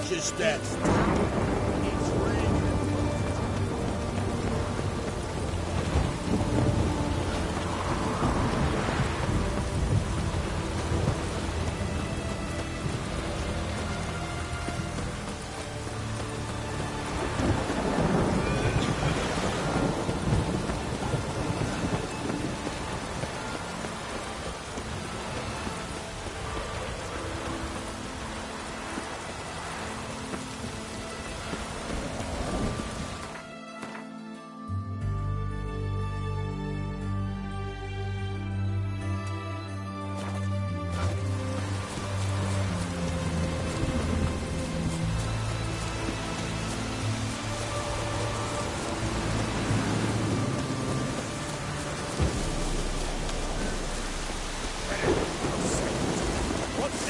Just that.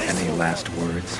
Any last words?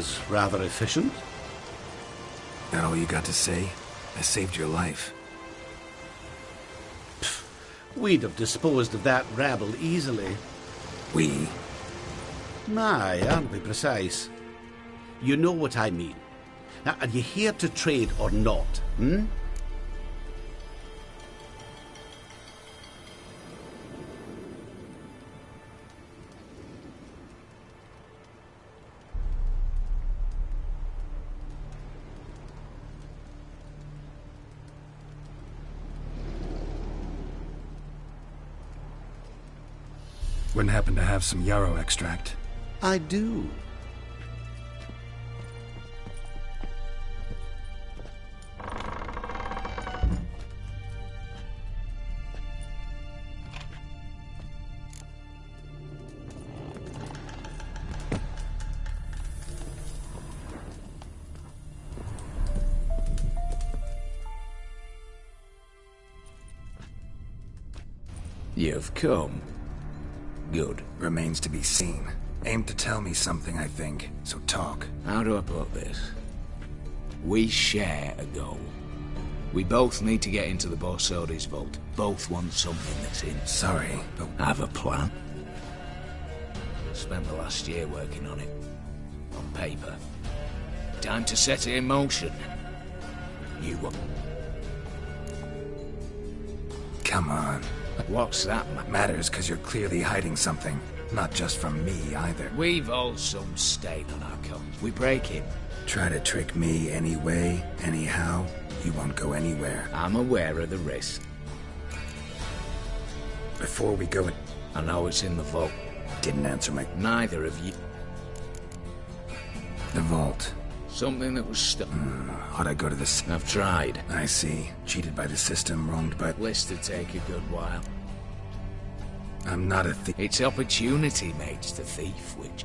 was rather efficient. That all you got to say? I saved your life. We'd have disposed of that rabble easily. We? My, aren't we precise? You know what I mean. Now, are you here to trade or not, hmm? Wouldn't happen to have some yarrow extract? I do. You've come. Good. Remains to be seen. Aim to tell me something, I think. So talk. How do I put this? We share a goal. We both need to get into the Borsodi's vault. Both want something that's in. Sorry, but... Have a plan? Spent the last year working on it. On paper. Time to set it in motion. You want... Come on. What's that, Matters because you're clearly hiding something. Not just from me, either. We've all some stain on our coats. We break it. Try to trick me anyway, anyhow, you won't go anywhere. I'm aware of the risk. Before we go... I know it's in the vault. Didn't answer my... Neither of you. The vault. Something that was stuck. Ought I go to this? I've tried. I see. Cheated by the system, wronged by... List to take a good while. I'm not a thief. It's opportunity makes the thief, which...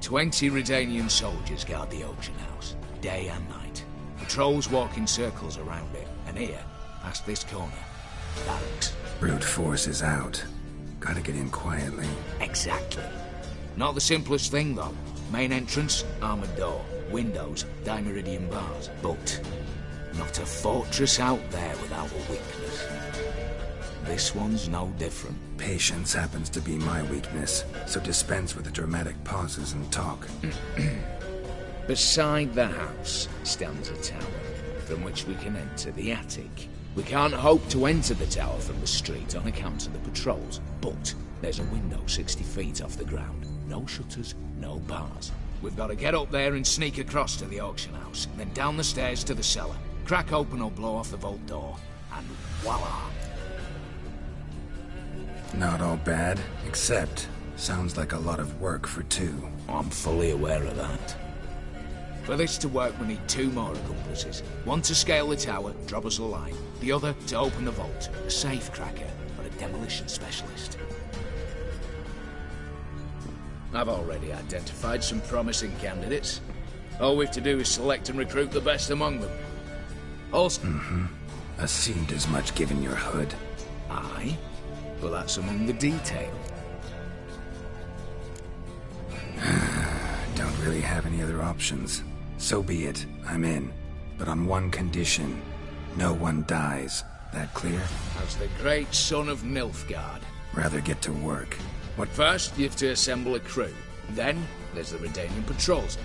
20 Redanian soldiers guard the auction house, day and night. Patrols walk in circles around it, and here, past this corner, barracks. Brute force is out. Gotta get in quietly. Exactly. Not the simplest thing, though. Main entrance, armored door. Windows, dimeridian bars. But not a fortress out there without a weakness. This one's no different. Patience happens to be my weakness, so dispense with the dramatic pauses and talk. Beside the house stands a tower, from which we can enter the attic. We can't hope to enter the tower from the street on account of the patrols, but there's a window 60 feet off the ground. No shutters, no bars. We've got to get up there and sneak across to the auction house, then down the stairs to the cellar, crack open or blow off the vault door, and voila! Not all bad, except sounds like a lot of work for two. I'm fully aware of that. For this to work, we need 2 more accomplices. One to scale the tower, drop us a line. The other to open the vault, a safe cracker or a demolition specialist. I've already identified some promising candidates. All we have to do is select and recruit the best among them. Also... Assumed as much given your hood. Aye? Well, that's among the detail. Don't really have any other options. So be it, I'm in. But on one condition. No one dies. That clear? As the great son of Nilfgaard. Rather get to work. What? First, you have to assemble a crew. Then, there's the Redanian patrols.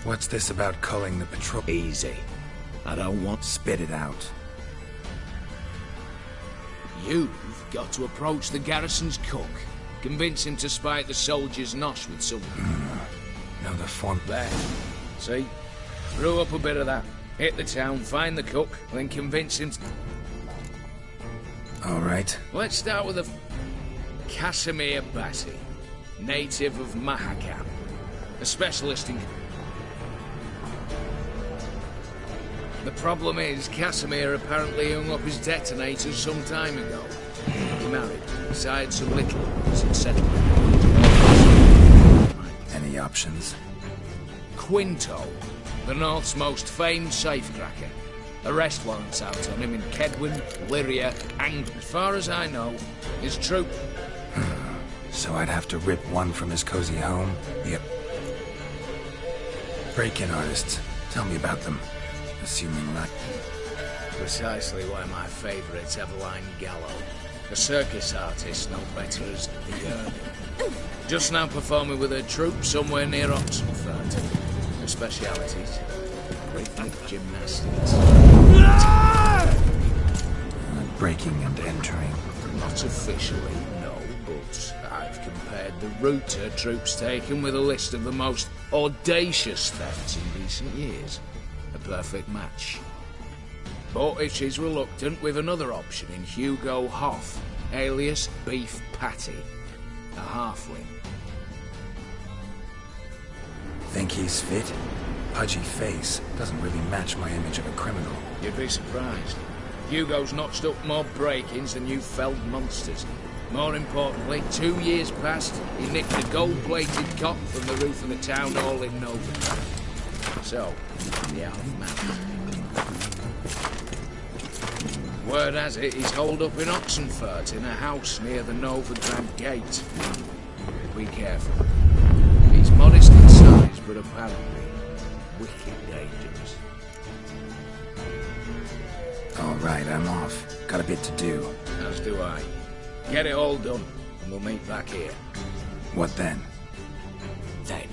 What's this about culling the patrol? Easy. I don't want... Spit it out. You've got to approach the garrison's cook. Convince him to spite the soldiers' nosh with some... Know the form... There. See? Brew up a bit of that. Hit the town, find the cook, then convince him... Alright. Let's start with Casimir Bassi, native of Mahakam. A specialist in... The problem is, Casimir apparently hung up his detonators some time ago. He married, besides some little ones, and settled. Any options? Quinto, the North's most famed safecracker. Arrest warrants out on him in Kedwin, Lyria, and, as far as I know, his troop... So I'd have to rip one from his cozy home? Yep. Break-in artists. Tell me about them. Assuming that... Precisely why my favourite's Eveline Gallo. A circus artist, no better as the just now performing with her troupe somewhere near Oxenford. Her specialities? Rhythmic gymnastics. Breaking and entering. Not officially, no, but I've compared the route her troupe's taken with a list of the most audacious thefts in recent years. A perfect match. But if she's reluctant, with another option in Hugo Hoff, alias Beef Patty, a halfling. Think he's fit? Pudgy face doesn't really match my image of a criminal. You'd be surprised. Hugo's notched up more break-ins than you felled monsters. More importantly, 2 years past, he nicked a gold-plated cot from the roof of the town hall in Novigrad. So, the half-man. Word has it, he's holed up in Oxenfurt in a house near the Novigrad gate. Be careful. He's modest in size, but apparently wicked dangerous. All right, I'm off. Got a bit to do. As do I. Get it all done, and we'll meet back here. What then? Then,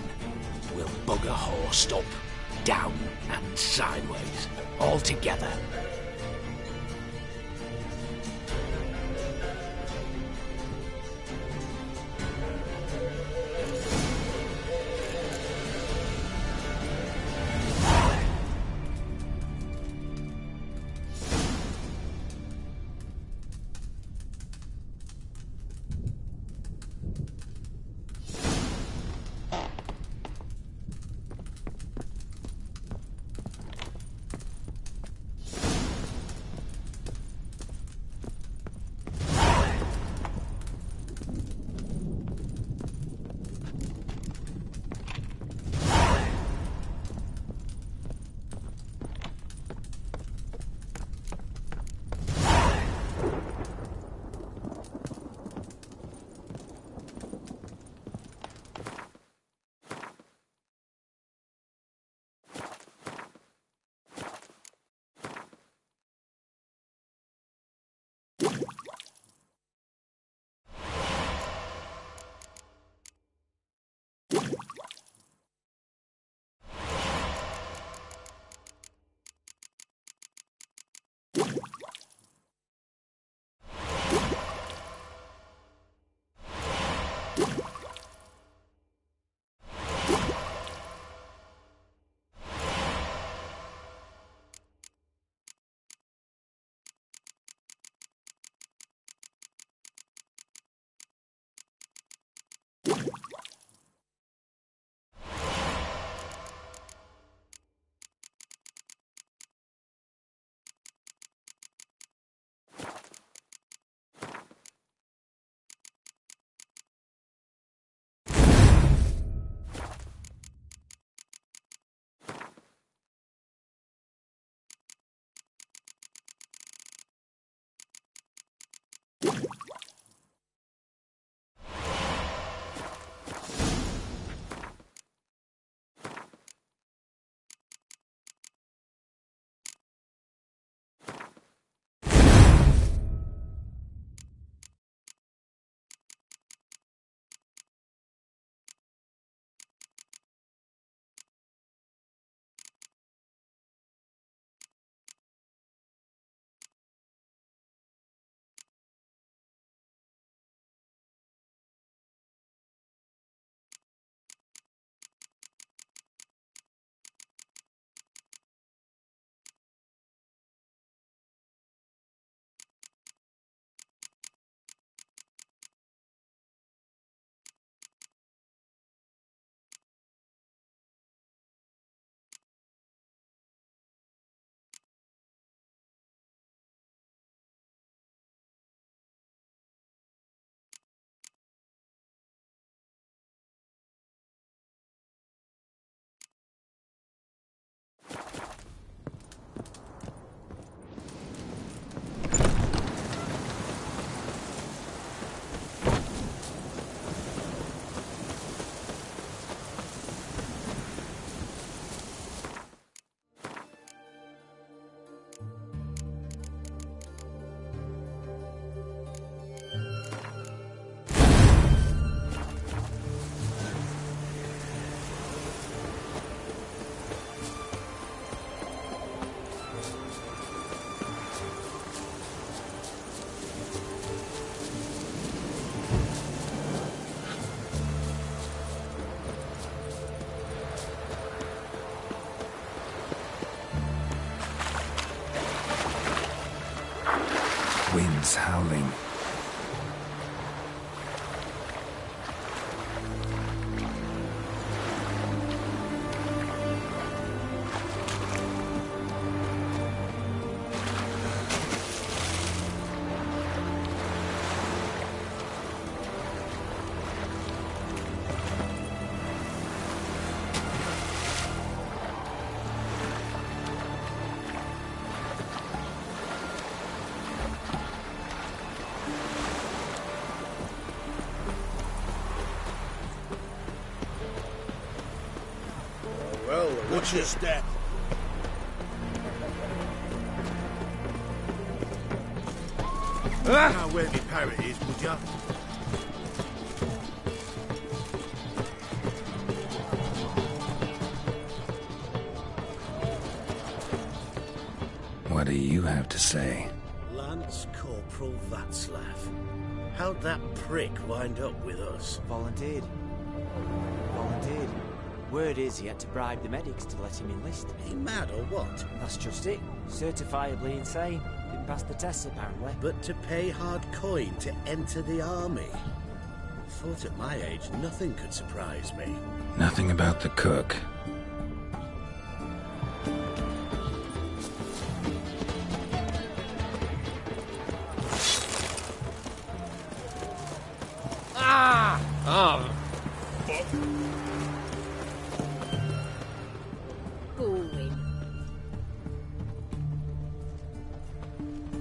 we'll bugger horsed up, down and sideways, all together. Winds howling. Well, watch your step. Now where me parrot is, would ya? What do you have to say? Lance Corporal Václav. How'd that prick wind up with us? Volunteered. Word is he had to bribe the medics to let him enlist. He mad or what? That's just it. Certifiably insane. Didn't pass the tests, apparently. But to pay hard coin to enter the army? Thought at my age nothing could surprise me. Nothing about the cook.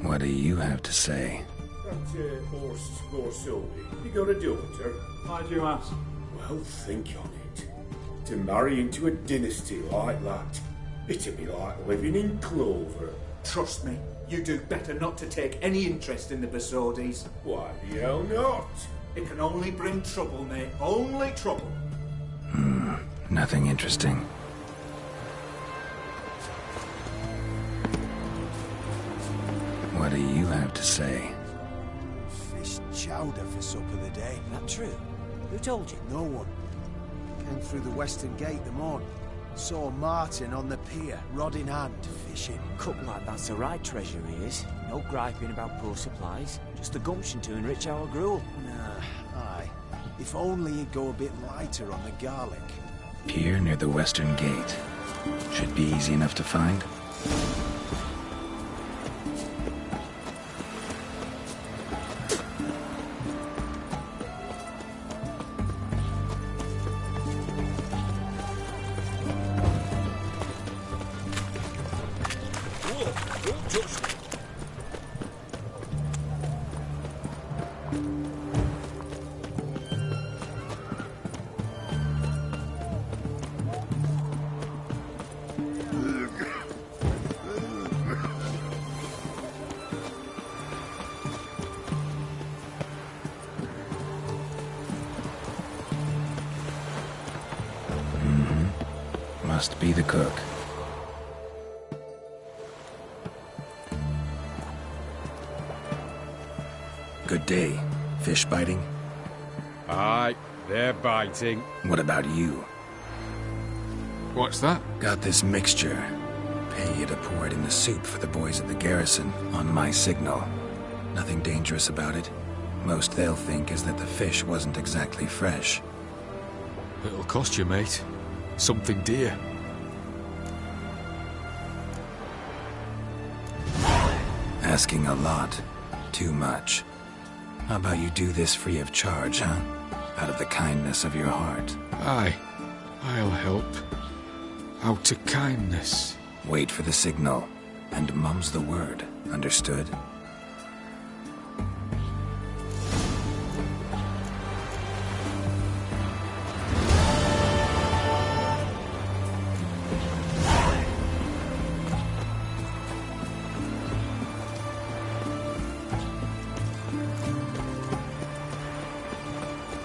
What do you have to say? That horse more Sylvie. You got a daughter? Why'd you ask? Well, think on it. To marry into a dynasty like that, it'd be like living in clover. Trust me, you do better not to take any interest in the Besodis. Why the hell not? It can only bring trouble, mate. Only trouble. Nothing interesting. What do you have to say? Fish chowder for supper the day. That true? Who told you? No one. Came through the western gate the morning. Saw Martin on the pier, rod in hand, fishing. Cook like that's the right treasure he is. No griping about poor supplies. Just the gumption to enrich our gruel. Nah, aye. If only he'd go a bit lighter on the garlic. Pier near the western gate. Should be easy enough to find. Must be the cook. Good day. Fish biting? Aye, they're biting. What about you? What's that? Got this mixture. Pay you to pour it in the soup for the boys at the garrison, on my signal. Nothing dangerous about it. Most they'll think is that the fish wasn't exactly fresh. It'll cost you, mate. Something dear. Asking a lot. Too much. How about you do this free of charge, huh? Out of the kindness of your heart. Aye, I'll help. Out of kindness. Wait for the signal, and mum's the word. Understood?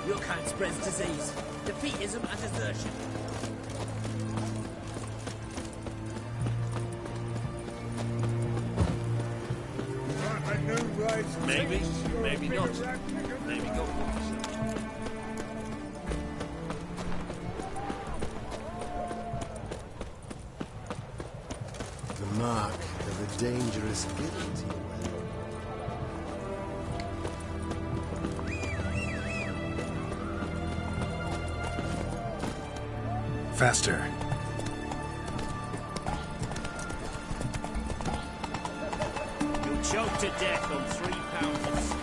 Your kind spreads disease, defeatism and desertion. Maybe, maybe not. Maybe go The mark of a dangerous guilty. Faster. You'll choke to death on 3 pounds of steak.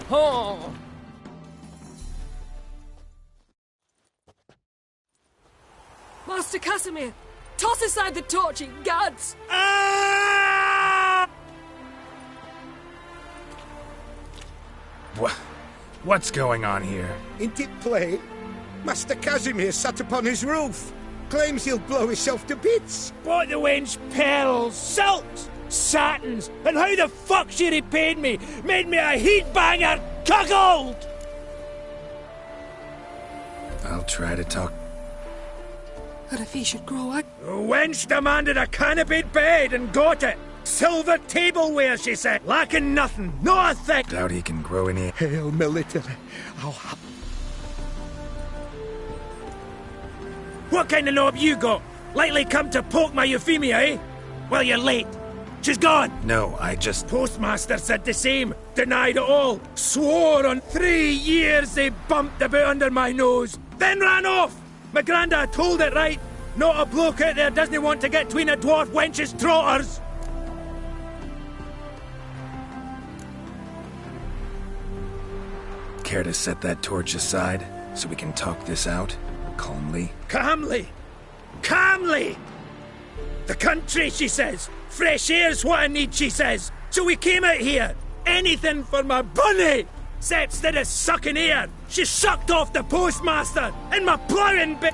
Oh! Master Casimir! Toss aside the torch, ye gods! What's going on here? Ain't it plain? Master Casimir sat upon his roof. Claims he'll blow himself to bits. Bought the wench pearls, silks, satins, and how the fuck she repaid me? Made me a heat banger, cuckold! I'll try to talk. But if he should grow up... The wench demanded a canopied bed and got it. Silver tableware, she said. Lacking nothing, not a thing. Doubt he can grow any. Hail military. I'll have... What kind of knob you got? Likely come to poke my Euphemia, eh? Well, you're late. She's gone. No, I just... Postmaster said the same. Denied it all. Swore on 3 years they bumped about under my nose. Then ran off. My grandad told it right. Not a bloke out there doesn't want to get between a dwarf wench's trotters. Care to set that torch aside so we can talk this out? Calmly? Calmly! Calmly! The country, she says. Fresh air's what I need, she says. So we came out here. anything for my bunny! Sets that is sucking air! She sucked off the postmaster! And my ploughing bit!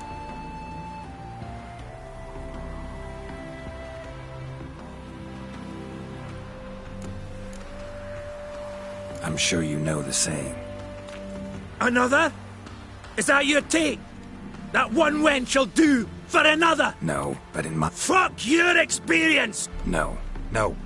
I'm sure you know the saying. Another? Is that your take? That one wench'll do for another? No, but in my... Fuck your experience! No. No.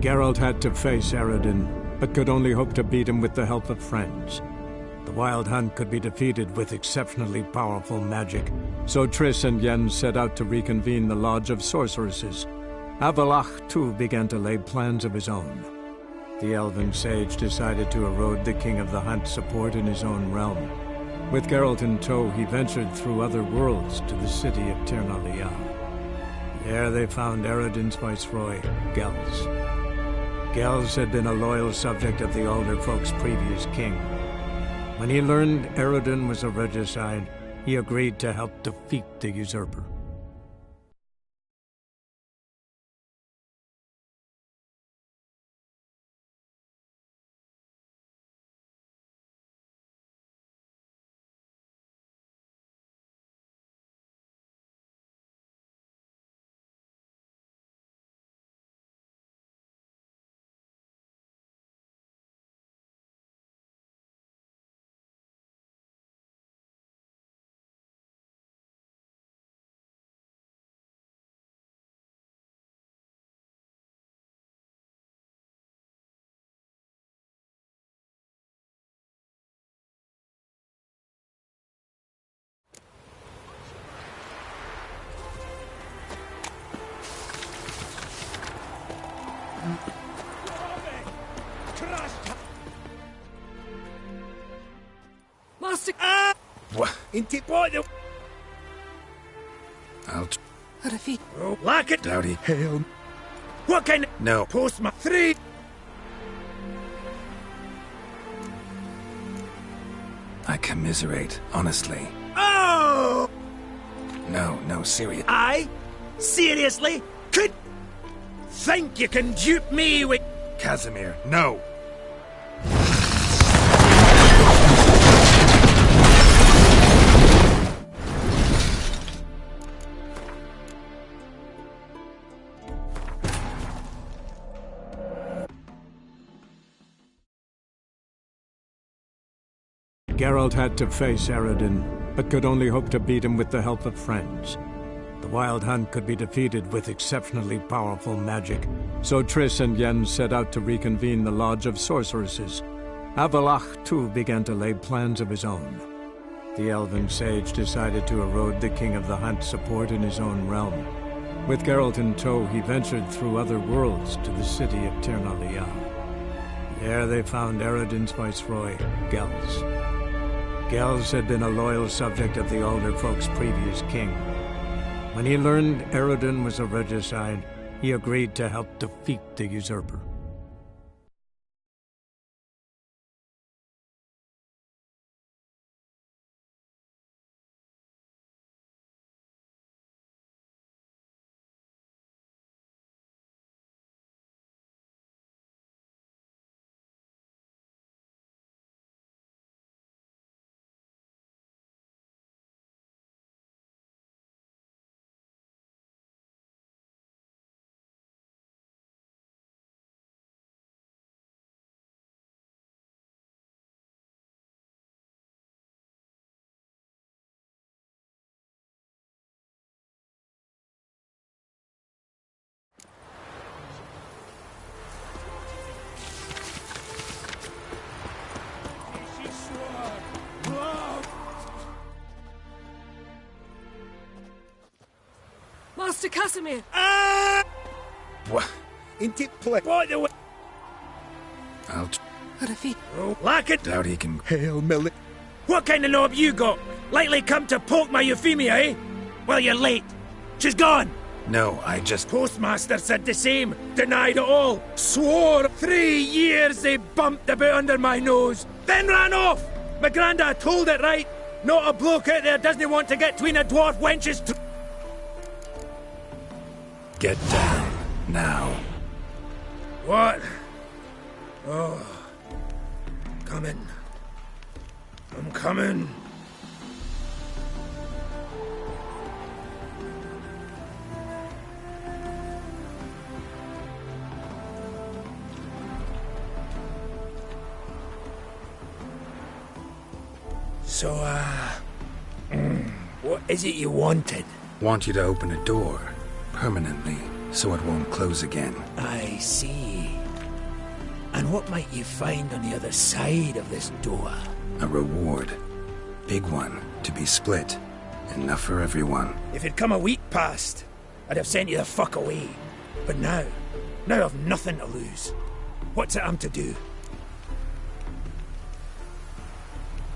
Geralt had to face Eredin, but could only hope to beat him with the help of friends. The Wild Hunt could be defeated with exceptionally powerful magic, so Triss and Yen set out to reconvene the Lodge of Sorceresses. Avallac'h, too, began to lay plans of his own. The elven sage decided to erode the King of the Hunt's support in his own realm. With Geralt in tow, he ventured through other worlds to the city of Tir na Liah. There they found Eredin's viceroy, Gels. Gels had been a loyal subject of the Alderfolk's previous king. When he learned Eredin was a regicide, he agreed to help defeat the usurper. Master... What? Inti boy the... I'll... Oh, like it! Doughty. Hail. What kind of... No. Postma... 3... I commiserate, honestly. Oh! No, serious. Seriously? Could... Think you can dupe me with... Casimir, no! Geralt had to face Eredin, but could only hope to beat him with the help of friends. The Wild Hunt could be defeated with exceptionally powerful magic, so Triss and Yen set out to reconvene the Lodge of Sorceresses. Avallac'h, too, began to lay plans of his own. The elven sage decided to erode the King of the Hunt's support in his own realm. With Geralt in tow, he ventured through other worlds to the city of Tir na Liah. There they found Eredin's viceroy, Gels. Gels had been a loyal subject of the Alderfolk's previous king. When he learned Eredin was a regicide, he agreed to help defeat the usurper. Master Casimir! What? Into play. By the way... I'll... Oh, like it! Doubt he can... Hail, Millie. What kind of knob you got? Likely come to poke my Euphemia, eh? Well, you're late. She's gone. No, I just... Postmaster said the same. Denied it all. Swore 3 years they bumped about under my nose. Then ran off. My grandad told it right. Not a bloke out there doesn't want to get between a dwarf wench's... Get down. Now. What? Oh. Coming. I'm coming. So, what is it you wanted? Want you to open a door. Permanently, so it won't close again. I see. And what might you find on the other side of this door? A reward. Big one, to be split. Enough for everyone. If it'd come a week past, I'd have sent you the fuck away. But now I've nothing to lose. What's it I'm to do?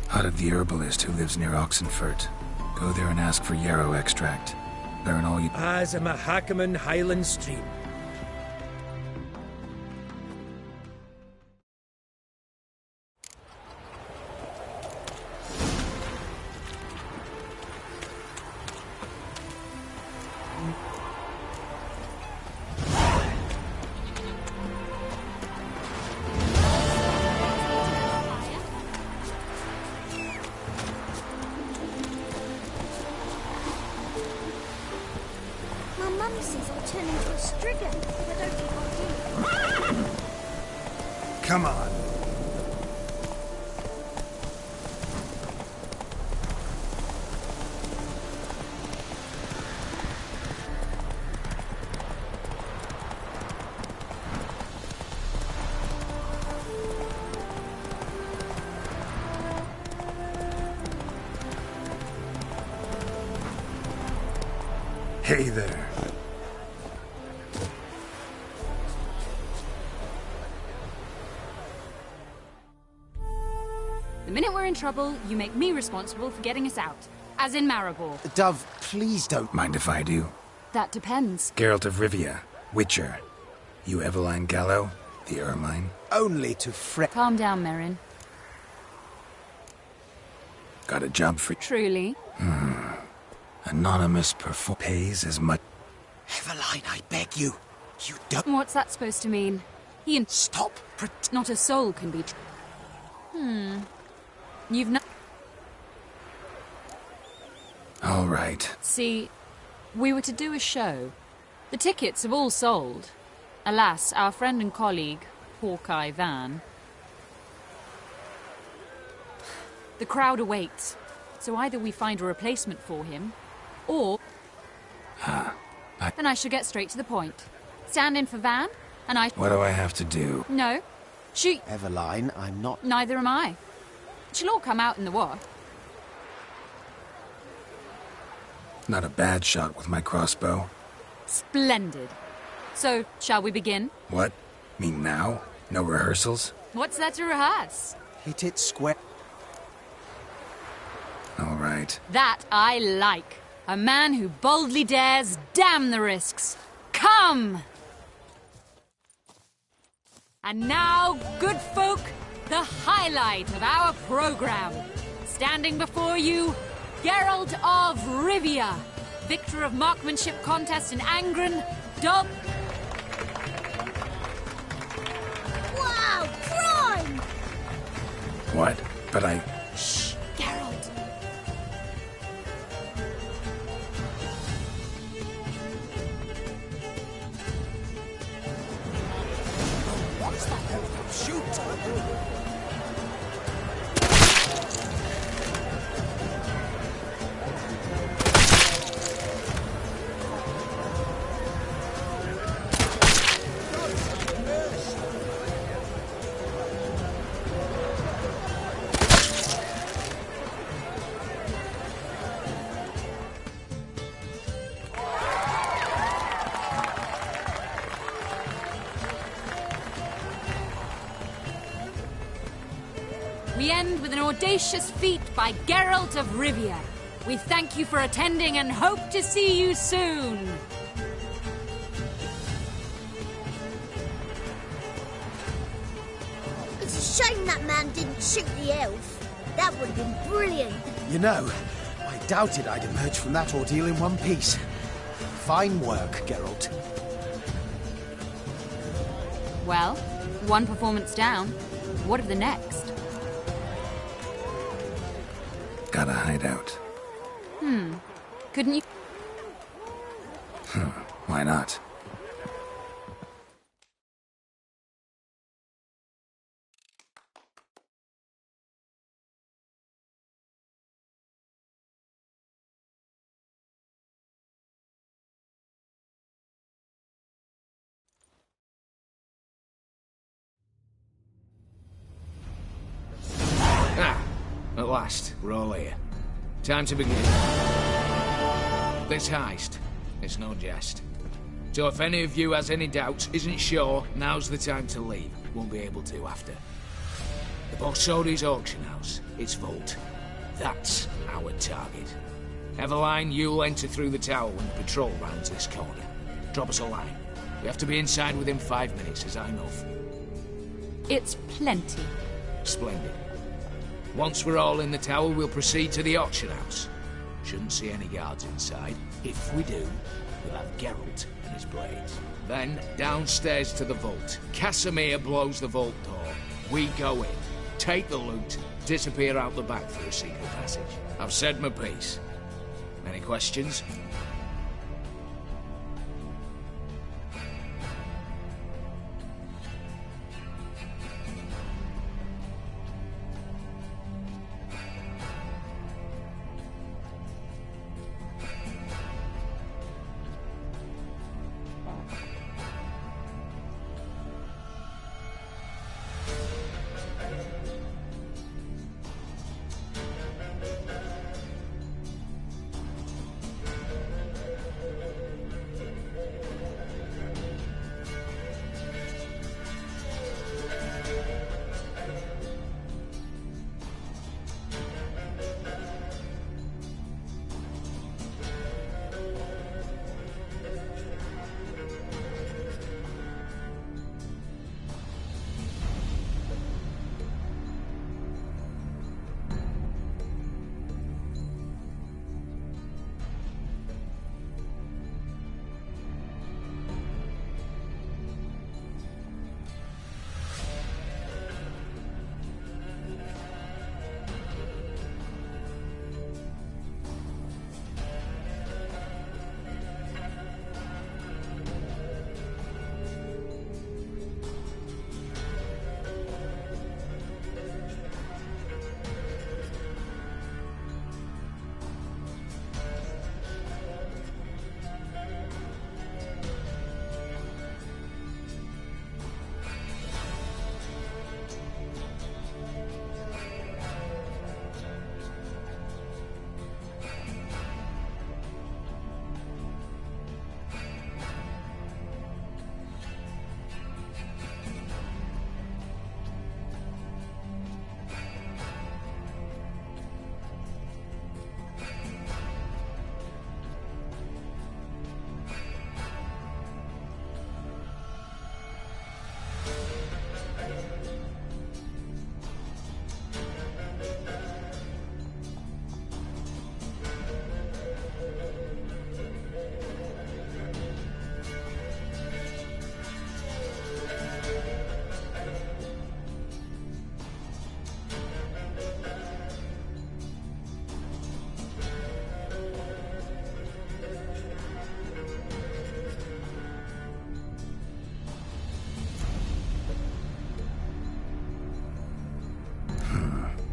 Hut of the herbalist who lives near Oxenfurt. Go there and ask for yarrow extract. Learn all you... As a Mahakaman Highland Stream. Come on. Hey there. The minute we're in trouble, you make me responsible for getting us out. As in Maribor. Dove, please don't... Mind if I do? That depends. Geralt of Rivia, Witcher. You Eveline Gallo, the Ermine? Only to Calm down, Merrin. Got a job for... Truly? Anonymous pays as much... Eveline, I beg you. You don't... What's that supposed to mean? Stop! Not a soul can be... You've not... All right. See, we were to do a show. The tickets have all sold. Alas, our friend and colleague, Hawkeye Van... The crowd awaits. So either we find a replacement for him, or... Then I should get straight to the point. Stand in for Van, and I... What do I have to do? No. She... Eveline, I'm not... Neither am I. She'll all come out in the wash. Not a bad shot with my crossbow. Splendid. So, shall we begin? What? Mean now? No rehearsals? What's there to rehearse? Hit it square. All right. That I like. A man who boldly dares, damn the risks. Come! And now, good folk, the highlight of our program. Standing before you, Geralt of Rivia, victor of marksmanship contest in Angren, Dog... Wow, crime! What? But I... Shh, Geralt. What's that? Shoot! we end with an audacious feat by Geralt of Rivia. We thank you for attending and hope to see you soon. It's a shame that man didn't shoot the elf. That would have been brilliant. You know, I doubted I'd emerge from that ordeal in one piece. Fine work, Geralt. Well, one performance down. What of the next? Gotta hide out. Couldn't you... Why not? At last, we're all here. Time to begin. This heist, it's no jest. So if any of you has any doubts, isn't sure, now's the time to leave. Won't be able to after. The Borsodi's auction house, its vault. That's our target. Eveline, you'll enter through the tower when the patrol rounds this corner. Drop us a line. We have to be inside within 5 minutes, is that enough? It's plenty. Splendid. Once we're all in the tower, we'll proceed to the auction house. Shouldn't see any guards inside. If we do, we'll have Geralt and his blades. Then, downstairs to the vault. Casimir blows the vault door. We go in, take the loot, disappear out the back through a secret passage. I've said my piece. Any questions?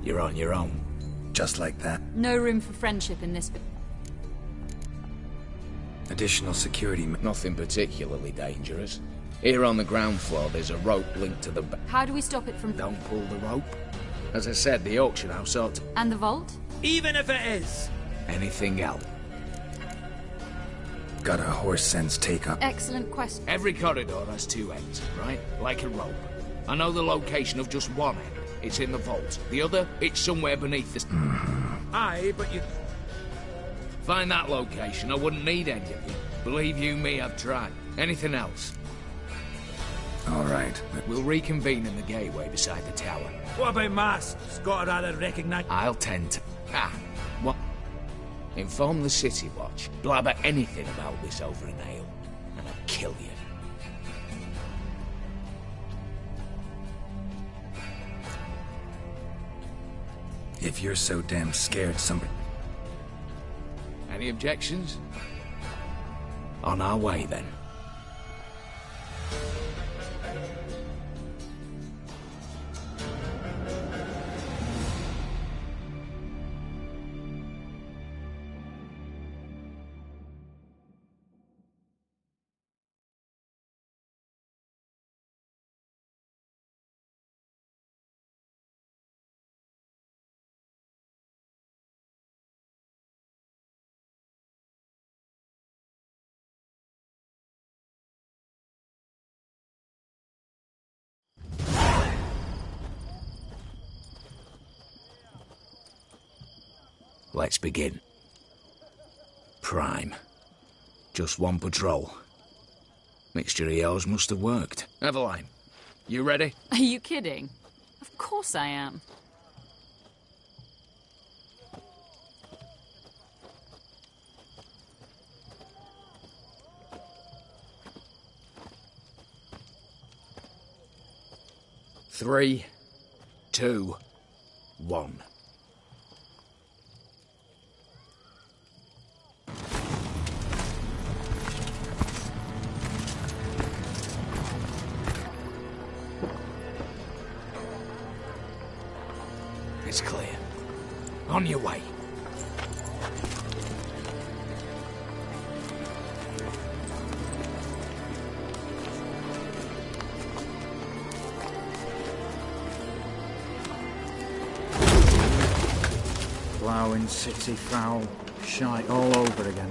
You're on your own. Just like that. No room for friendship in this... Additional security... Nothing particularly dangerous. Here on the ground floor, there's a rope linked to the... How do we stop it from... Don't pull the rope. As I said, the auction house ought to... And the vault? Even if it is. Anything else? Got a horse sense take-up. Excellent question. Every corridor has two ends, right? Like a rope. I know the location of just one end. it's in the vault. The other, it's somewhere beneath the... Aye, but you... Find that location, I wouldn't need any of you. Believe you me, I've tried. Anything else? All right. We'll reconvene in the gateway beside the tower. What about Mass? Scott rather recognise... I'll tend to... Ah, what? Inform the City Watch. Blabber anything about this over an ale, and I'll kill you. If you're so damn scared, somebody... Any objections? On our way, then. Let's begin. Prime. Just one patrol. Mixture of yours must have worked. Eveline, you ready? Are you kidding? Of course I am. Three, two, one. It's clear. On your way. Ploughing city foul. Shite all over again.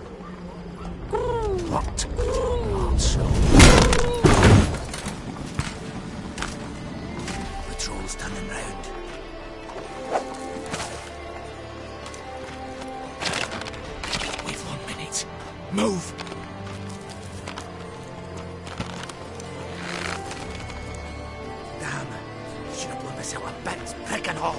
What? Not so. Patrol's turning round. Move! Damn. Should have blown myself a bit. Prick and all.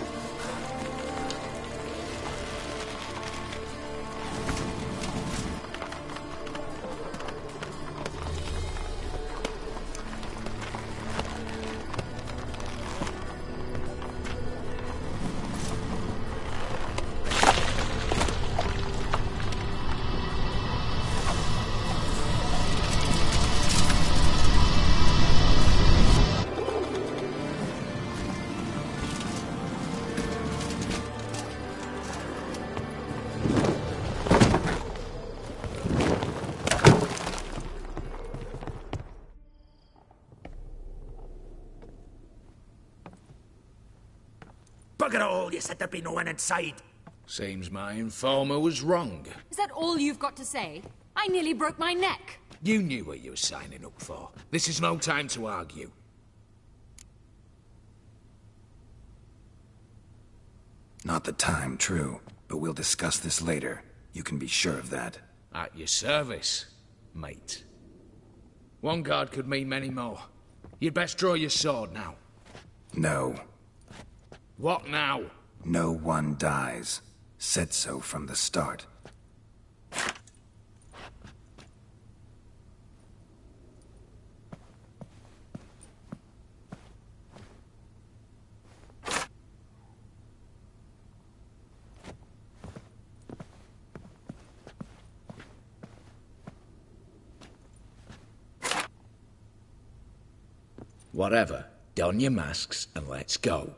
Bugger it all, you said there'd be no one inside. Seems my informer was wrong. Is that all you've got to say? I nearly broke my neck. You knew what you were signing up for. This is no time to argue. Not the time, true. But we'll discuss this later. You can be sure of that. At your service, mate. One guard could mean many more. You'd best draw your sword now. No. What now? No one dies. Said so from the start. Whatever. Don your masks and let's go.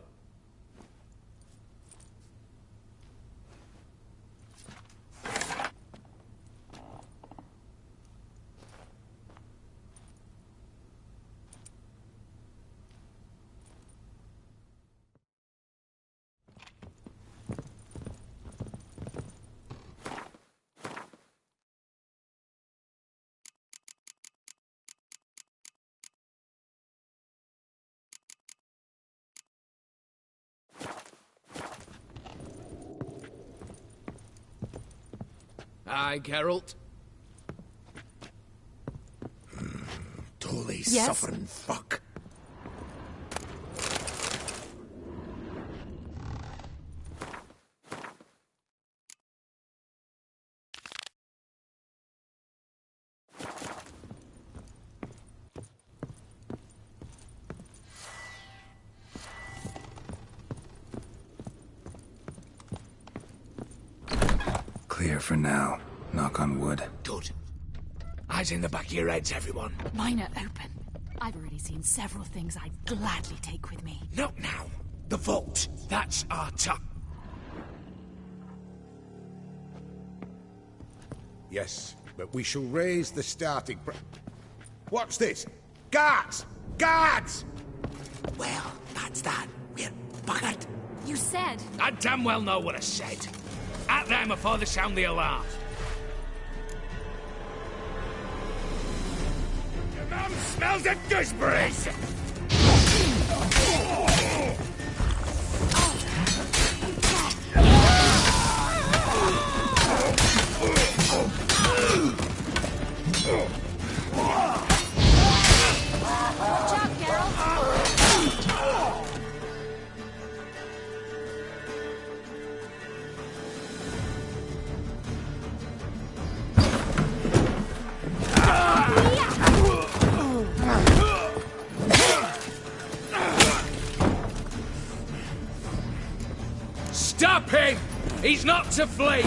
Aye, Geralt. Totally Yes? suffering fuck. Clear for now. Knock on wood. Good. Eyes in the back of your heads, everyone. Mine are open. I've already seen several things I'd gladly take with me. Not now. The vault. That's our top. Yes, but we shall raise the starting What's this? Guards! Guards! Well, that's that. We're buggered. You said... I damn well know what I said. At them before they sound the alarm. Your mum smells of gooseberries! Watch out, Geralt! Stop him! He's not to flee!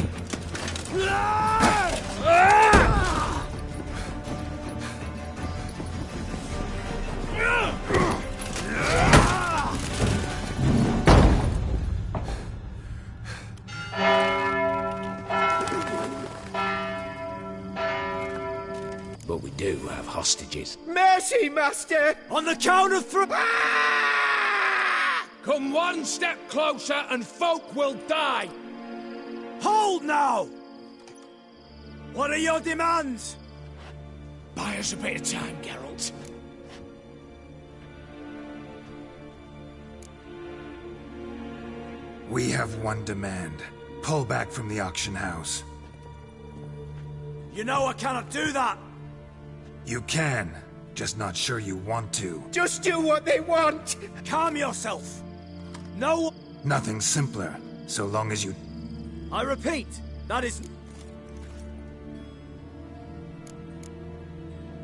But we do have hostages. Mercy, Master! On the count of three... Come one step closer and folk will die! Hold now! What are your demands? Buy us a bit of time, Geralt. We have one demand. Pull back from the auction house. You know I cannot do that! You can, just not sure you want to. Just do what they want! Calm yourself! No... Nothing simpler, so long as you... I repeat, that is...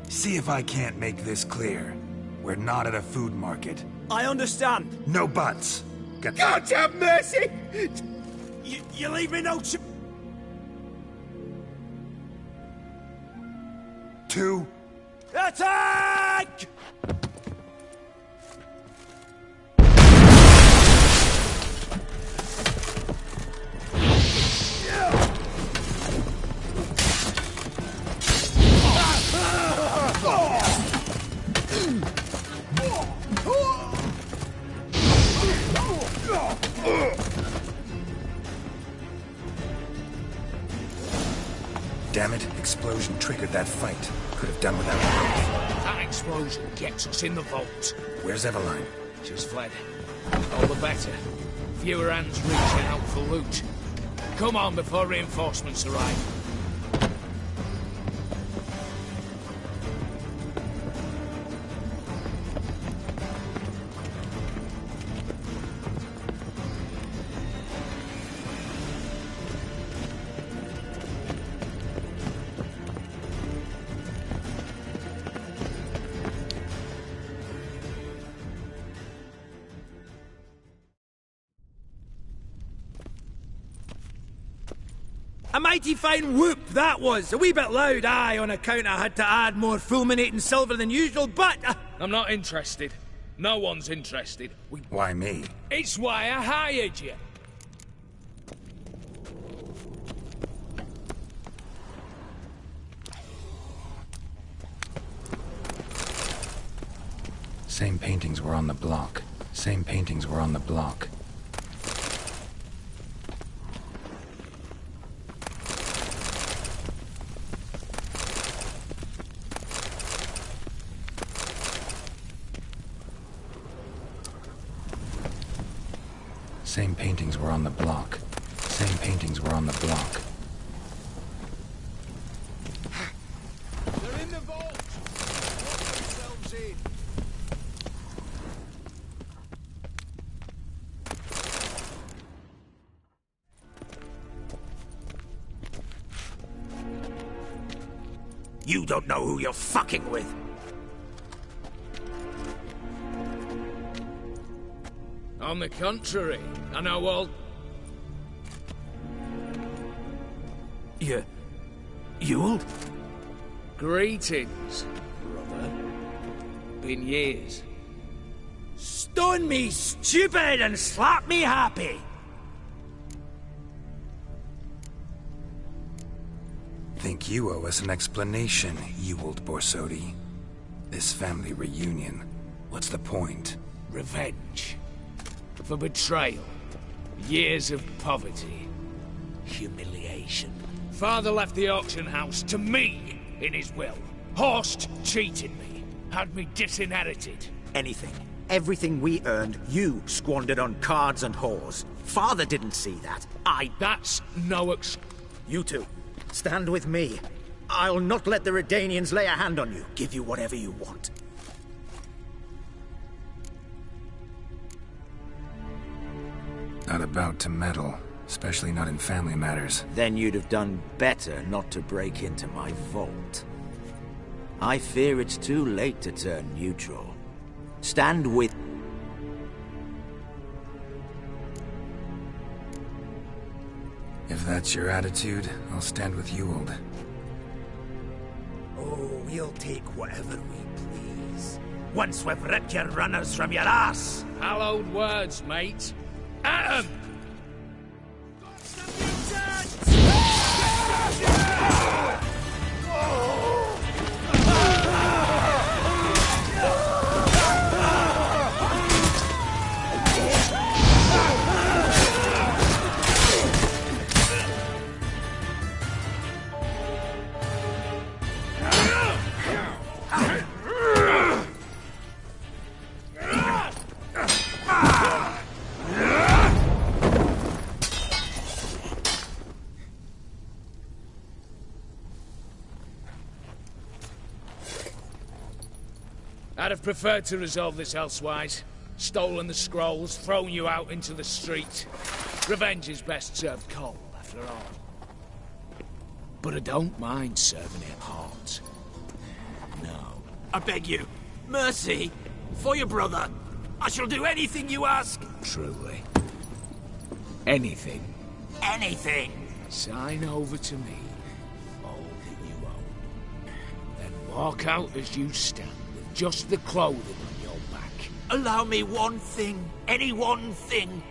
See if I can't make this clear. We're not at a food market. I understand. No buts. Get... God have mercy! You leave me no... Two... Attack! Damn it, explosion triggered that fight. Could have done without it. That explosion gets us in the vault. Where's Eveline? She's fled. All the better. Fewer hands reaching out for loot. Come on before reinforcements arrive. A mighty fine whoop that was. A wee bit loud, aye, on account I had to add more fulminating silver than usual, but... I'm not interested. No one's interested. Why me? It's why I hired you. Same paintings were on the block. Same paintings were on the block. Same paintings were on the block. Same paintings were on the block. You don't know who you're fucking with. On the contrary, I know all... Ewald? Greetings, brother. Been years. Stone me stupid and slap me happy! Think you owe us an explanation, Ewald Borsodi. This family reunion, what's the point? Revenge. For betrayal. Years of poverty. Humiliation. Father left the auction house to me in his will. Horst cheated me. Had me disinherited. Anything. Everything we earned, you squandered on cards and whores. Father didn't see that. That's no You two, stand with me. I'll not let the Redanians lay a hand on you. Give you whatever you want. Not about to meddle. Especially not in family matters. Then you'd have done better not to break into my vault. I fear it's too late to turn neutral. Stand with... If that's your attitude, I'll stand with Ewald. Oh, we'll take whatever we please. Once we've ripped your runners from your ass! Hallowed words, mate. At 'em! I'd have preferred to resolve this elsewise. Stolen the scrolls, thrown you out into the street. Revenge is best served cold, after all. But I don't mind serving it hot. No. I beg you, mercy, for your brother. I shall do anything you ask. Truly. Anything. Anything. Sign over to me all that you own. Then walk out as you stand. Just the clothing on your back. Allow me one thing. Any one thing.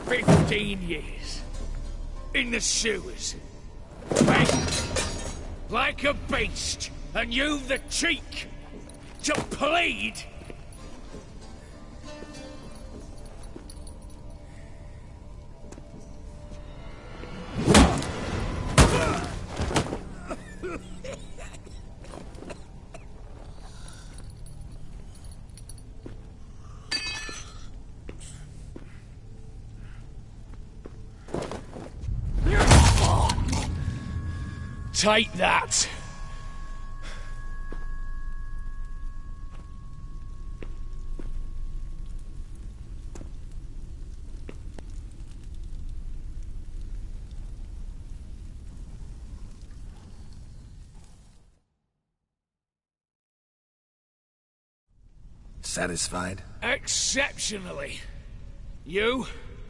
15 years. In the sewers. Begged. Like a beast. And you've the cheek to plead. Take that! Satisfied? Exceptionally. You?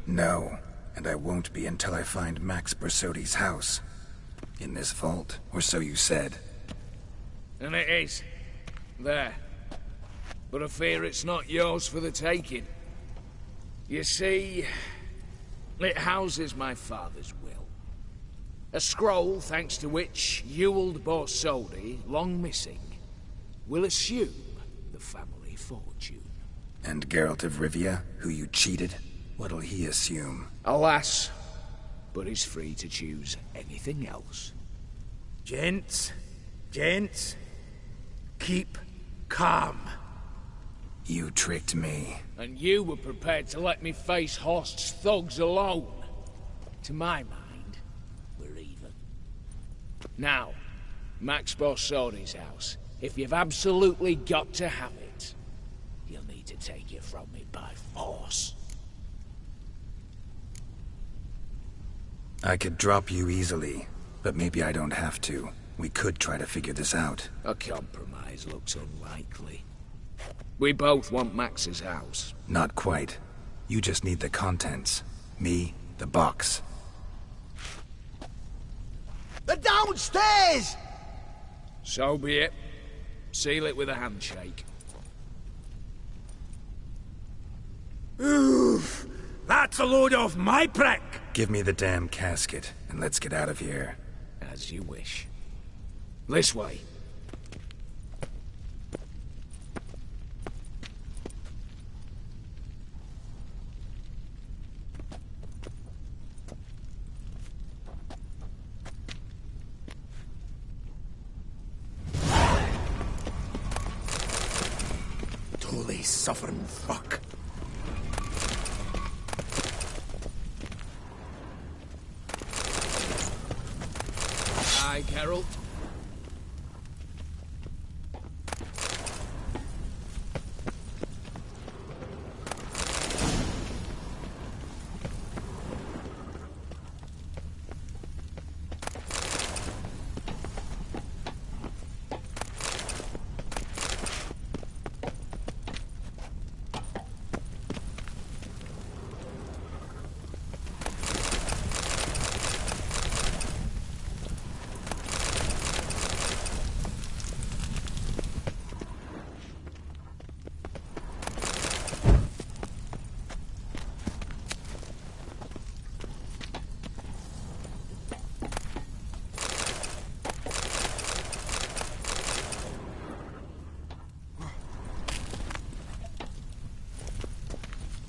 No, and I won't be until I find Max Borsodi's house. In this vault, or so you said. And it is. There. But I fear it's not yours for the taking. You see, it houses my father's will. A scroll thanks to which Ewald Borsodi, long missing, will assume the family fortune. And Geralt of Rivia, who you cheated, what'll he assume? Alas, but he's free to choose anything else. Gents, keep calm. You tricked me. And you were prepared to let me face Horst's thugs alone. To my mind, we're even. Now, Max Borsodi's house. If you've absolutely got to have it, you'll need to take it from me by force. I could drop you easily, but maybe I don't have to. We could try to figure this out. A compromise looks unlikely. We both want Max's house. Not quite. You just need the contents. Me, the box. They're downstairs! So be it. Seal it with a handshake. Oof! That's a load off my prick! Give me the damn casket, and let's get out of here. As you wish. This way. Holy suffering fuck. Aye, Carol.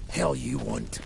Hell you want?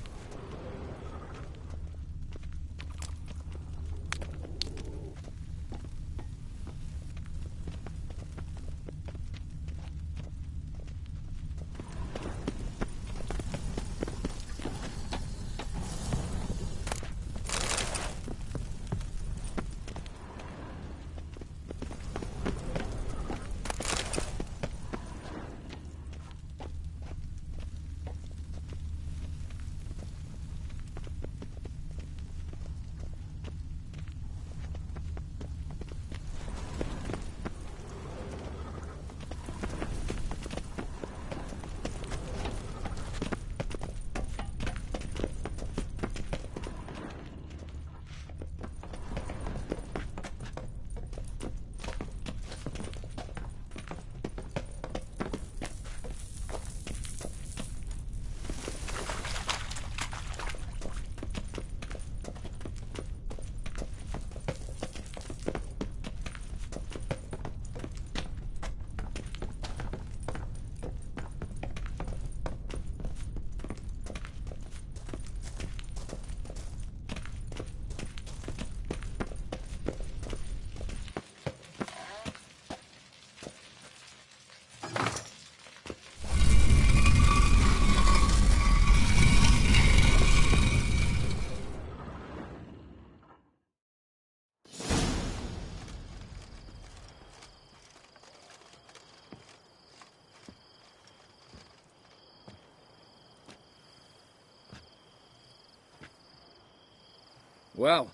Well,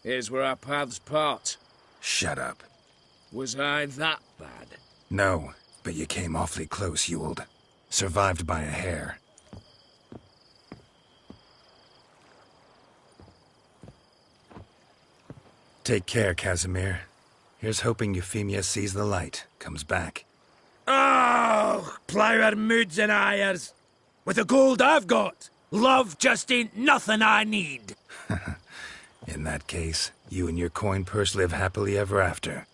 here's where our paths part. Shut up. Was I that bad? No, but you came awfully close, Ewald. Survived by a hair. Take care, Casimir. Here's hoping Euphemia sees the light, comes back. Oh, plough our moods and ires. With the gold I've got, love just ain't nothing I need. In that case, you and your coin purse live happily ever after.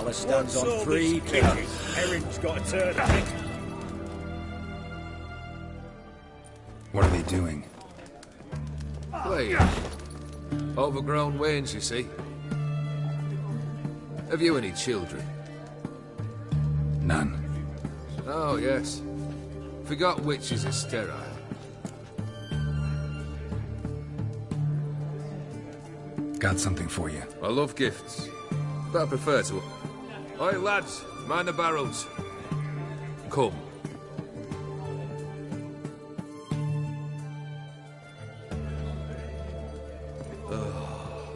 fella stands on 3 cows. Erin's got a turn. What are they doing? Wait. Overgrown wains, you see. Have you any children? None. Oh, yes. Forgot witches are sterile. Got something for you. I love gifts, but I prefer to... Oi, lads, mind the barrels. Come. Oh,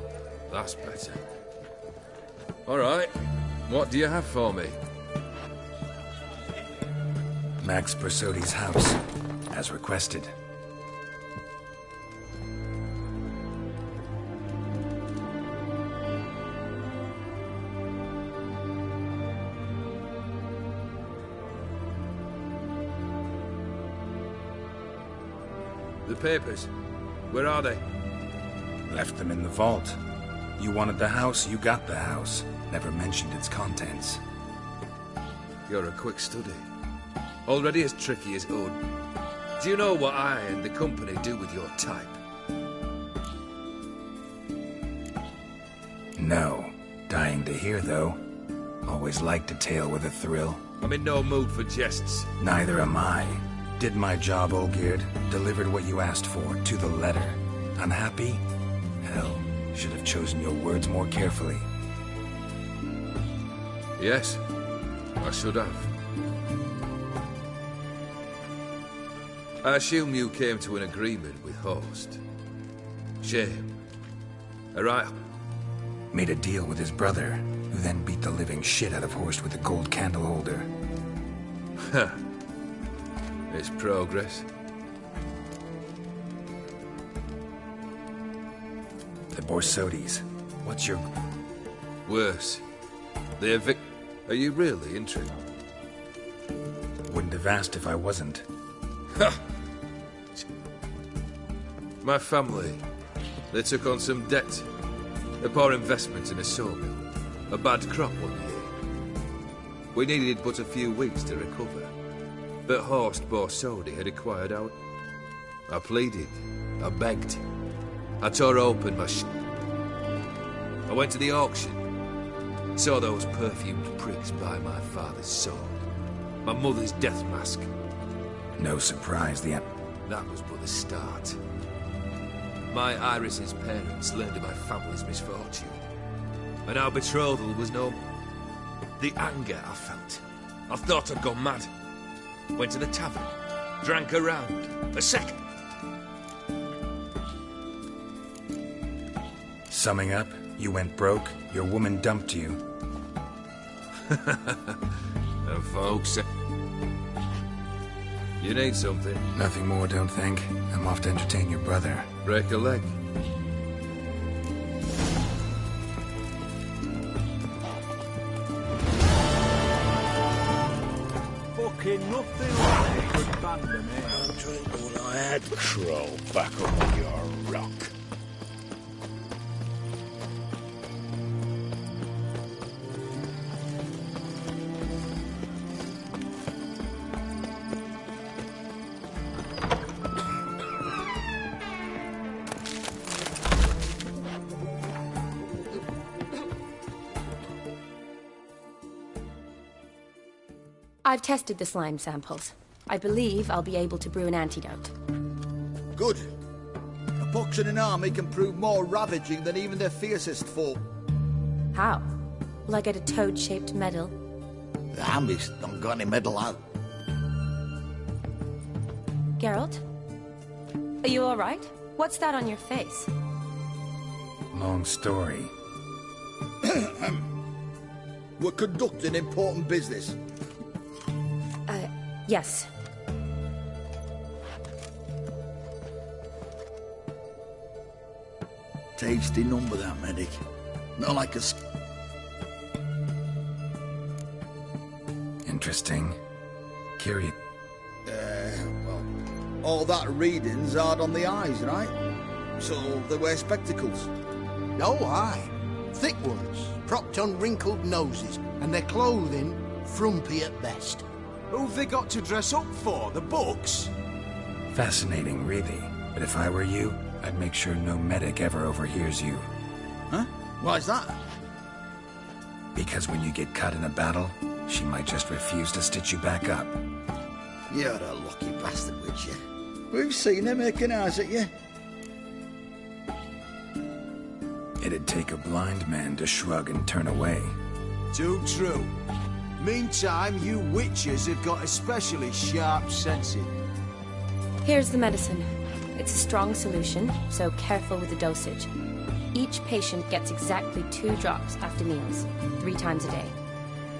that's better. All right, what do you have for me? Max Bersodi's house, as requested. The papers, where are they? Left them in the vault. You wanted the house, you got the house. Never mentioned its contents. You're a quick study. Already as tricky as Ood. Do you know what I and the company do with your type? No. Dying to hear, though. Always liked a tale with a thrill. I'm in no mood for jests. Neither am I. Did my job, Olgierd. Delivered what you asked for, to the letter. Unhappy? Hell, should have chosen your words more carefully. Yes, I should have. I assume you came to an agreement with Horst. Shame. Alright. Made a deal with his brother, who then beat the living shit out of Horst with a gold candle holder. Huh. It's progress. The Borsodis. What's your... Worse. They're Are you really interested? Wouldn't have asked if I wasn't. Ha! My family, they took on some debt. A poor investment in a sawmill. A bad crop one year. We needed but a few weeks to recover. But Horst Borsodi had acquired out. I pleaded. I begged. I tore open my I went to the auction. Saw those perfumed pricks by my father's sword. My mother's death mask. No surprise, That was but the start. My Iris's parents learned of my family's misfortune. And our betrothal was no... The anger I felt. I thought I'd gone mad. Went to the tavern. Drank a round. A second. Summing up, you went broke, your woman dumped you. And folks... You need something? Nothing more, don't think. I'm off to entertain your brother. Break a leg. Fucking nothing like a good band of me. I'll drink all I had, Crow, back up on your rock. I've tested the slime samples. I believe I'll be able to brew an antidote. Good. A pox in an army can prove more ravaging than even their fiercest foe. How? Will I get a toad-shaped medal? The armies don't got any medal out. Geralt? Are you alright? What's that on your face? Long story. We're conducting important business. Yes. Tasty number, that medic. Not like a... Interesting. Curious. Well, all that reading's hard on the eyes, right? So they wear spectacles. Oh, aye. thick ones, propped on wrinkled noses, and their clothing frumpy at best. Who've they got to dress up for? The books? Fascinating, really. But if I were you, I'd make sure no medic ever overhears you. Huh? Why's that? Because when you get cut in a battle, she might just refuse to stitch you back up. You're a lucky bastard, Witcher. We've seen her making eyes at you. It'd take a blind man to shrug and turn away. Too true. Meantime, you witches have got especially sharp senses. Here's the medicine. It's a strong solution, so careful with the dosage. Each patient gets exactly 2 drops after meals, 3 times a day.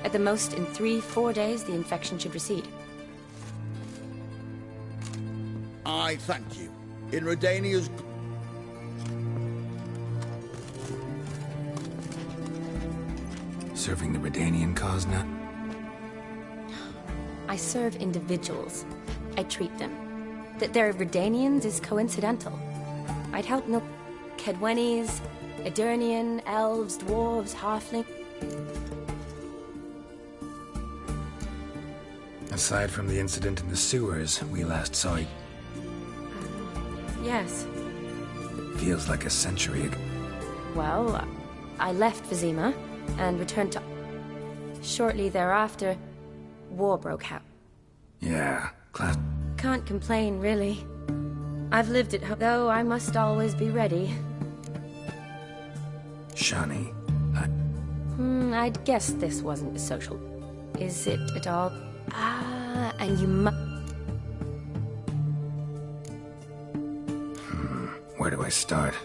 At the most, in 3-4 days, the infection should recede. I thank you. In Redania's... Serving the Redanian cause now? I serve individuals. I treat them. That they're Redanians is coincidental. I'd help no Kedwenis, Edirnian, elves, dwarves, halfling. Aside from the incident in the sewers we last saw you... Yes. Feels like a century ago. Well, I left Vizima and returned to... Shortly thereafter, war broke out. Yeah, class... Can't complain, really. I've lived at home, though I must always be ready. Shani, I'd guess this wasn't social. Is it at all? Ah, and you where do I start?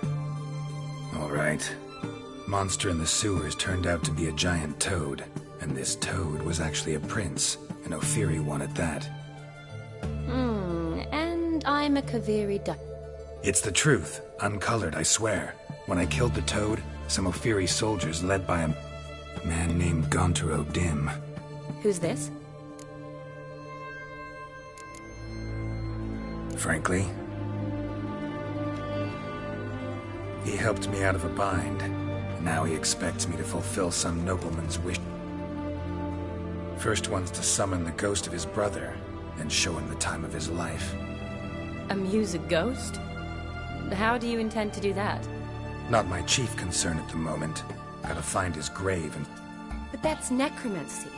All right. Monster in the sewers turned out to be a giant toad, and this toad was actually a prince, an Ophiri one at that. And I'm a Kaviri duck. It's the truth, uncolored, I swear. When I killed the toad, some Ophiri soldiers led by a man named Gontaro Dim. Who's this? Frankly, he helped me out of a bind. Now he expects me to fulfill some nobleman's wish. First one's to summon the ghost of his brother, and show him the time of his life. Amuse a ghost? How do you intend to do that? Not my chief concern at the moment. Gotta find his grave and... But that's necromancy.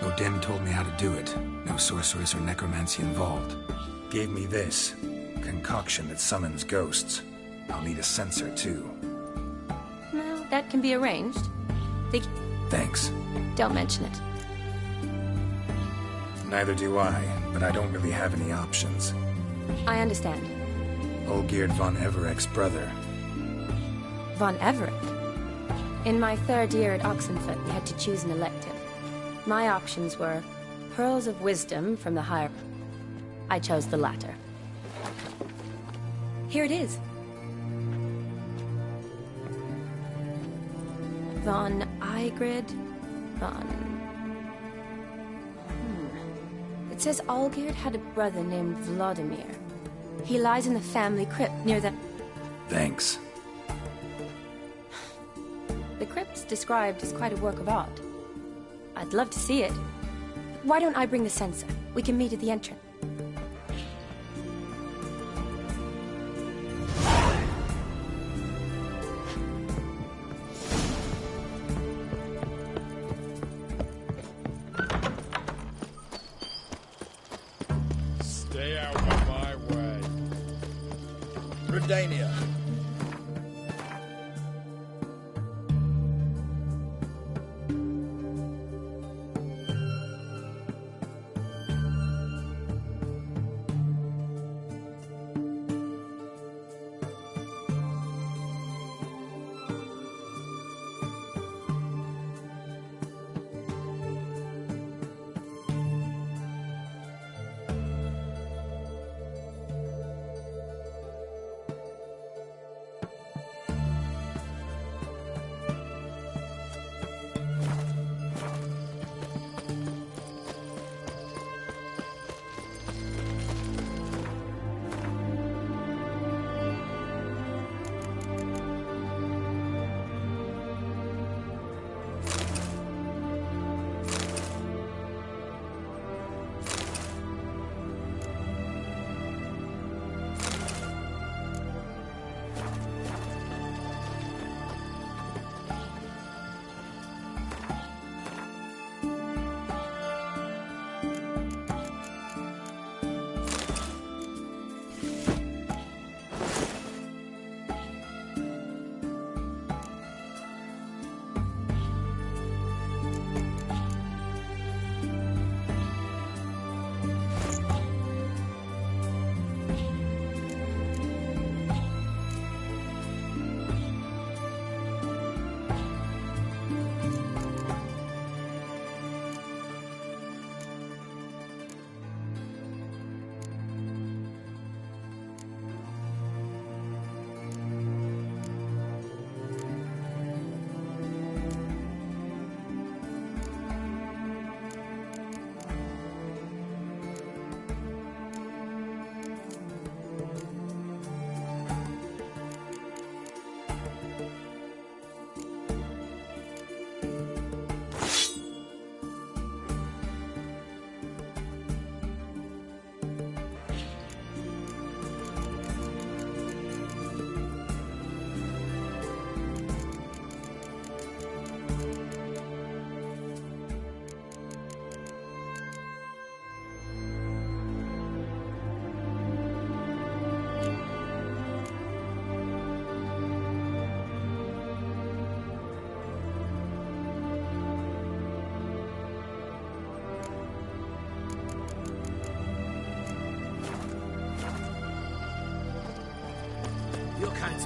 Odim told me how to do it. No sorceress or necromancy involved. Gave me this. Concoction that summons ghosts. I'll need a censer, too. Well, that can be arranged. Thanks. Don't mention it. Neither do I, but I don't really have any options. I understand. Olgierd von Everek's brother. Von Everek? In my 3rd year at Oxenfoot, we had to choose an elective. My options were Pearls of Wisdom from the higher... I chose the latter. Here it is. Von Igrid... Von... It says Olgierd had a brother named Vladimir. He lies in the family crypt near the... Thanks. The crypt's described as quite a work of art. I'd love to see it. Why don't I bring the censer? We can meet at the entrance. Stay out of my way. Redania.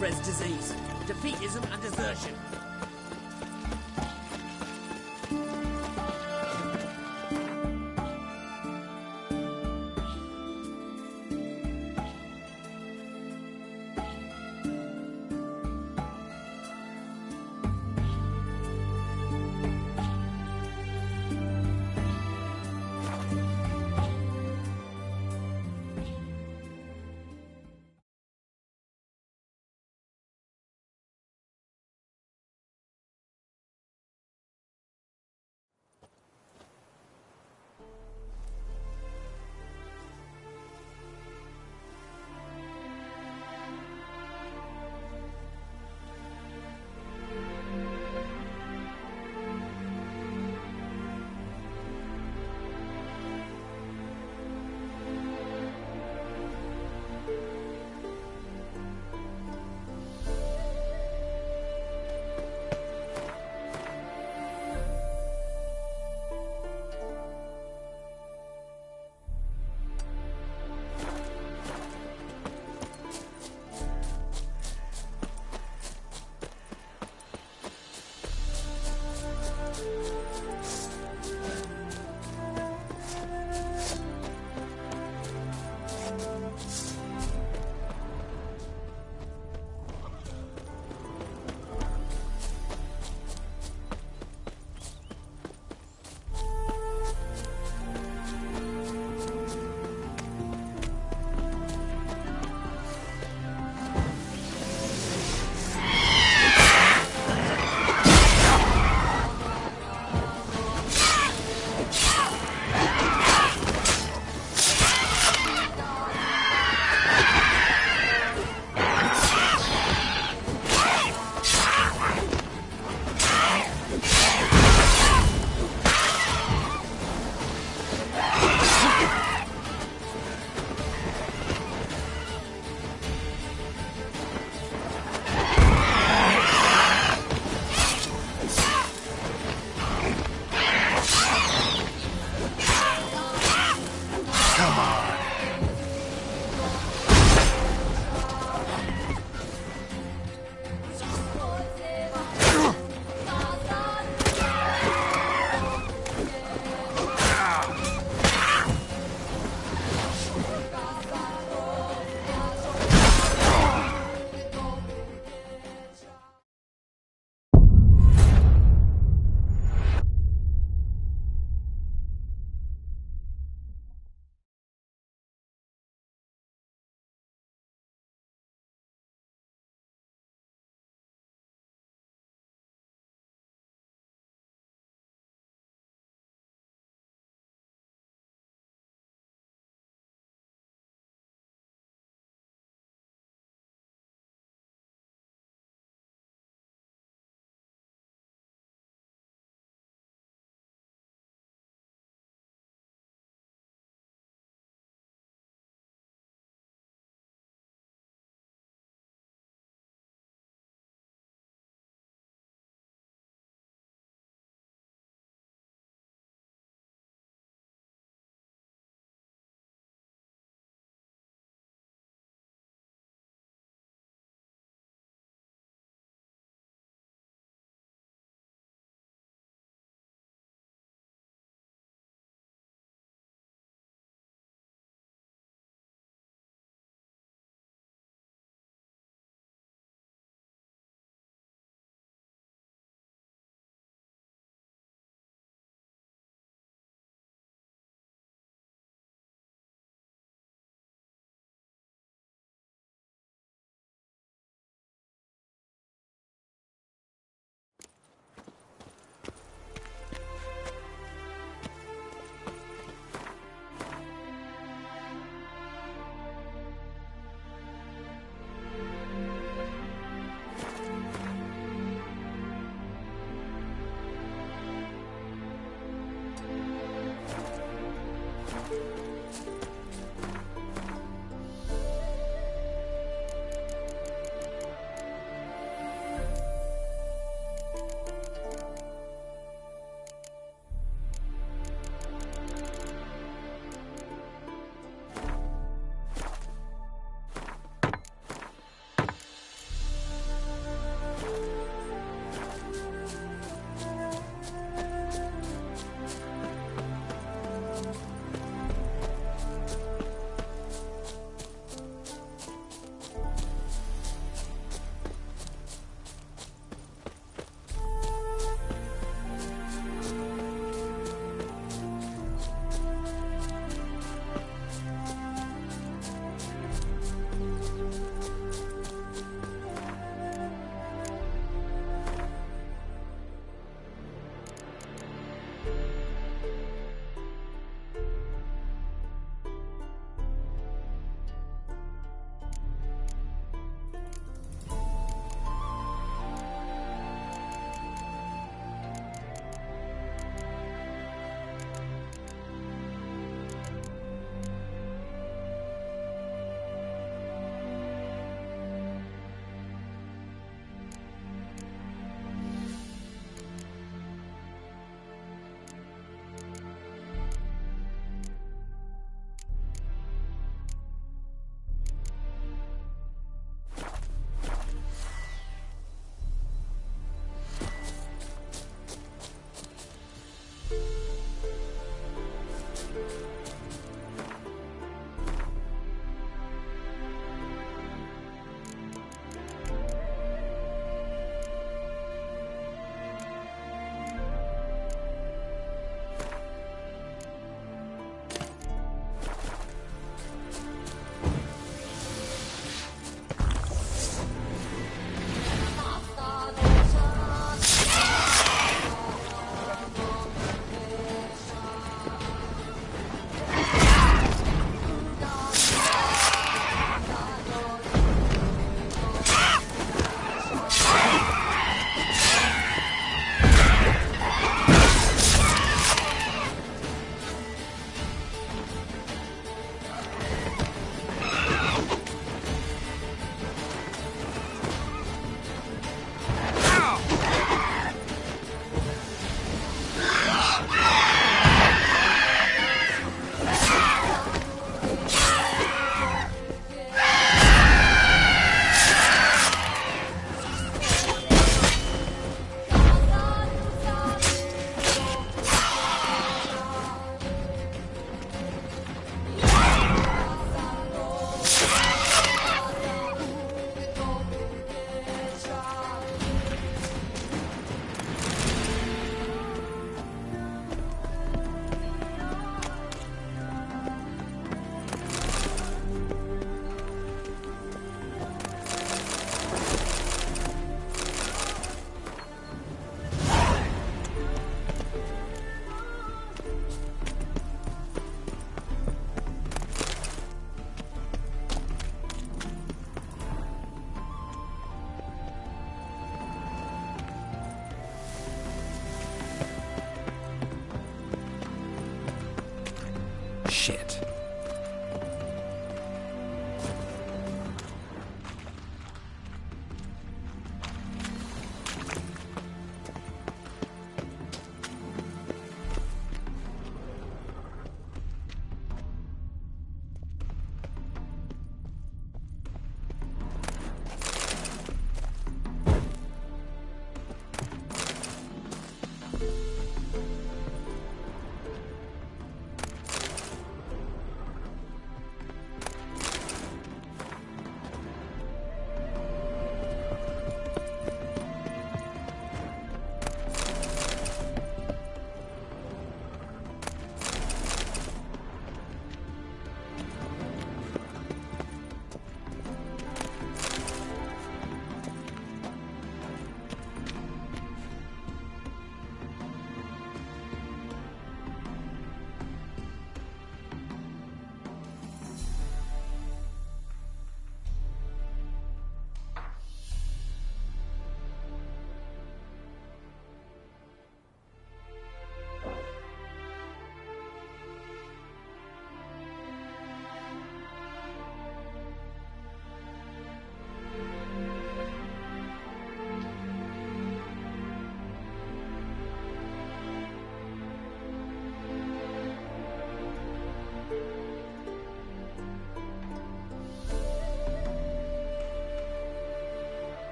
spreads disease, defeatism and desertion.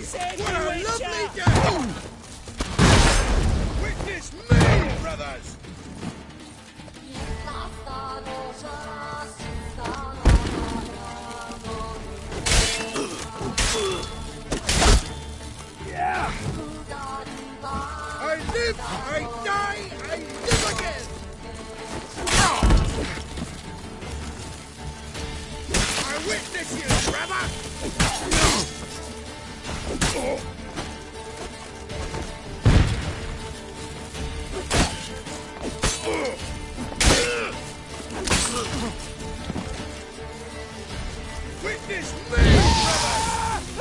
Save What me, a Witcher! lovely day! Witness me, brothers! Yeah. I live, I die, I live again! I witness you, brother! Witness me, brothers!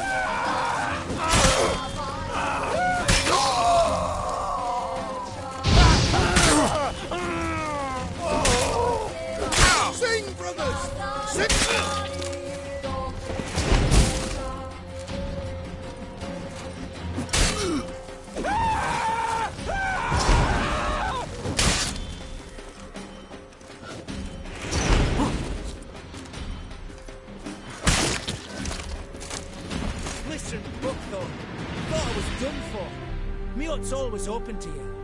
Sing, brothers! Sing! Listen, look though. Thought I was done for. Me hut's always open to you.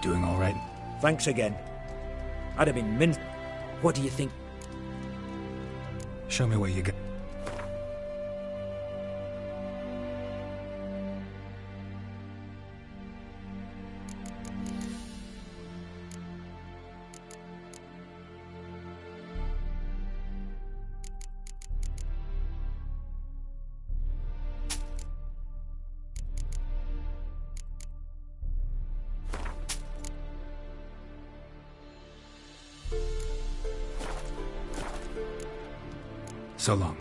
Doing all right? Thanks again. I'd have been min. What do you think? Show me where you go. So long.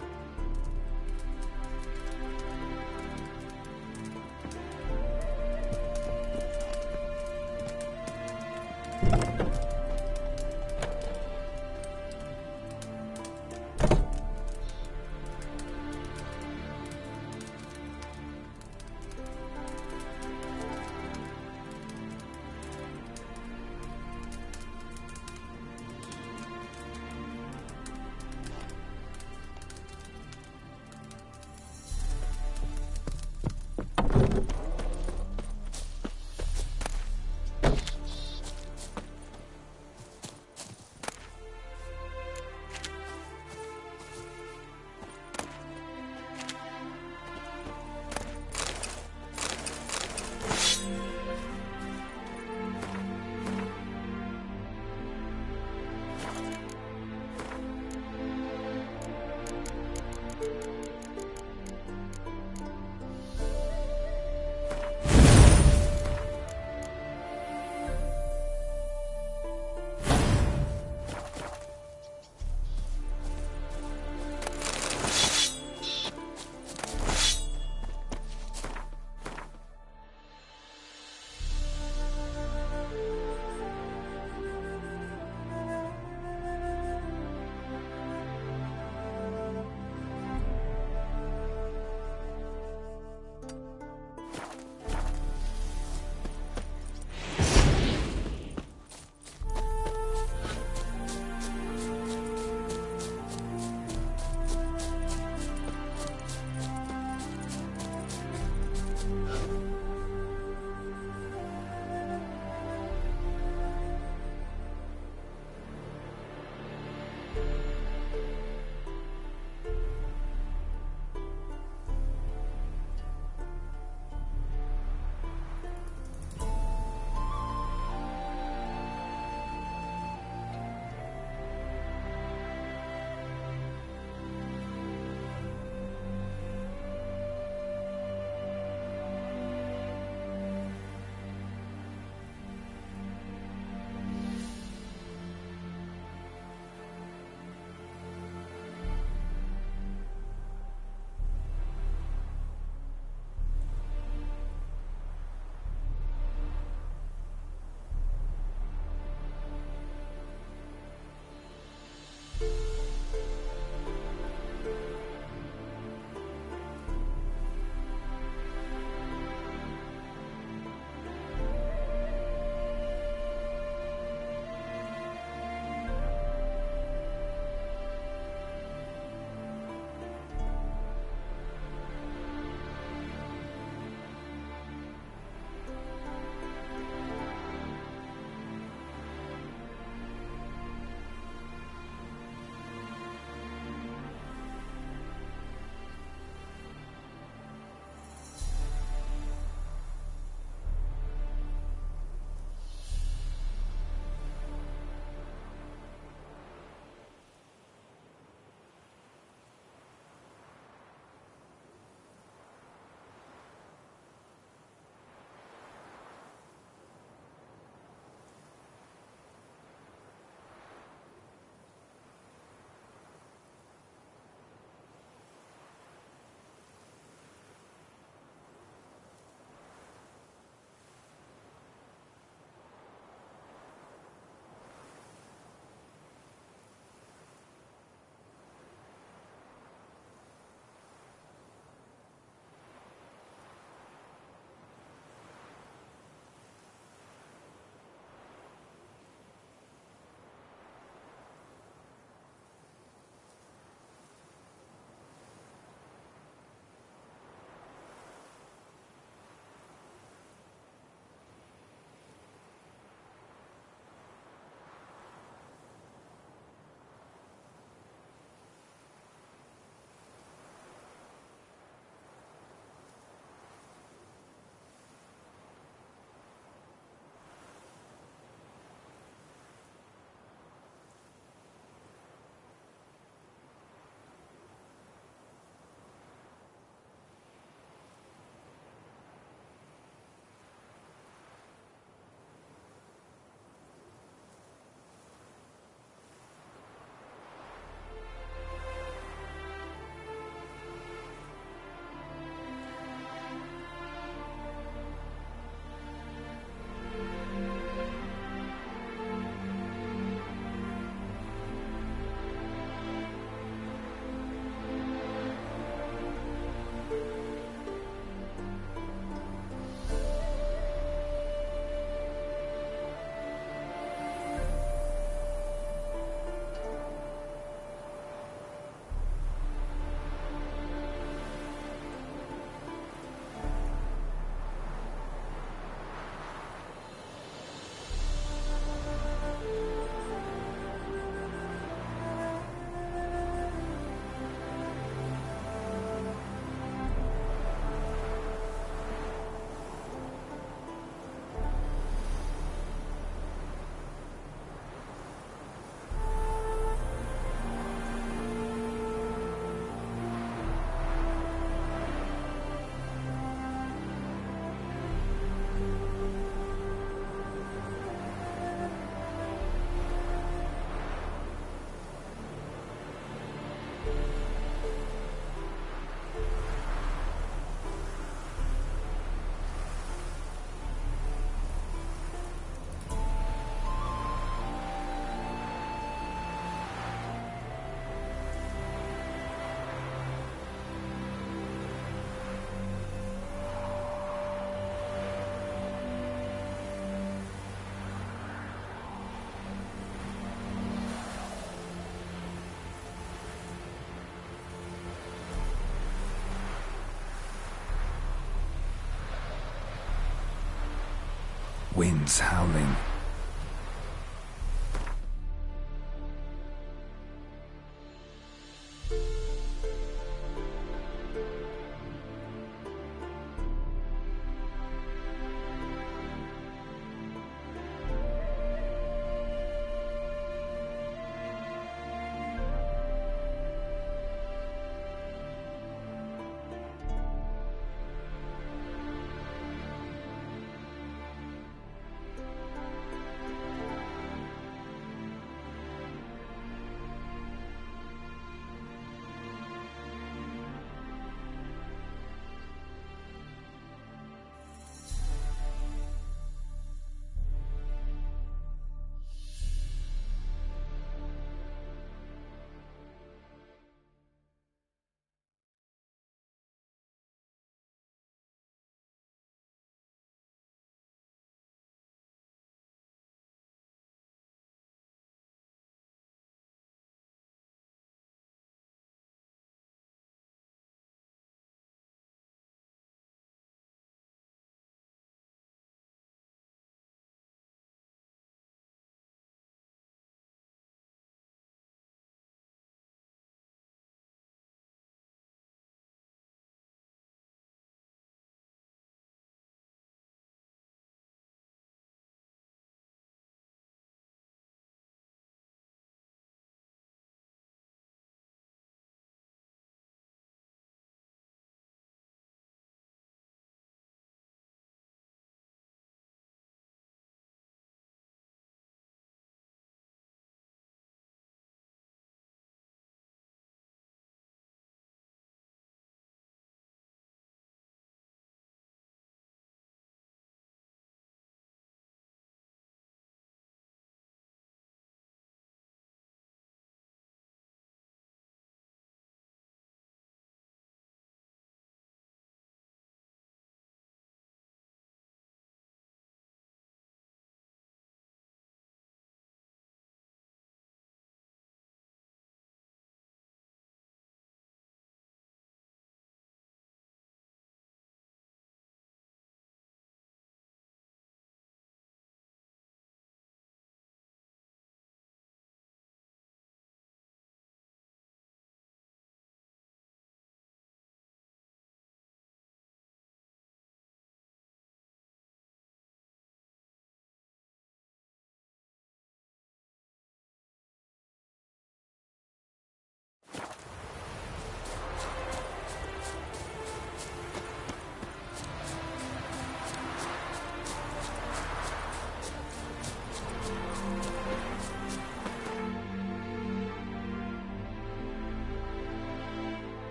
wind's howling.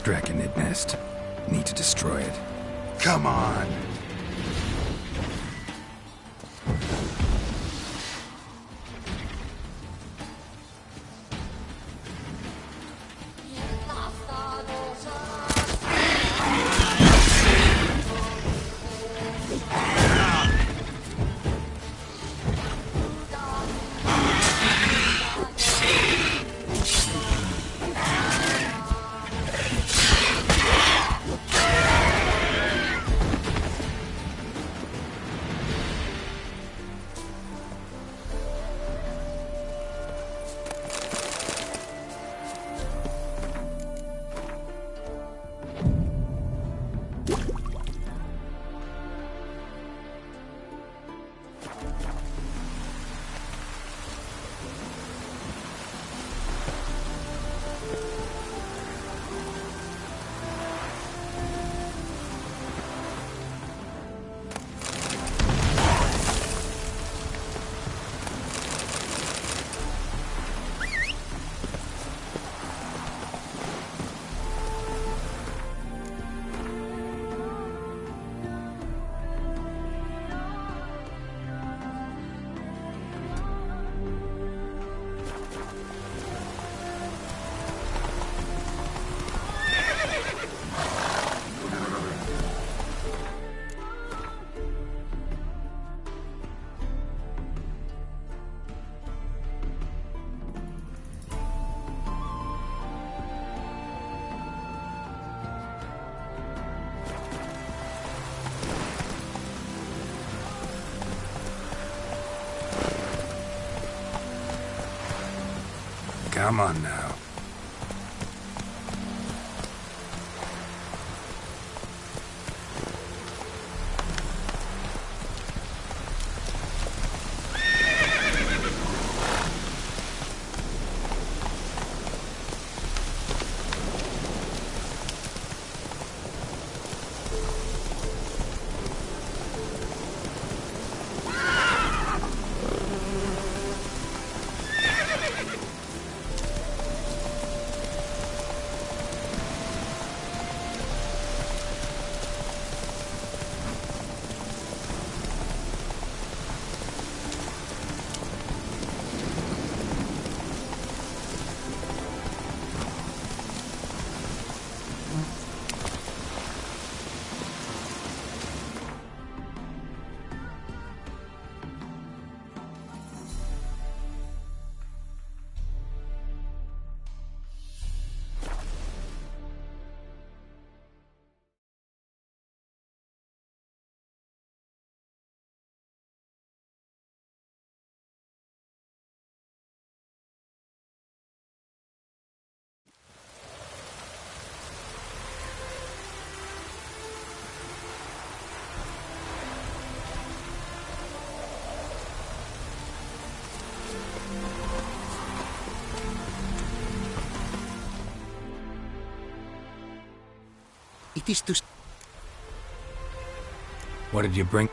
Draconid nest. Need to destroy it. Come on! Come on now. It is to... What did you bring?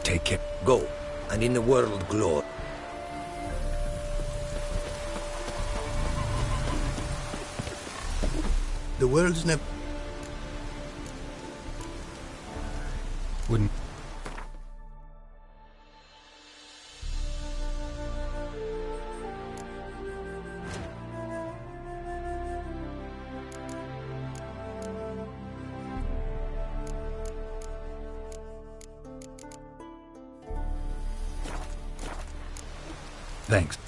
Take it. Go, and in the world glory. The world's never... Wouldn't... Thanks.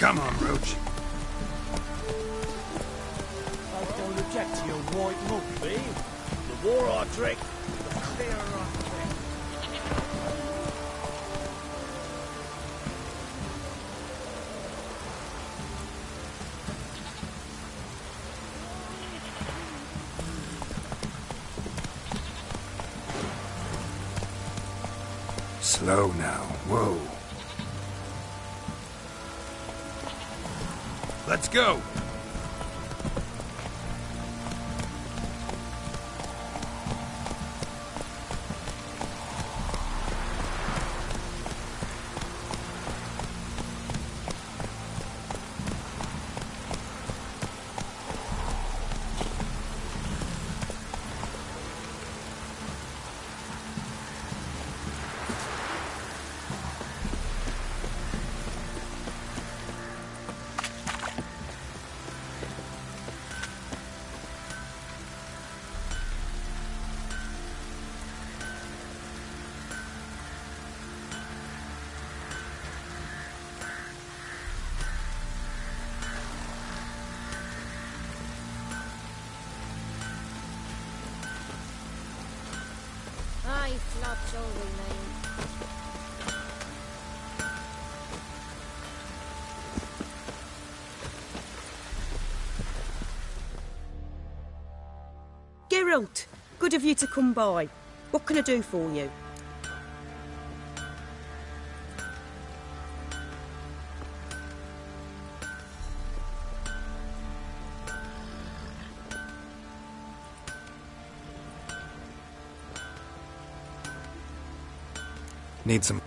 Come on, Roach. I don't object to your white mug, babe. The more I drink, the clearer I think. Slow now. Whoa. Let's go! Aye, flops all remain. Geralt, good of you to come by. What can I do for you? Need some...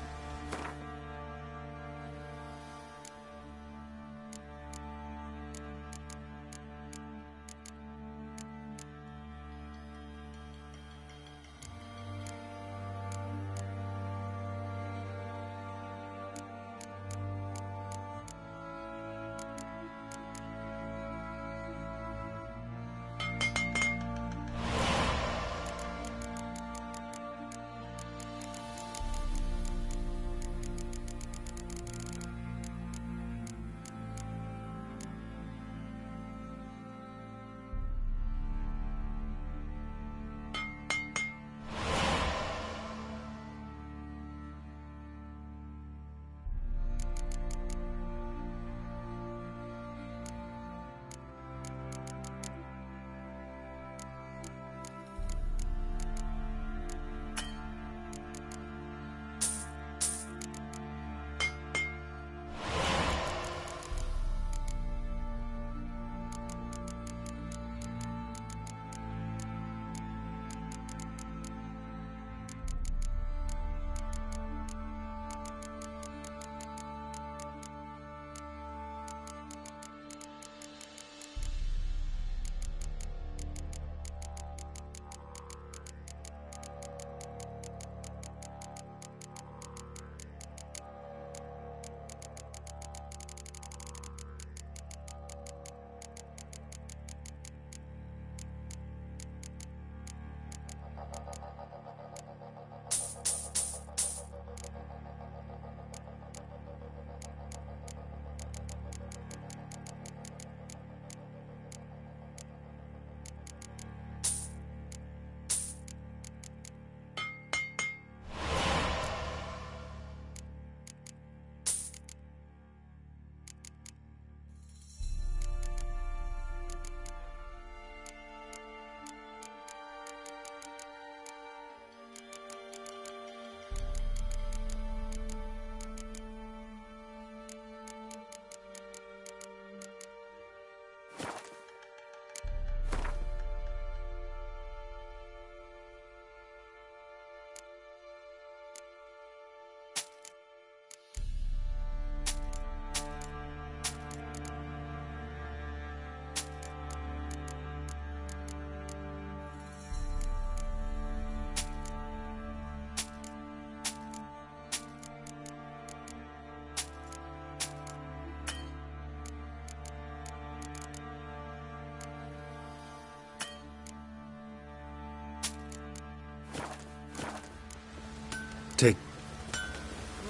Take...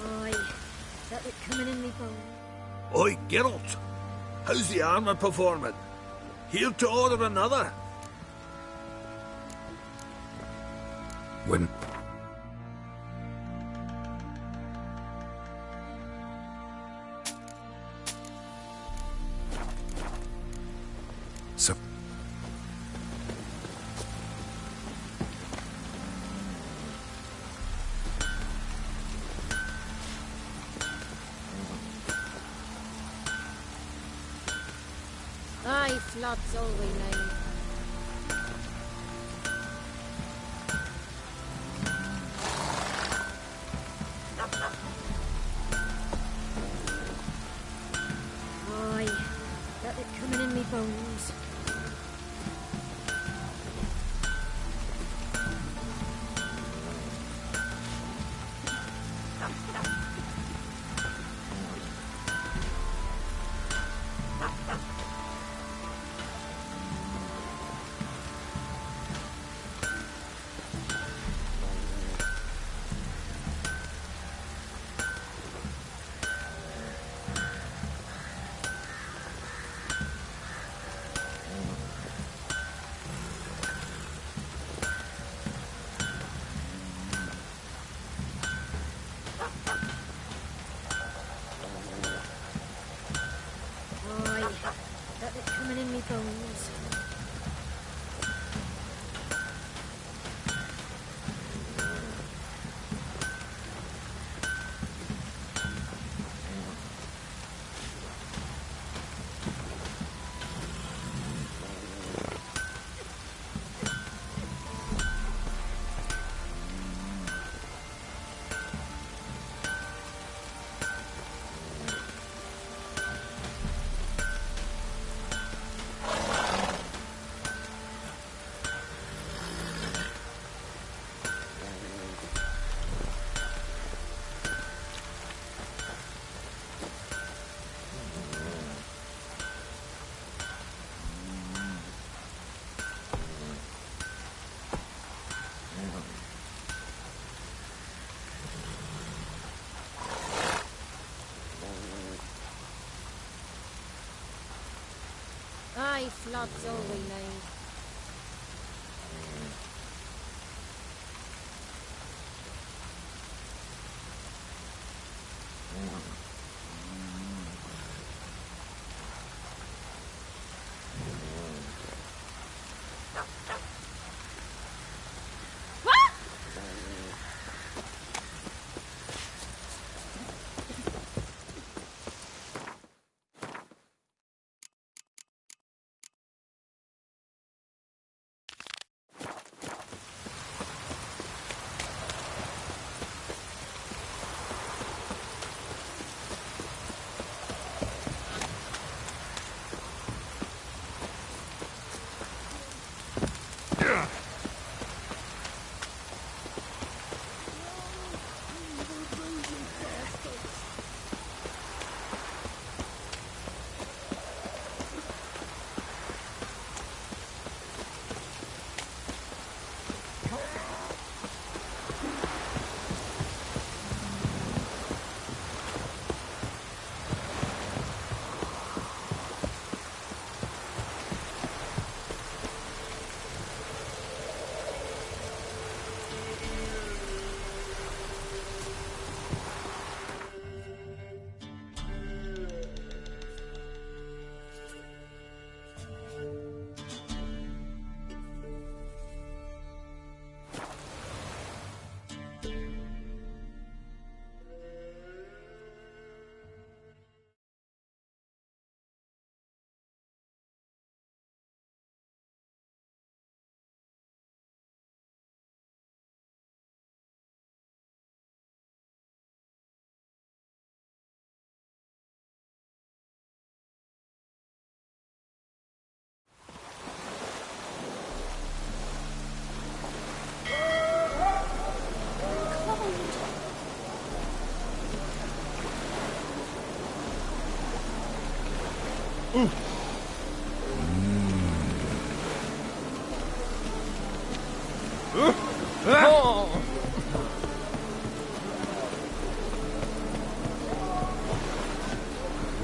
Aye, that it coming in me bone. Oi, Geralt! How's the armour performing? Here to order another? When... So... flood's all we need. Aye, got it coming in me bones. Got it coming in me bones. Aye, flood's all we need.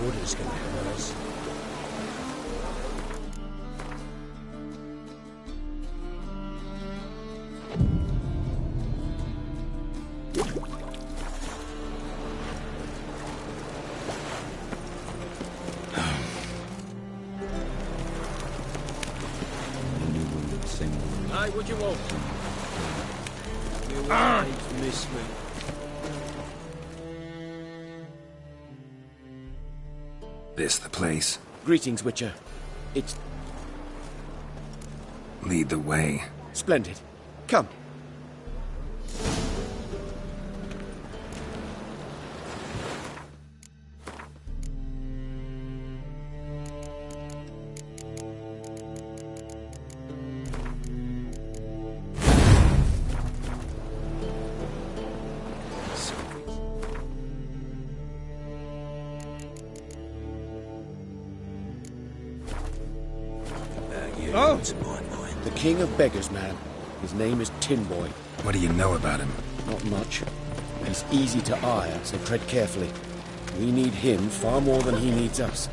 Water's gonna hurt us. Aye, what you want? You always miss me. This the place? Greetings, Witcher. It's Lead the way. Splendid. Come. Oh! The king of beggars, man. His name is Tin Boy. What do you know about him? Not much. He's easy to ire, so tread carefully. We need him far more than he needs us.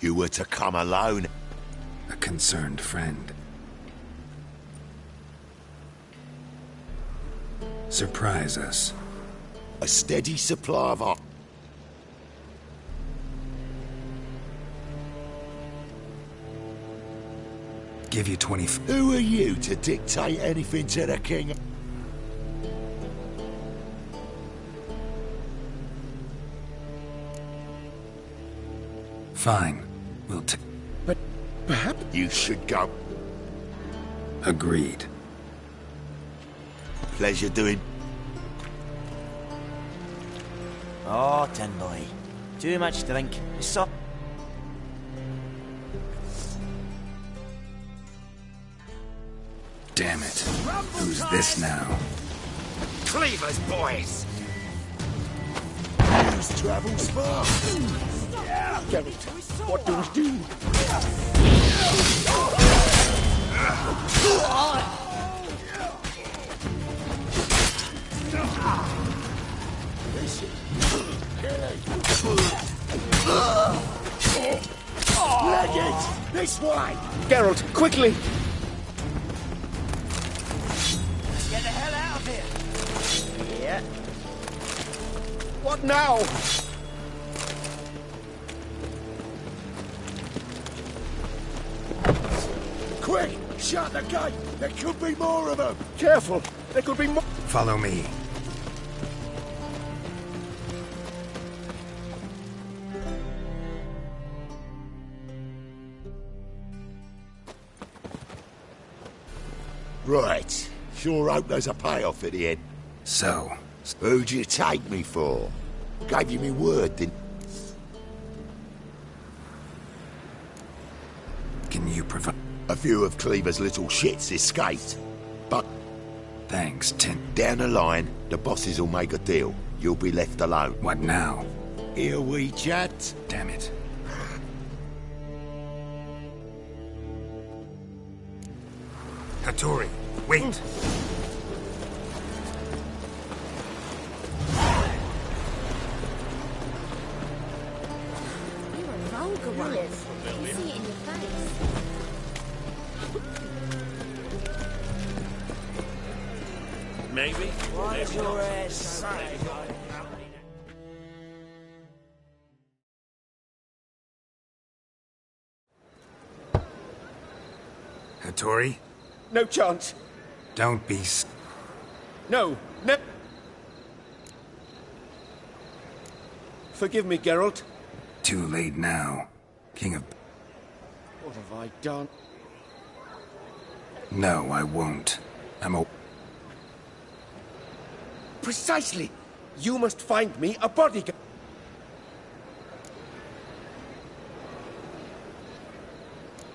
You were to come alone. A concerned friend. Surprise us. A steady supply of our... Give you 20... Who are you to dictate anything to the king? Fine. We'll But perhaps... You should go. Agreed. Pleasure doing... Oh, Tin Boy. Too much to drink. So... Damn it. Who's this now? Cleaver's boys! News travels fast! Geralt, what do we do? Leg it! This way! Geralt, quickly! Get the hell out of here! Yeah. What now? Quick! Shut the gate! There could be more of them! Careful! There could be more... Follow me. Right. Sure hope there's a payoff at the end. So? Who'd you take me for? Gave you me word, didn't... Can you provide... A few of Cleaver's little shits escaped. But... Thanks, Tin. Down the line, the bosses will make a deal. You'll be left alone. What now? Here we chat. Damn it. Hattori, wait! You're a vulgar one. You see it in your face. Maybe. Why is your hair so Hattori? No chance. Don't be No. No. Forgive me, Geralt. Too late now. King of... What have I done? No, I won't. I'm a... Precisely. You must find me a bodyguard.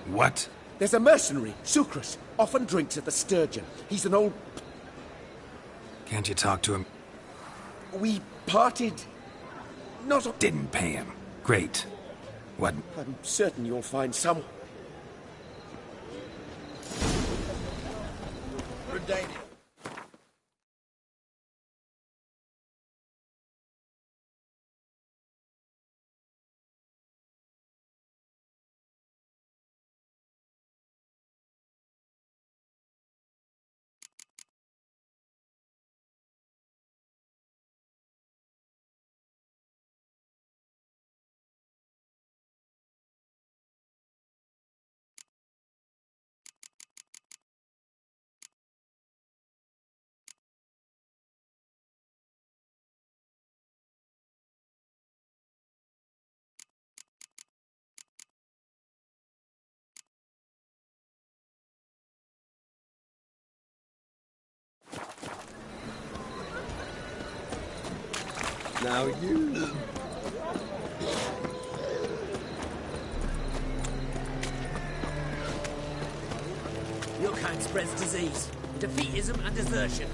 What? There's a mercenary, Sucrus. Often drinks at the Sturgeon. He's an old... Can't you talk to him? We parted... Not... Didn't pay him. Great. What? I'm certain you'll find some... Redain Now you... Your kind spreads disease, defeatism and desertion.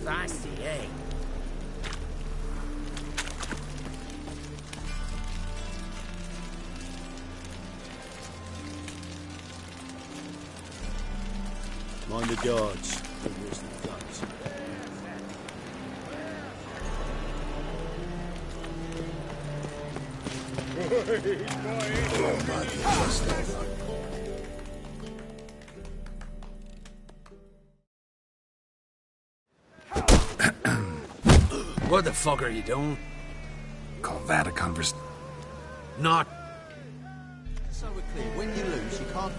Feisty, eh? Mind the guards. Where's the guns? What the fuck are you doing? Call that a convers... Not... So we're clear, when you lose, you can't...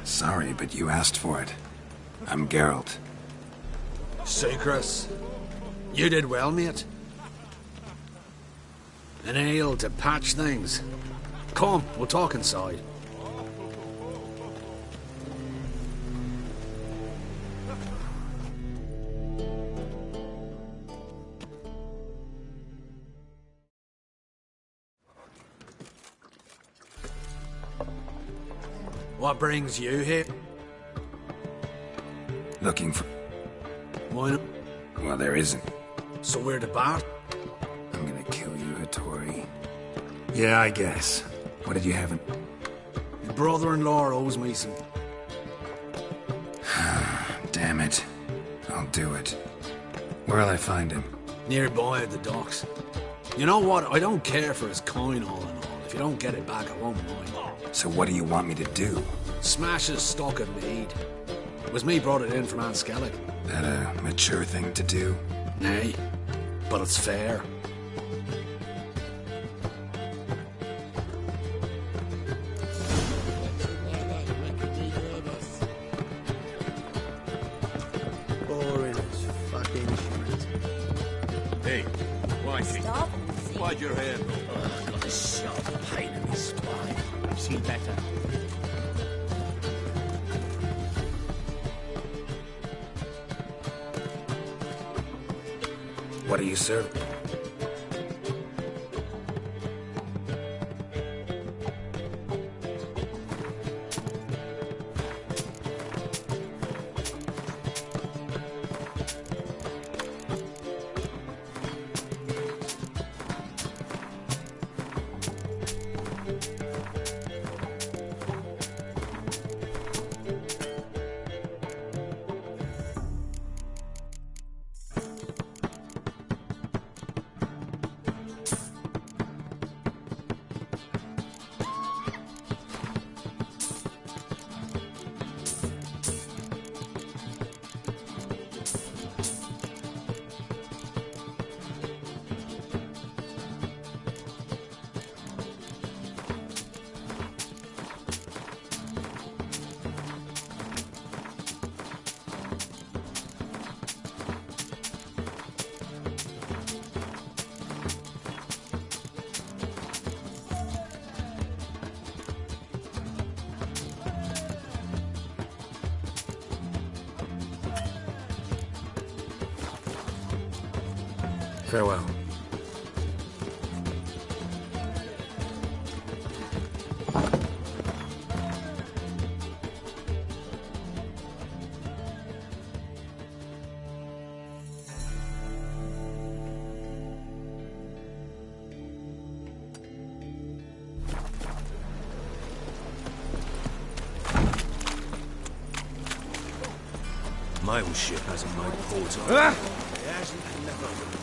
Sorry, but you asked for it. I'm Geralt. See, Chris, you did well, mate. An ale to patch things. Come, we'll talk inside. What brings you here? Looking for... Why not? Well, there isn't. So we're the bar? I'm gonna kill you, Hattori. Yeah, I guess. What did you have in... Your brother-in-law owes me some... Damn it. I'll do it. Where'll I find him? Nearby at the docks. You know what? I don't care for his coin all in all. If you don't get it back, I won't mind. So what do you want me to do? Smash his stock of mead. It was me brought it in from Aunt Skellig. That a mature thing to do? Nay, but it's fair. Boring as fucking shit. Hey, Whitey. Stop. Why'd your hair go? Got a sharp pain in his spine. I've seen better. What are you serving? Farewell. My old ship hasn't made port on. Ah! It hasn't and never will.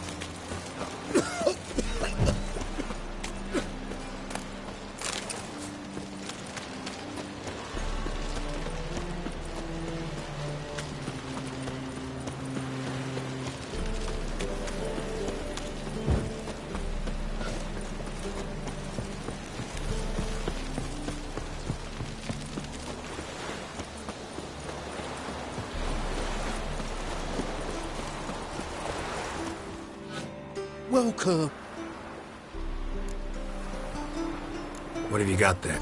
Welcome. What have you got there?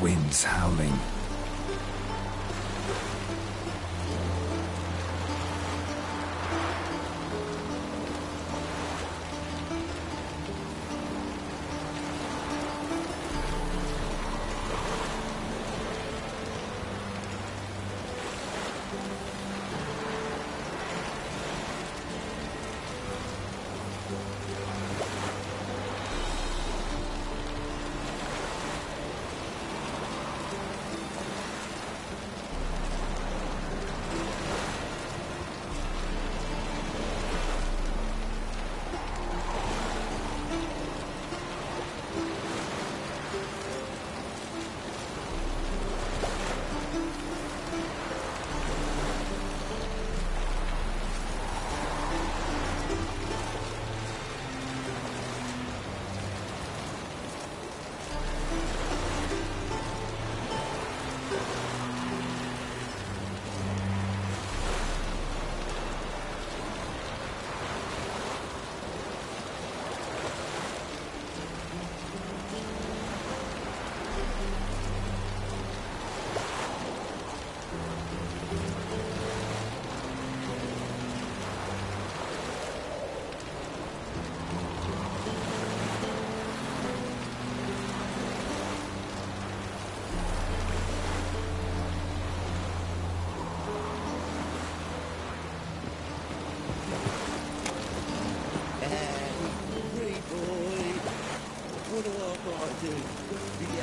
Winds howling.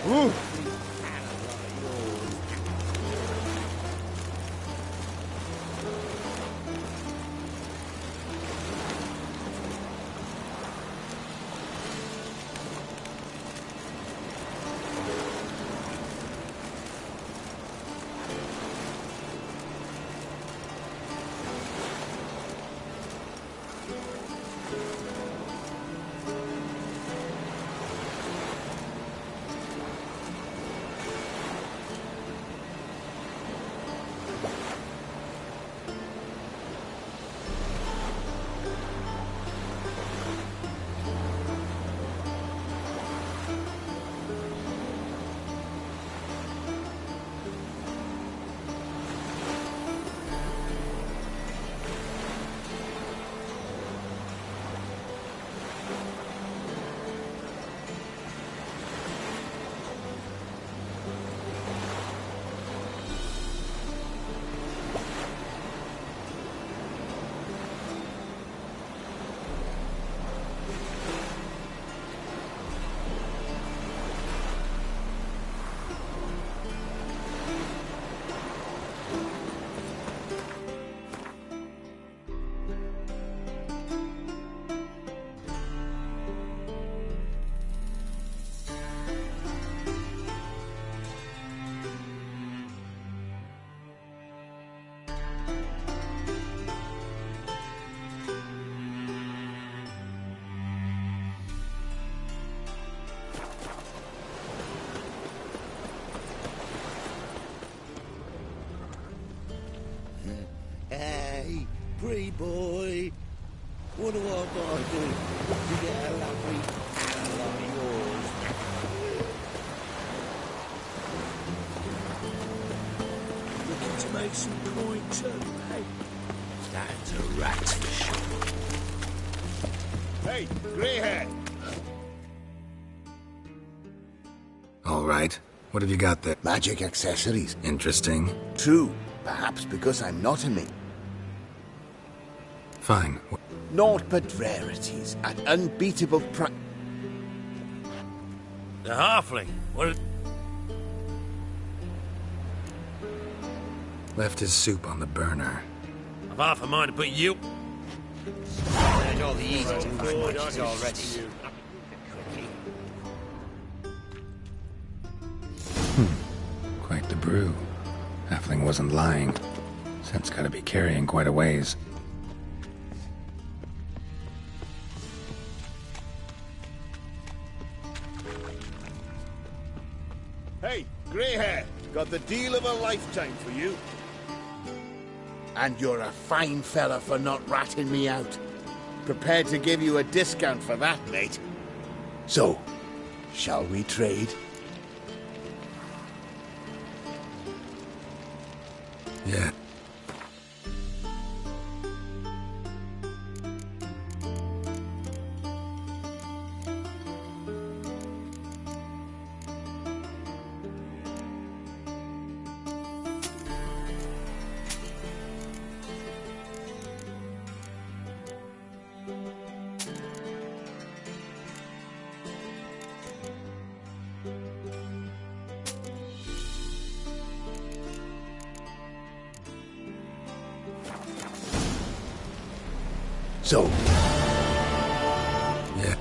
Ooh. boy. What do I gotta do to get a lovely hand like yours? Looking to make some coin too, eh? That's a rat for sure. Hey, grey-hair! All right. What have you got there? Magic accessories. Interesting. True. Perhaps because I'm not a mage. Fine. Naught but rarities at unbeatable price. The halfling. What? Left his soup on the burner. I've half a mind to put you. There's all the easy to find munchies already. Quite the brew. Halfling wasn't lying. Scent's gotta be carrying quite a ways. Hey, grey-hair! Got the deal of a lifetime for you. And you're a fine fella for not ratting me out. Prepared to give you a discount for that, mate. So, shall we trade? Yeah. So... Yeah.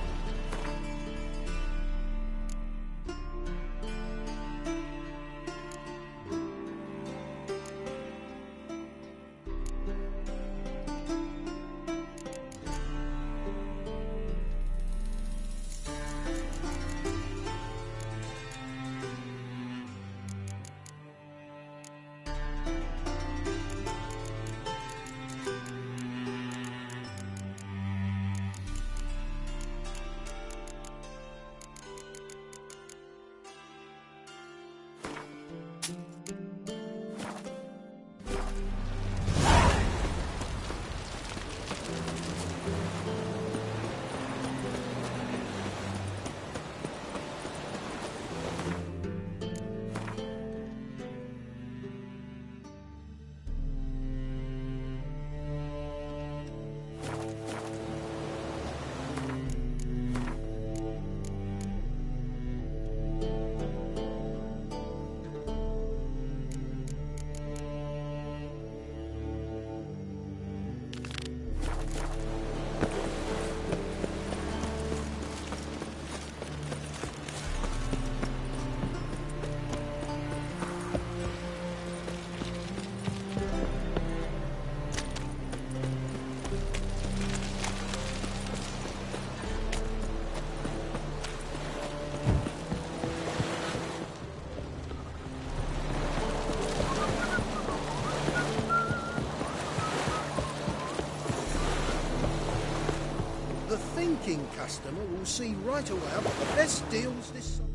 The thinking customer will see right away I've got the best deals this summer.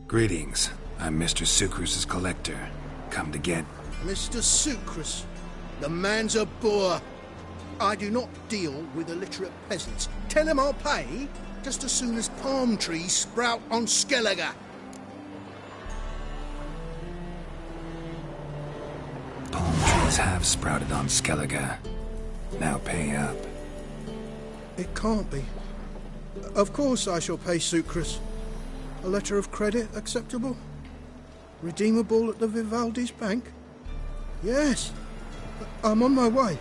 Greetings. I'm Mr. Sucrus's collector. Come to get... Mr. Sucrus, the man's a boor. I do not deal with illiterate peasants. Tell him I'll pay just as soon as palm trees sprout on Skellige. Palm trees have sprouted on Skellige. Now pay up. It can't be. Of course I shall pay Sucrus. A letter of credit acceptable? Redeemable at the Vivaldi's bank? Yes. I'm on my way.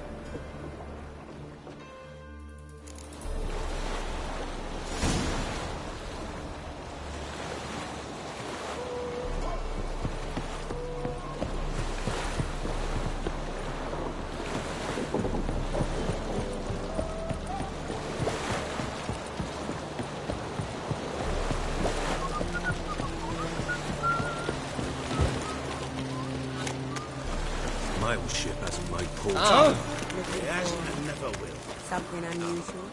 My old ship hasn't made port. Oh! He hasn't and never will. Something unusual?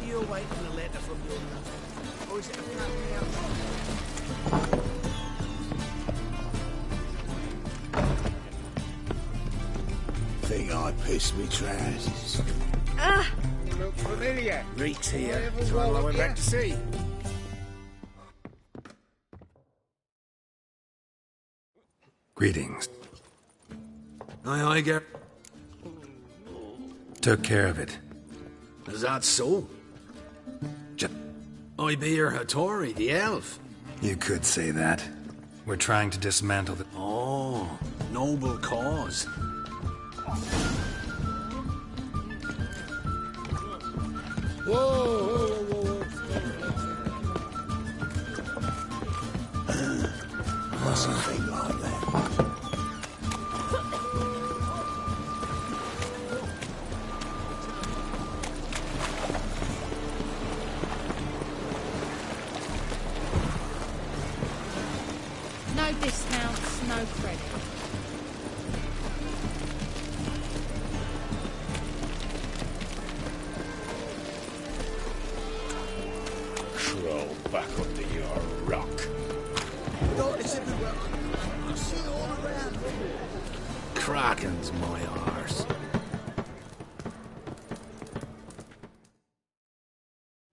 You're waiting for a letter from your lover. Or is it a family outside? Think I pissed me trousers. Ah! You look familiar. Reek's here. So I went back to sea. Greetings. Aye, Gar. Took care of it. Is that so? I be your Hattori, the elf. You could say that. We're trying to dismantle the... Oh, noble cause. Whoa! Mustn't think like that. No discounts, no credit. Crawl back under your rock. Notice everywhere. I see it all around. Kraken's my arse.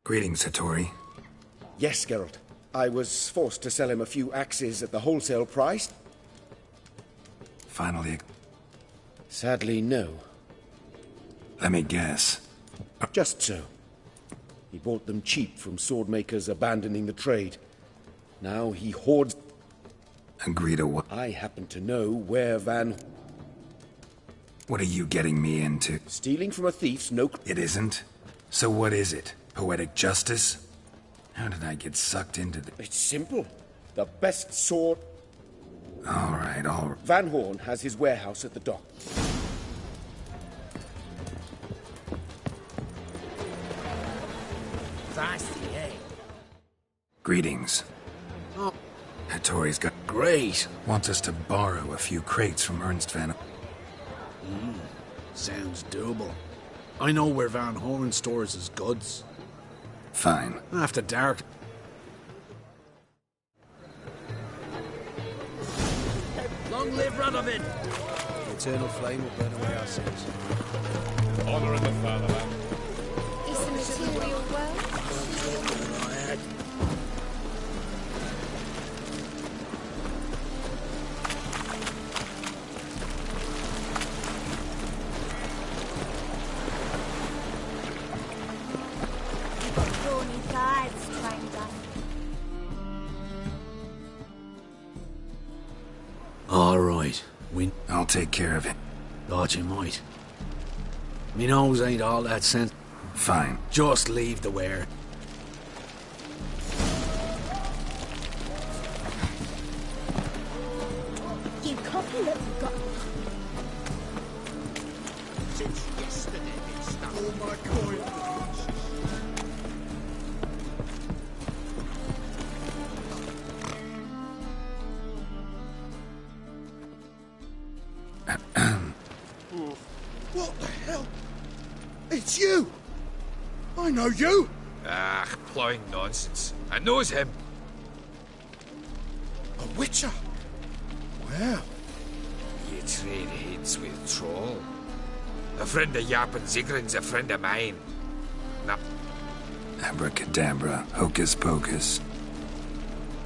Greetings, Hattori. Yes, Geralt. I was forced to sell him a few axes at the wholesale price. Finally... Sadly, no. Let me guess. Just so. He bought them cheap from swordmakers abandoning the trade. Now he hoards... Agree to what? I happen to know where Van... What are you getting me into? Stealing from a thief's no... It isn't? So what is it? Poetic justice? How did I get sucked into this? It's simple. The best sword... All right. Van Horn has his warehouse at the dock. Thirsty, eh? Greetings. Oh. Hattori's got... Great. Wants us to borrow a few crates from Ernst Van... Sounds doable. I know where Van Horn stores his goods. Fine. After dark. Long live Radovid! The eternal flame will burn away our sins. Honor in the fatherland. Is the material well? You've got thorny thighs, trained up. All right. I'll take care of it. Thought you might. Me nose ain't all that sense. Fine. Just leave the wear. You copy little got. Since yesterday, it's stuck. Oh my coin. What the hell? It's you! I know you! Ah, plowing nonsense. I knows him. A witcher? Well, You trade heads with Troll. A friend of Yap and Zigrin's a friend of mine. Now, Abracadabra, hocus pocus.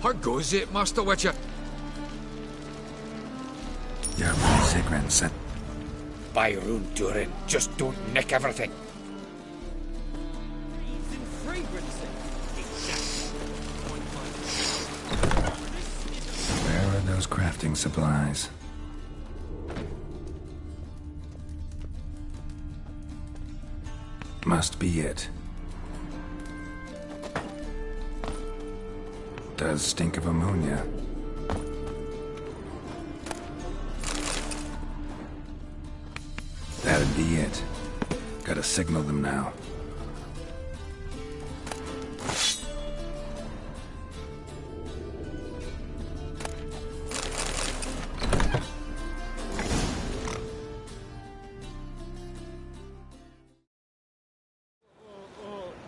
how goes it, Master Witcher? Yap and Zigrin sent... By your own doing, just don't nick everything. Where are those crafting supplies? Must be it. Does stink of ammonia. That'd be it. Gotta signal them now.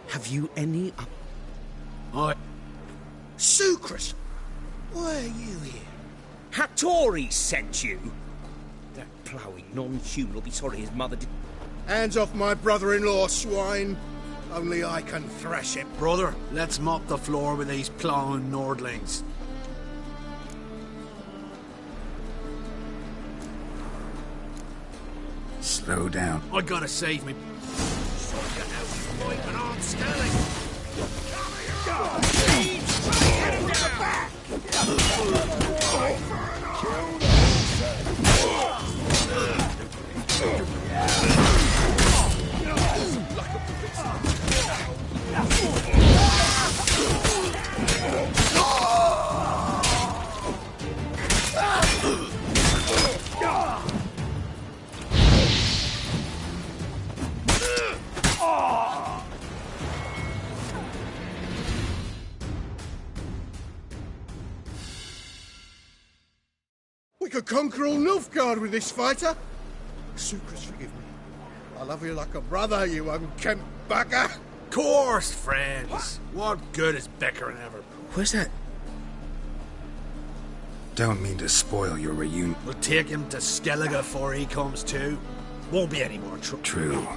Have you any... Sucrus! Why are you here? Hattori sent you? That ploughing non-human will be sorry his mother did... Hands off my brother-in-law, swine. Only I can thresh him. Brother, let's mop the floor with these plowing Nordlings. Slow down. I gotta save me. We could conquer all Nilfgaard with this fighter. Sucrus, forgive me. I love you like a brother, you unkempt bugger. Course, friends. What good is bickering ever? Where's that? Don't mean to spoil your reunion. We'll take him to Skellige before he comes to. Won't be any more trouble. True.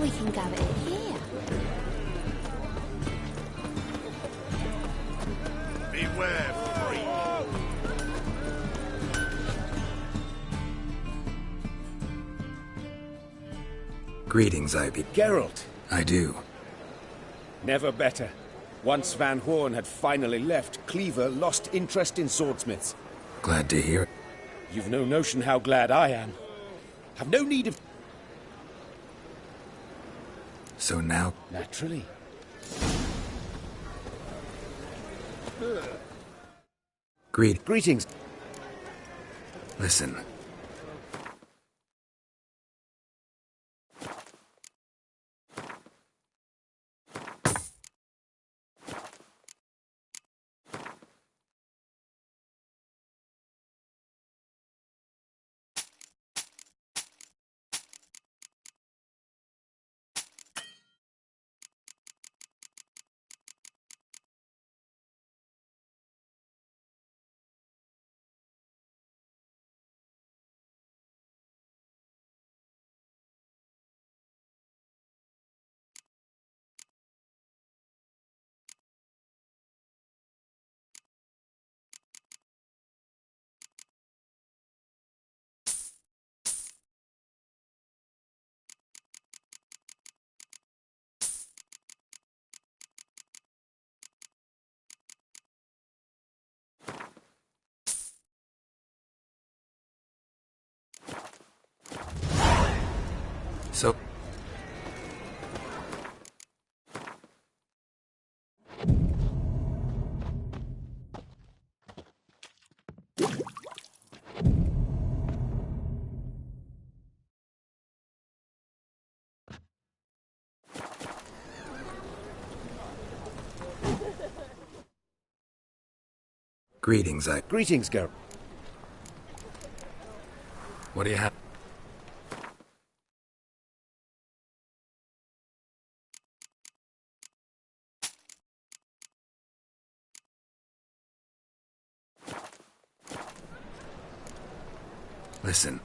We can gather it here. Beware, freak. Greetings, Ivy. Geralt. I do. Never better. Once Van Horn had finally left, Cleaver lost interest in swordsmiths. Glad to hear it. You've no notion how glad I am. Have no need of... So now... Naturally. Greetings. Listen. So... Greetings, Geralt. What do you have? Listen.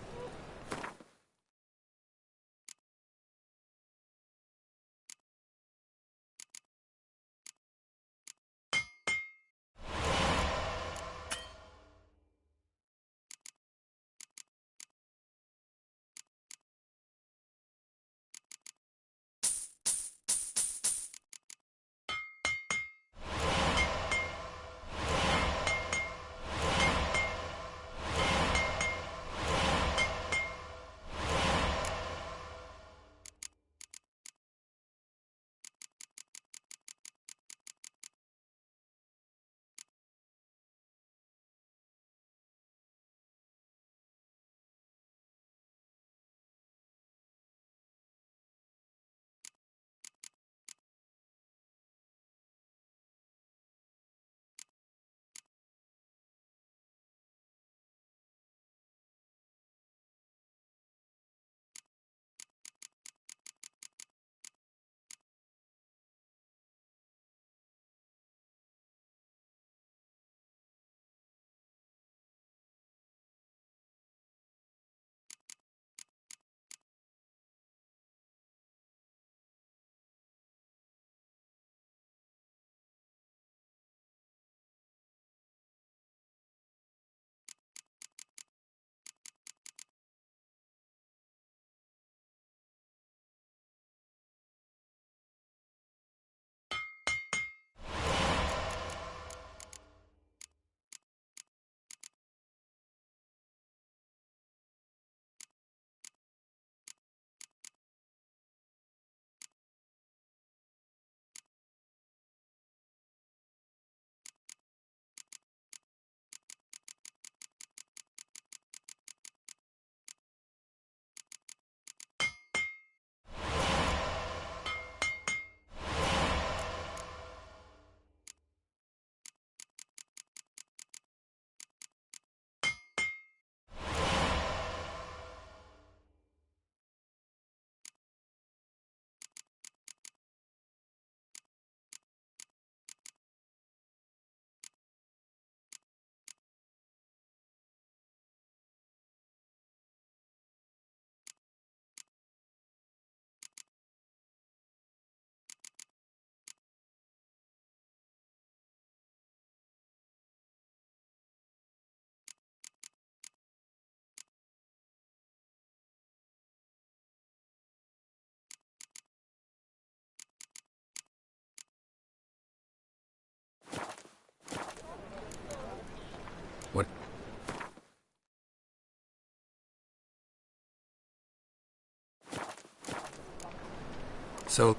So...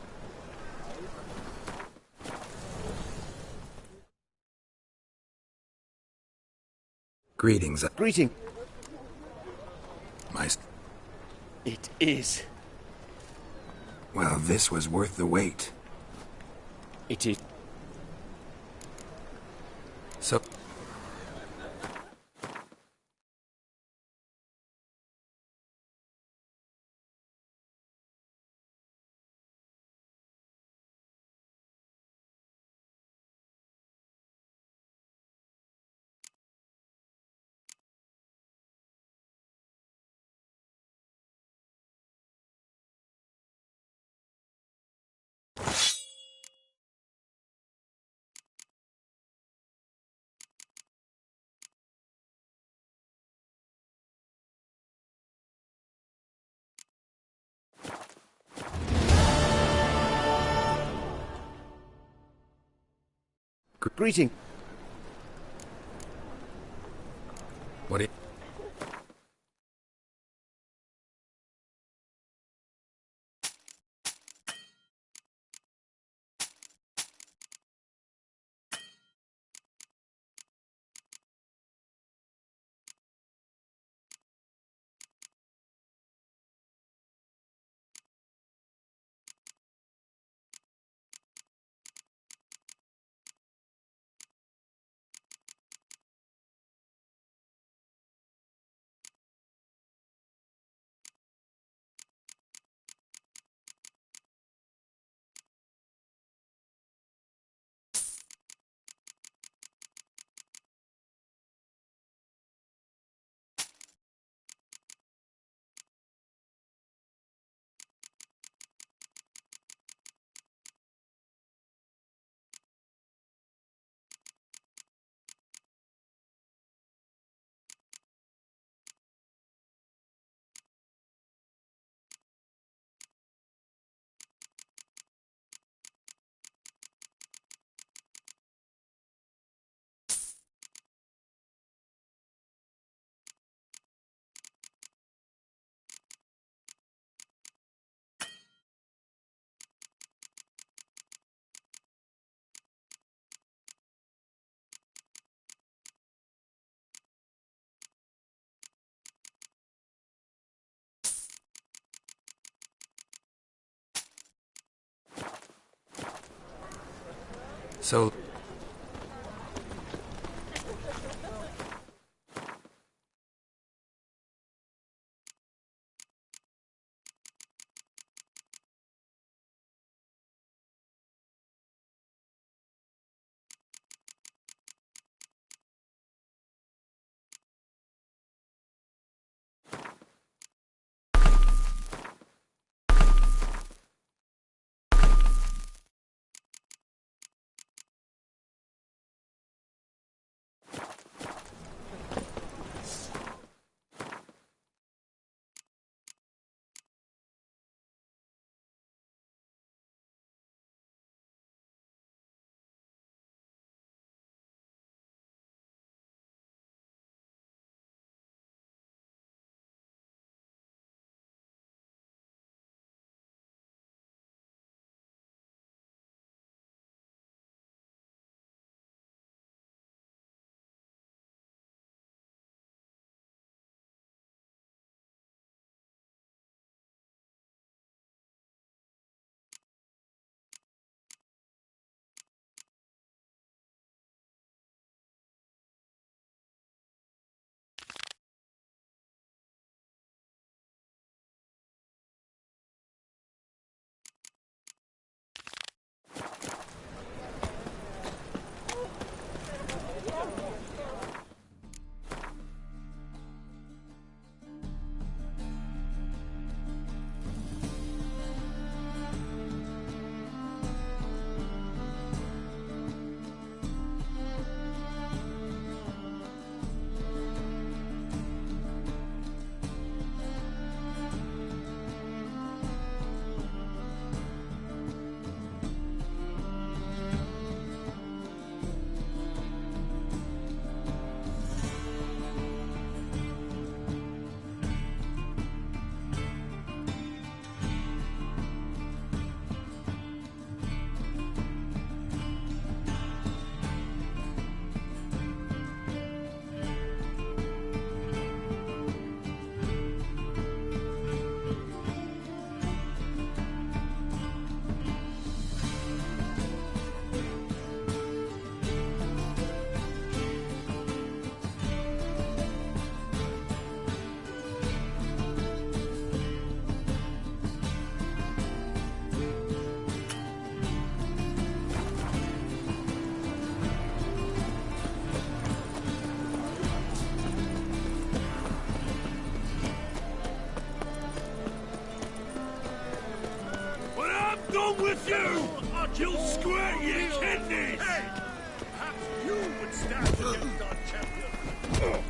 Greetings. Greeting. My... It is. Well, this was worth the wait. It is. So... Greeting. What do you... So... along with you! You'll squirt your kidneys! Hey! Perhaps you would stand against our champion.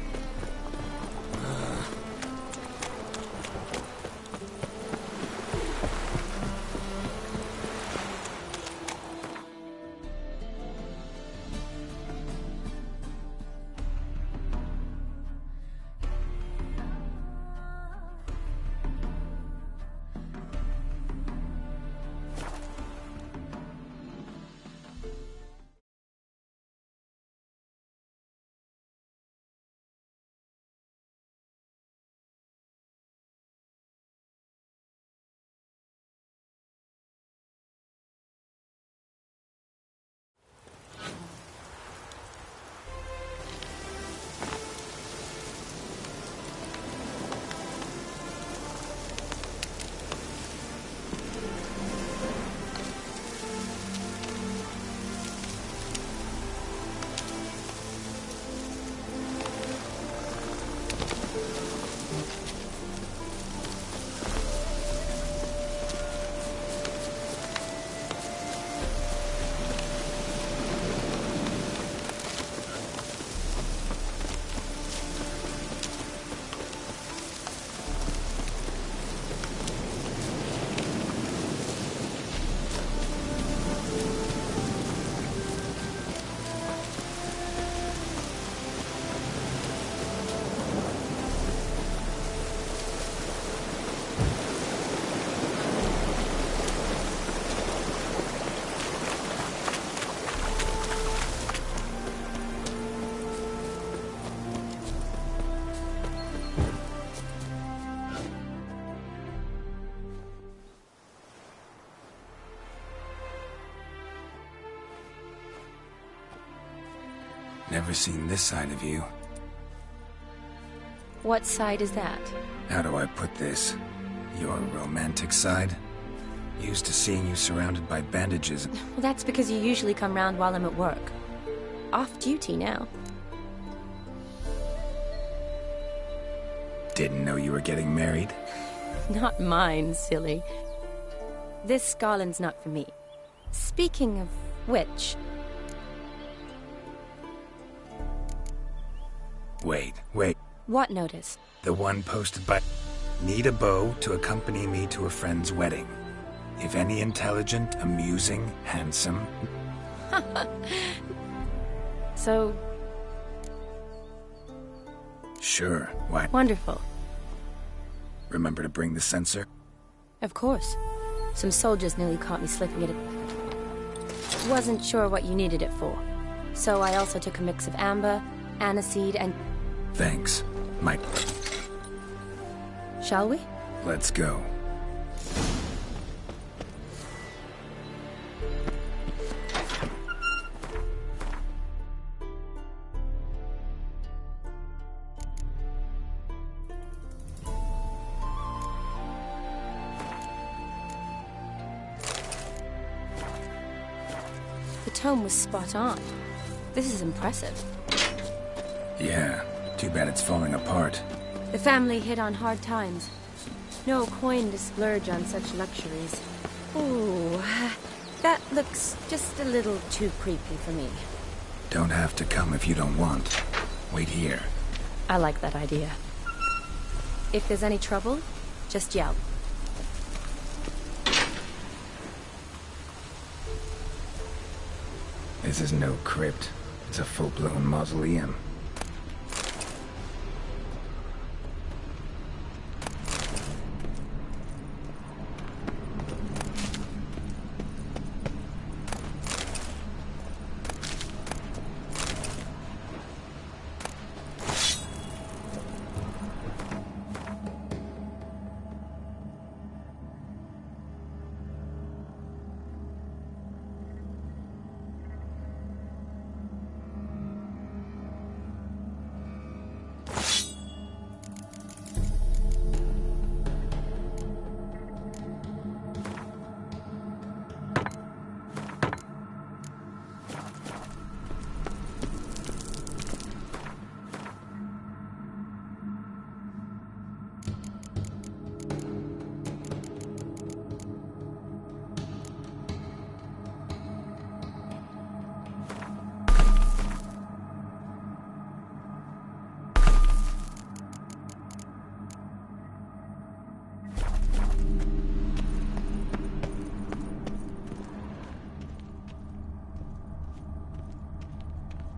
Never seen this side of you. What side is that? How do I put this? Your romantic side? Used to seeing you surrounded by bandages. Well, that's because you usually come round while I'm at work. Off duty now. Didn't know you were getting married? Not mine, silly. This garland's not for me. Speaking of which... Wait. What notice? The one posted by... Need a bow to accompany me to a friend's wedding. If any intelligent, amusing, handsome... So... Sure, why? Wonderful. Remember to bring the sensor? Of course. Some soldiers nearly caught me slipping it. Wasn't sure what you needed it for. So I also took a mix of amber, aniseed, and... Thanks, Mike. Shall we? Let's go. The tome was spot on. This is impressive. Yeah, too bad it's falling apart. The family hit on hard times. No coin to splurge on such luxuries. Ooh, that looks just a little too creepy for me. Don't have to come if you don't want. Wait here. I like that idea. If there's any trouble, just yell. This is no crypt. It's a full-blown mausoleum.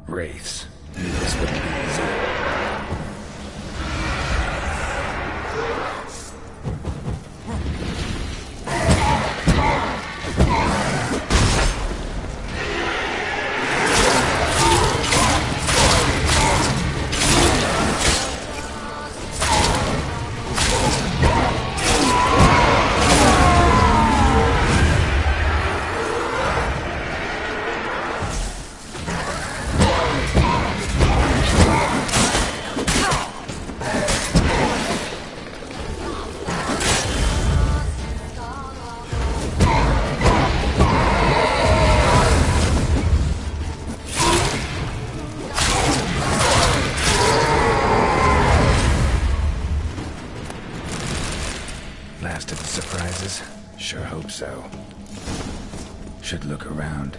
Wraiths. Knew this wouldn't be easy. Last of the surprises? Sure hope so. Should look around.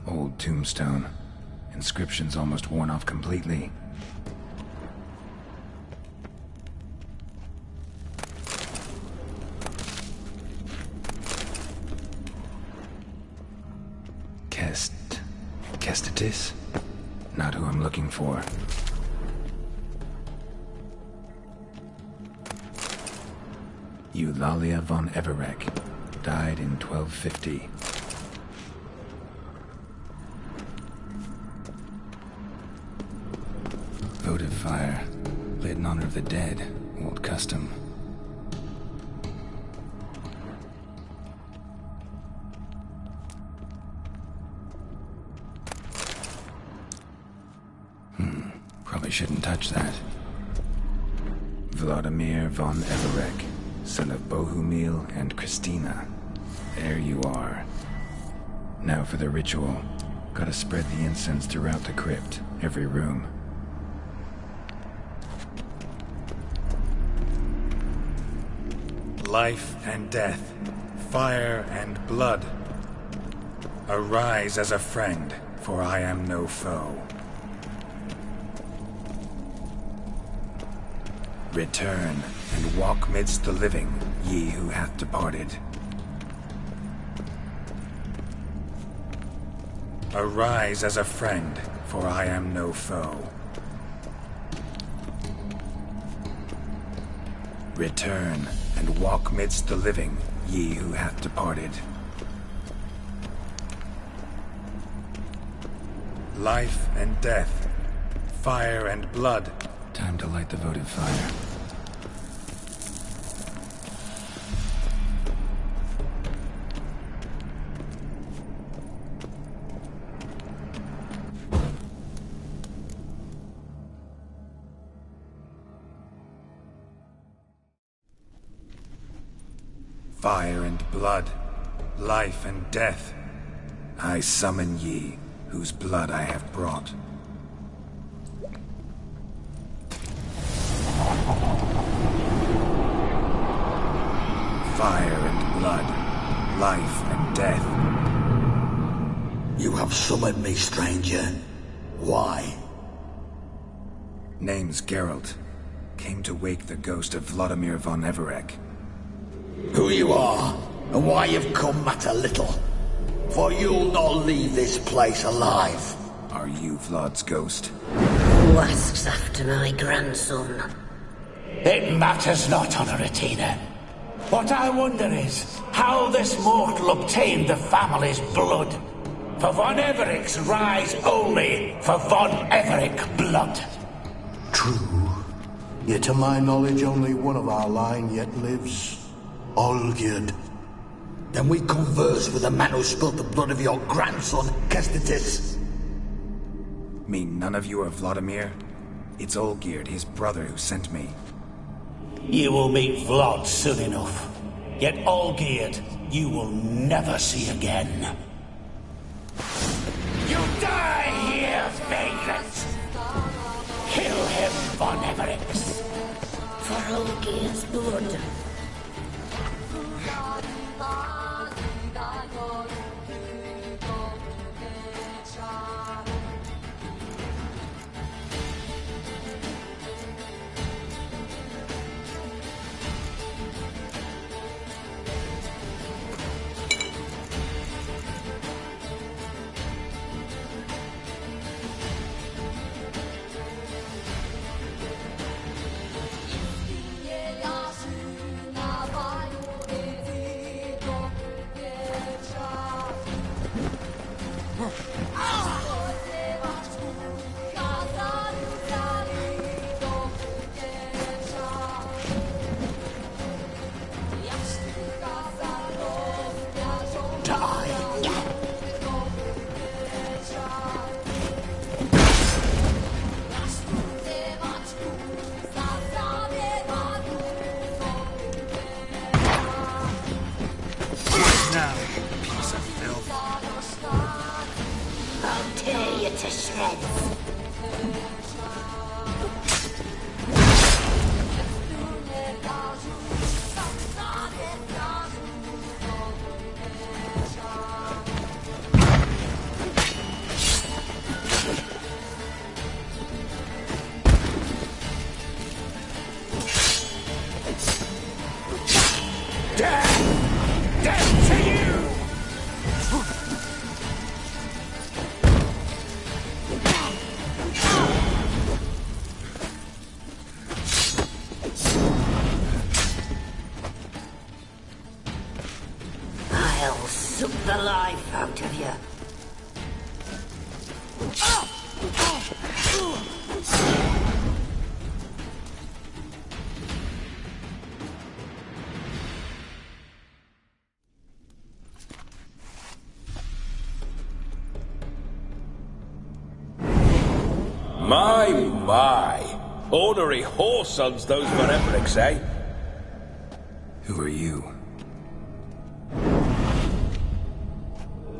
Old tombstone. Inscription's almost worn off completely. Kestatis? Not who I'm looking for. Eulalia von Everek. died in 1250. Votive fire, lit in honor of the dead, old custom. Probably shouldn't touch that. Vladimir von Everek, son of Bohumil and Christina. There you are. Now for the ritual. Gotta spread the incense throughout the crypt, every room. Life and death, fire and blood. Arise as a friend, for I am no foe. Return, and walk midst the living, ye who hath departed. Arise as a friend, for I am no foe. Return, and walk midst the living, ye who hath departed. Life and death, fire and blood. Time to light the votive fire. Fire and blood, life and death. I summon ye, whose blood I have brought. Fire and blood, life and death. You have summoned me, stranger. Why? Name's Geralt. Came to wake the ghost of Vladimir von Everek. Who you are, and why you've come matter little. For you'll not leave this place alive. Are you Vlad's ghost? Who asks after my grandson? It matters not, Honoratina. What I wonder is how this mortal obtained the family's blood. For von Everek's rise only for von Everek blood. True. Yet to my knowledge only one of our line yet lives. Olgierd. Then we converse with the man who spilled the blood of your grandson, Kestitis. Mean none of you are Vladimir? It's Olgierd, his brother, who sent me. You will meet Vlad soon enough. Yet Olgierd, you will never see again. You die here, vagrant! Kill him, von Evereks. For Olgierd's blood. I'll suck the life out of you. My. Ornery whoresons, those von Evericks, eh? Who are you?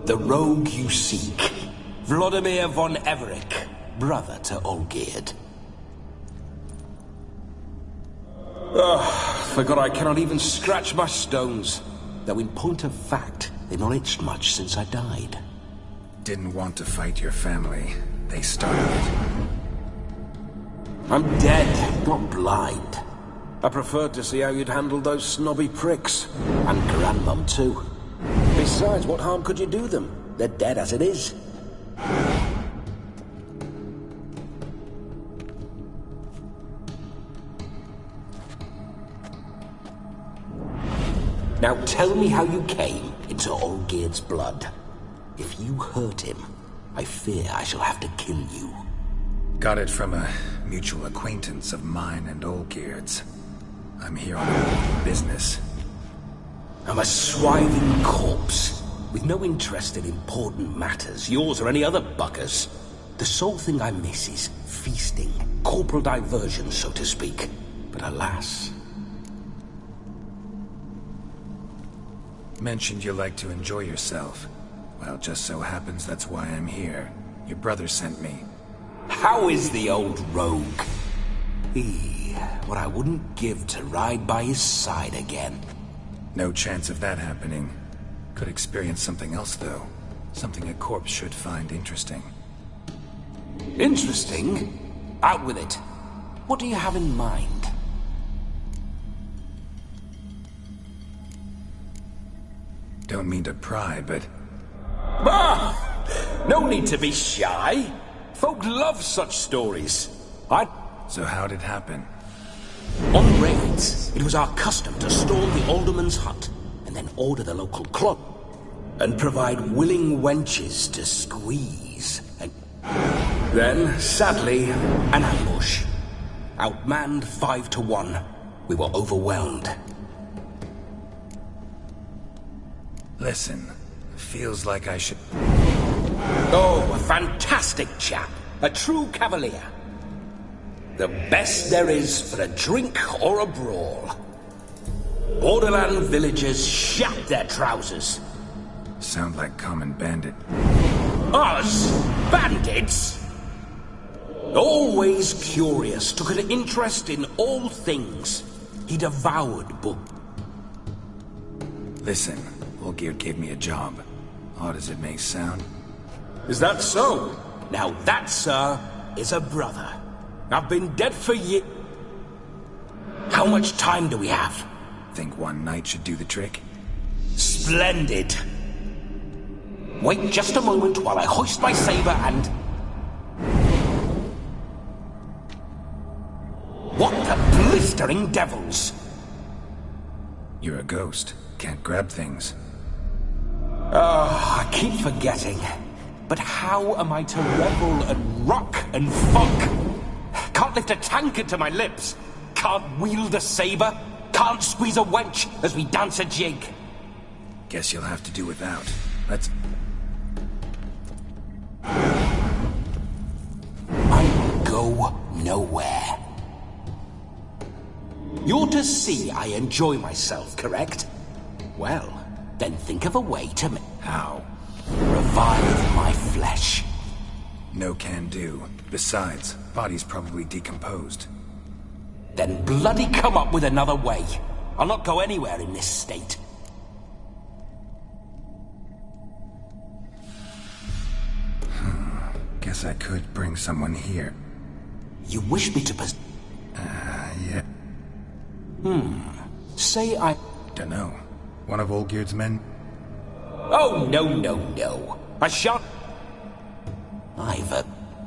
The rogue you seek. Vladimir von Everick, brother to Olgierd. Forgot I cannot even scratch my stones. Though in point of fact, they've not itched much since I died. Didn't want to fight your family. They started it. I'm dead, not blind. I preferred to see how you'd handle those snobby pricks. And Grandmum, too. Besides, what harm could you do them? They're dead as it is. Now tell me how you came into Olgierd's blood. If you hurt him, I fear I shall have to kill you. Got it from a mutual acquaintance of mine and Olgierd's. I'm here on business. I'm a swiving corpse, with no interest in important matters, yours or any other buggers. The sole thing I miss is feasting, corporal diversion, so to speak. But alas... Mentioned you like to enjoy yourself. Well, just so happens that's why I'm here. Your brother sent me. How is the old rogue? What I wouldn't give to ride by his side again. No chance of that happening. Could experience something else, though. Something a corpse should find interesting. Interesting? Out with it. What do you have in mind? Don't mean to pry, but... No need to be shy. Folk love such stories. So how'd it happen? On raids, it was our custom to storm the alderman's hut, and then order the local club, and provide willing wenches to squeeze. And then, sadly, an ambush. Outmanned 5-1. We were overwhelmed. Listen, feels like I should... Oh, a fantastic chap. A true cavalier. The best there is for a drink or a brawl. Borderland villagers shat their trousers. Sound like common bandit. Us? Bandits? Always curious, took an interest in all things. He devoured books. Listen, Olgierd gave me a job. Odd as it may sound. Is that so? Now that, sir, is a brother. I've been dead for years. How much time do we have? Think one night should do the trick? Splendid. Wait just a moment while I hoist my saber and... What the blistering devils? You're a ghost. Can't grab things. I keep forgetting. But how am I to revel and rock and fuck? Can't lift a tankard to my lips. Can't wield a saber. Can't squeeze a wench as we dance a jig. Guess you'll have to do without. Let's... I will go nowhere. You're to see I enjoy myself, correct? Well, then think of a way to How? Revive my flesh. No can do. Besides, body's probably decomposed. Then bloody come up with another way. I'll not go anywhere in this state. Guess I could bring someone here. You wish me to yeah. Say I... Dunno. One of Olgierd's men? Oh, no. I shan't... I've a...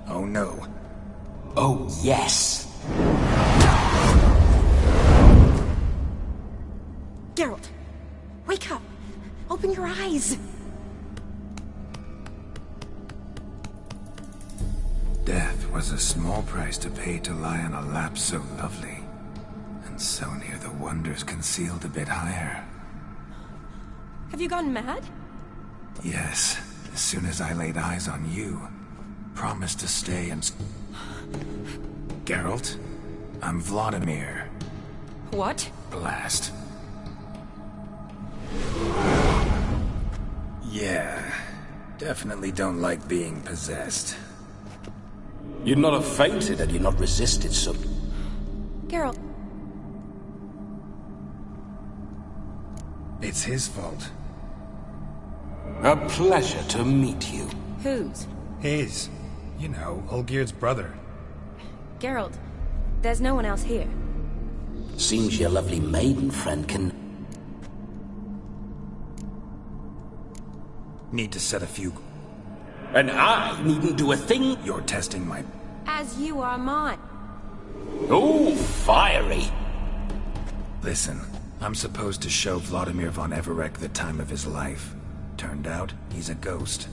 Oh, no. Oh, yes. Geralt, wake up. I'll Open your eyes! Death was a small price to pay to lie on a lap so lovely, and so near the wonders concealed a bit higher. Have you gone mad? Yes, as soon as I laid eyes on you, promised to stay and... Geralt, I'm Vladimir. What? Blast. Yeah, definitely don't like being possessed. You'd not have fainted had you not resisted so... Geralt. It's his fault. A pleasure to meet you. Whose? His. You know, Olgierd's brother. Geralt, there's no one else here. Seems your lovely maiden friend can... Need to set a few... And I needn't do a thing? You're testing my... As you are mine. Oh, fiery. Listen, I'm supposed to show Vladimir von Everec the time of his life. Turned out, he's a ghost.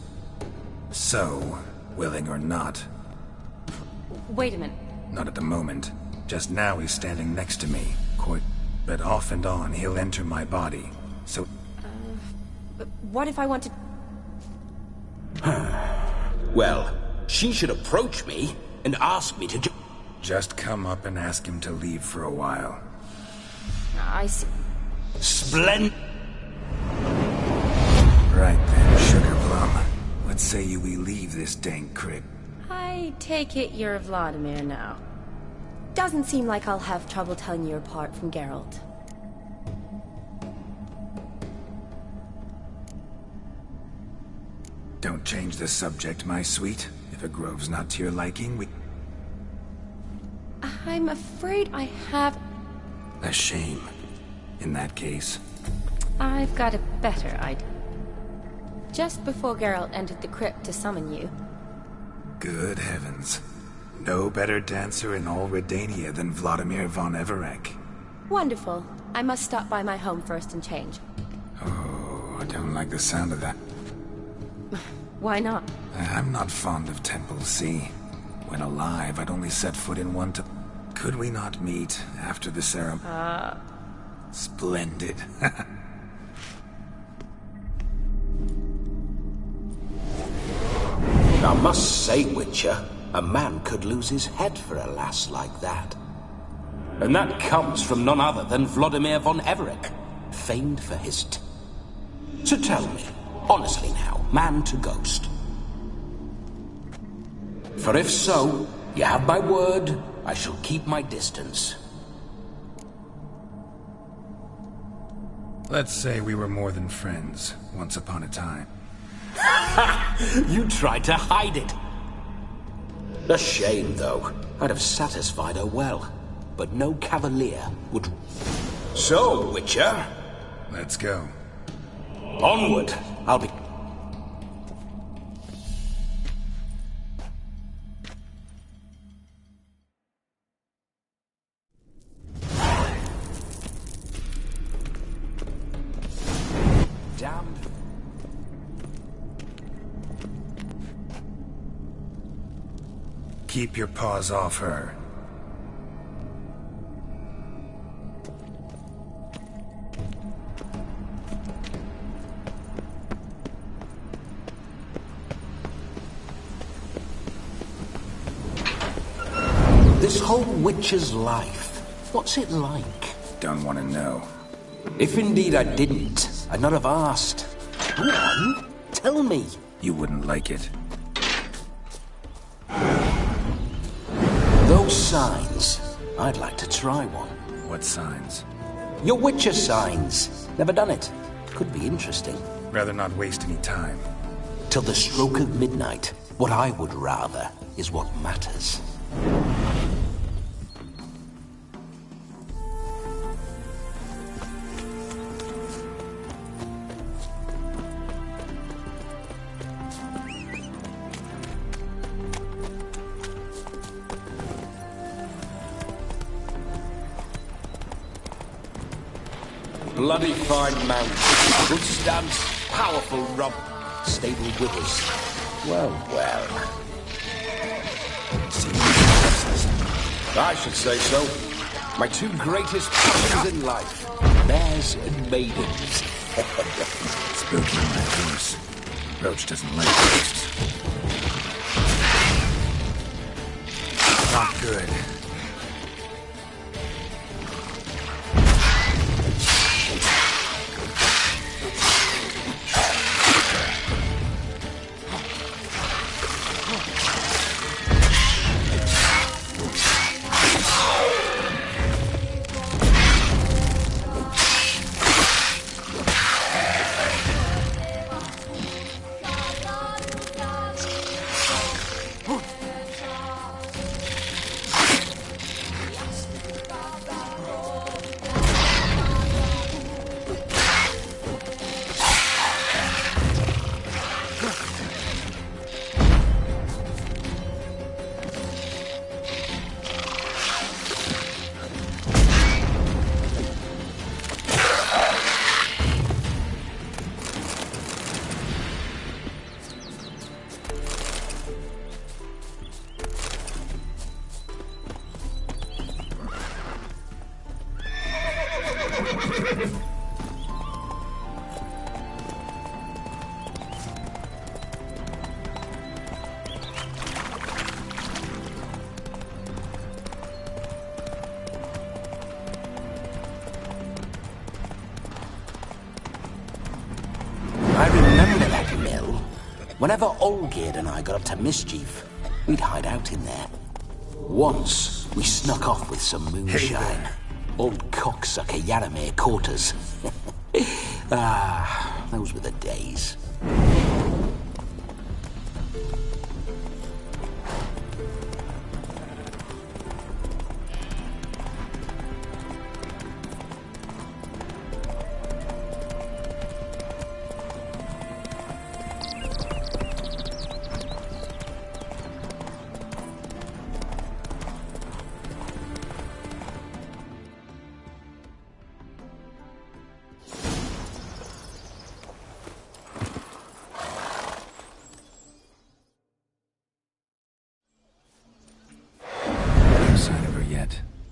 So, willing or not... Wait a minute. Not at the moment. Just now he's standing next to me. But off and on, he'll enter my body. So... But what if I want to... Well, she should approach me and ask me to... Just come up and ask him to leave for a while. I see. Splendid. Right then, Sugar Plum. What say you we leave this dank crib? I take it you're Vladimir now. Doesn't seem like I'll have trouble telling you apart from Geralt. Don't change the subject, my sweet. If a grove's not to your liking, we... I'm afraid I have... A shame. In that case. I've got a better idea. Just before Geralt entered the crypt to summon you... Good heavens. No better dancer in all Redania than Vladimir von Everec. Wonderful. I must stop by my home first and change. Oh, I don't like the sound of that. Why not? I'm not fond of temples, see? When alive, I'd only set foot in one to... Could we not meet after the ceremony? Splendid. I must say, Witcher, a man could lose his head for a lass like that. And that comes from none other than Vladimir von Everec, famed for his... So tell me, honestly now, man to ghost. For if so, you have my word, I shall keep my distance. Let's say we were more than friends, once upon a time. You tried to hide it. A shame, though. I'd have satisfied her well. But no cavalier would... So, Witcher? Let's go. Onward. I'll be... Damned. Keep your paws off her. This whole witcher's life, what's it like? Don't want to know. If indeed I didn't, I'd not have asked. Go on, tell me. You wouldn't like it. Those signs, I'd like to try one. What signs? Your witcher signs. Never done it. Could be interesting. Rather not waste any time. Till the stroke of midnight, what I would rather is what matters. bloody fine mount. Good stance, powerful rump, stable withers. Well, well. I should say so. My two greatest passions in life. Mares and maidens. Spooky on that horse. Roach doesn't like ghosts. Not good. Whenever Olgerd and I got up to mischief, we'd hide out in there. Once, we snuck off with some moonshine. Old cocksucker Yaramir caught us. Those were the days.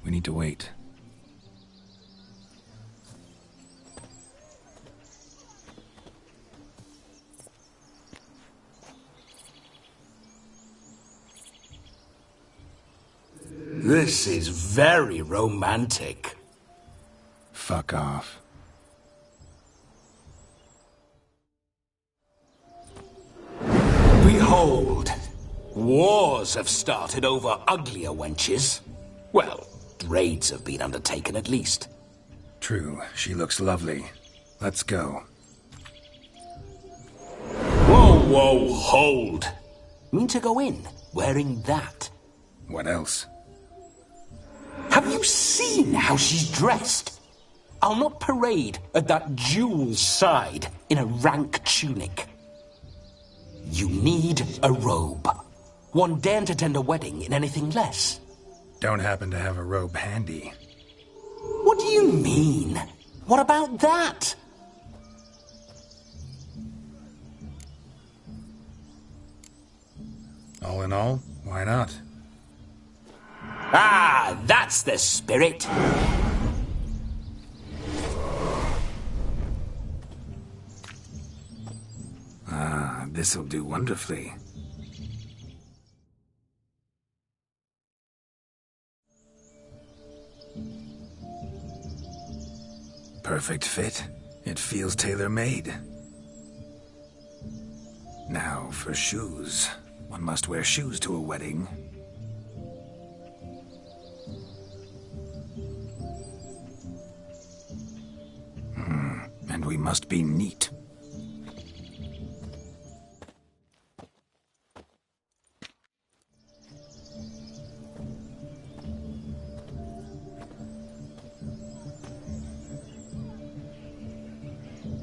We need to wait. This is very romantic. Fuck off. Behold, wars have started over uglier wenches. Well, raids have been undertaken at least. True, she looks lovely. Let's go. Whoa, whoa, hold. Mean to go in, wearing that? What else? Have you seen how she's dressed? I'll not parade at that jewel's side in a rank tunic. You need a robe. One daren't to attend a wedding in anything less. Don't happen to have a robe handy. What do you mean? What about that? All in all, why not? Ah, that's the spirit. Ah, this'll do wonderfully. Perfect fit. It feels tailor-made. Now for shoes. One must wear shoes to a wedding. And we must be neat.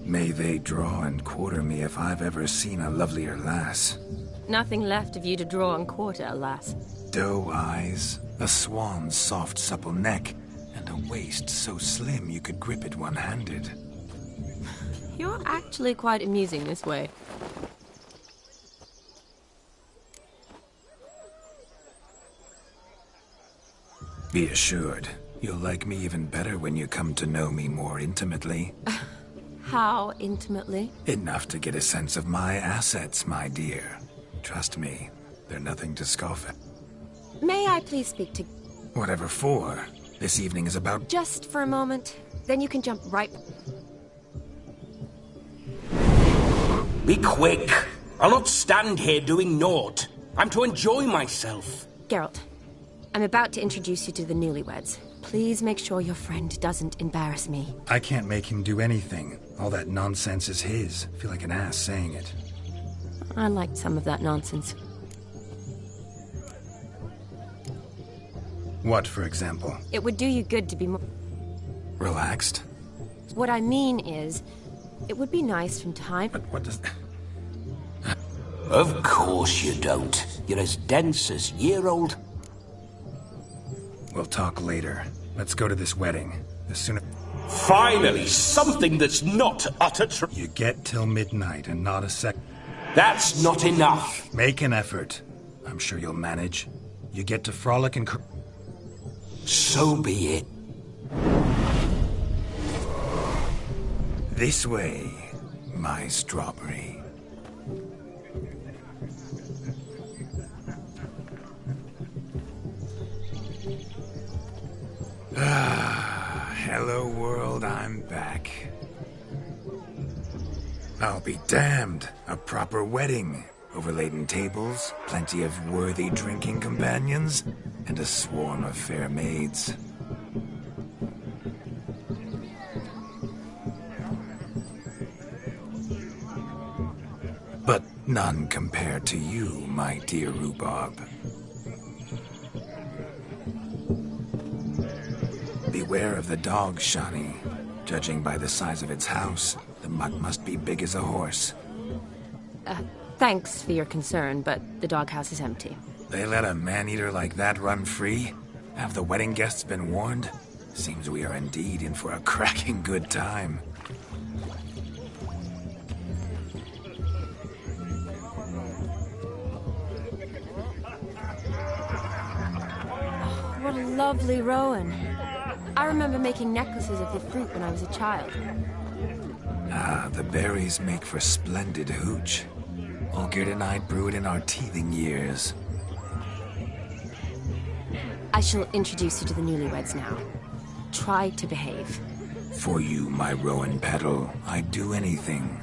May they draw and quarter me if I've ever seen a lovelier lass. Nothing left of you to draw and quarter, alas. Doe eyes, a swan's soft supple neck, and a a waist so slim you could grip it one-handed. You're actually quite amusing this way. Be assured, you'll like me even better when you come to know me more intimately. How intimately? Enough to get a sense of my assets, my dear. Trust me, they're nothing to scoff at. May I please speak to... Whatever for. This evening is about... Just for a moment, then you can jump right... Be quick! I'll not stand here doing naught. I'm to enjoy myself. Geralt, I'm about to introduce you to the newlyweds. Please make sure your friend doesn't embarrass me. I can't make him do anything. All that nonsense is his. I feel like an ass saying it. I liked some of that nonsense. What, for example? It would do you good to be more... Relaxed? What I mean is, it would be nice from time... But what does... Of course you don't. You're as dense as year-old. We'll talk later. Let's go to this wedding. The sooner... Finally, something that's not utter You get till midnight and not a sec... That's not enough. Make an effort. I'm sure you'll manage. You get to frolic and... So be it. This way, my strawberry. Hello world, I'm back. I'll be damned. A proper wedding. Overladen tables, plenty of worthy drinking companions, and a swarm of fair maids. But none compared to you, my dear rhubarb. Beware of the dog, Shani. Judging by the size of its house, the mutt must be big as a horse. Thanks for your concern, but the doghouse is empty. They let a man-eater like that run free? Have the wedding guests been warned? Seems we are indeed in for a cracking good time. What a lovely rowan. I remember making necklaces of the fruit when I was a child. Ah, the berries make for splendid hooch. Olgerd and I brewed in our teething years. I shall introduce you to the newlyweds now. Try to behave. For you, my rowan petal, I'd do anything.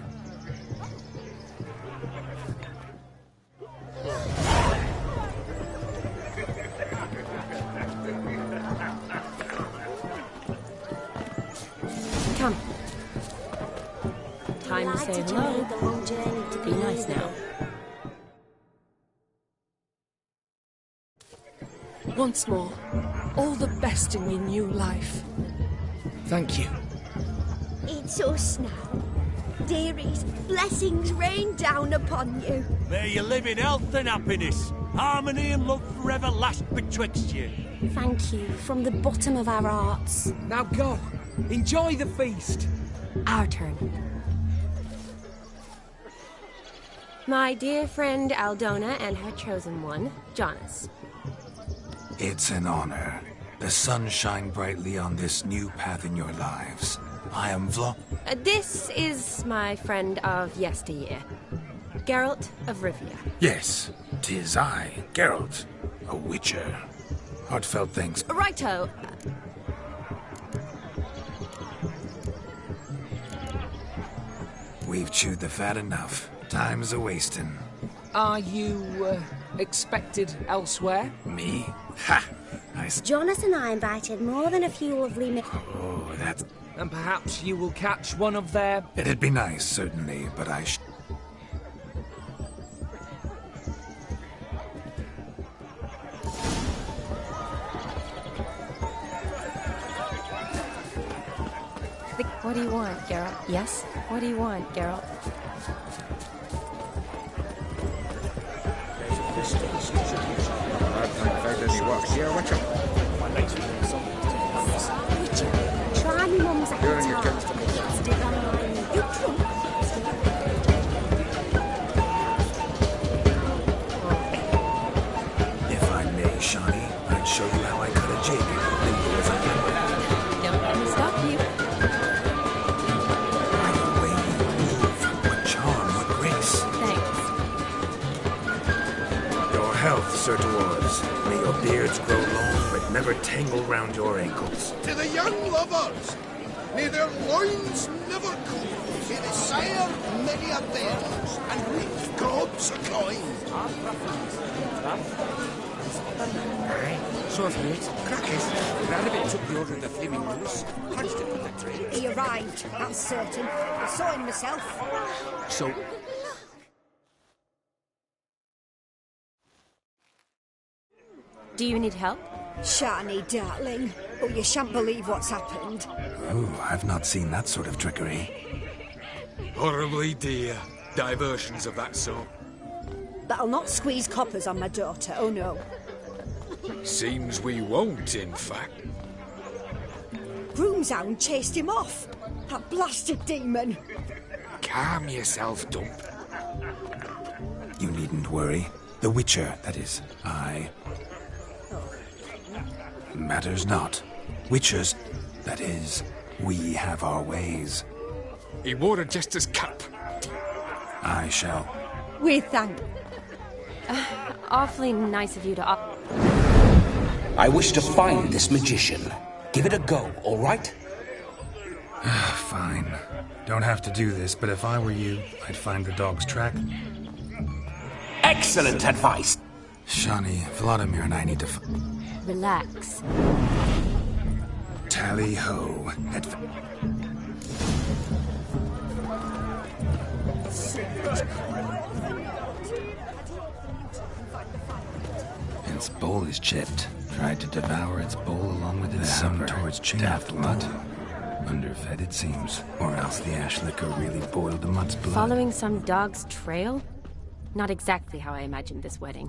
Come. Time to say hello. Be nice now. Once more, all the best in your new life. Thank you. It's us now. Dearies, blessings rain down upon you. May you live in health and happiness. Harmony and love forever last betwixt you. Thank you from the bottom of our hearts. Now go. Enjoy the feast. Our turn. My dear friend Aldona and her chosen one, Jonas. It's an honor. The sun shine brightly on this new path in your lives. I am This is my friend of yesteryear, Geralt of Rivia. Yes, 'tis I, Geralt, a witcher. Heartfelt thanks. Righto. We've chewed the fat enough. Time's a-wasting. Are you, expected elsewhere? Me? Ha! Jonas and I invited more than a few lovely men. Oh, that's... And perhaps you will catch one of their... It'd be nice, certainly, but I What do you want, Geralt? Yes? What do you want, Geralt? against him. If I may, Shawnee, I'd show you how I cut a jig, nimble as I can. Don't let me stop you. By the way you move, what charm, what grace. Thanks. Your health, Sir Dwarves. May your beards grow long, but never tangle round your ankles. To the young lovers, may their loins never cool. May they sire many a bairns and reap gobs of coin. So's mate, crackers. Rabbit took the order of the flaming rose, punched it with the trade. He arrived, that's certain. I saw him myself. So, Do you need help? Shani, darling. Oh, you shan't believe what's happened. Ooh, I've not seen that sort of trickery. Horribly dear. Diversions of that sort. That'll not squeeze coppers on my daughter, oh no. Seems we won't, in fact. Broomshound chased him off. That blasted demon. Calm yourself, Dump. You needn't worry. The Witcher, that is, I... Matters not. Witchers, that is, we have our ways. He wore a jester's cap. I shall. We thank. Awfully nice of you to... I wish to find this magician. Give it a go, all right? Fine. Don't have to do this, but if I were you, I'd find the dog's track. Excellent advice. Shawnee, Vladimir and I need to... Relax. Tally-ho. Its bowl is chipped. Tried to devour its bowl along with its supper. Towards daft mutt. Underfed, it seems. Or else the ash liquor really boiled the mutt's blood. Following some dog's trail? Not exactly how I imagined this wedding.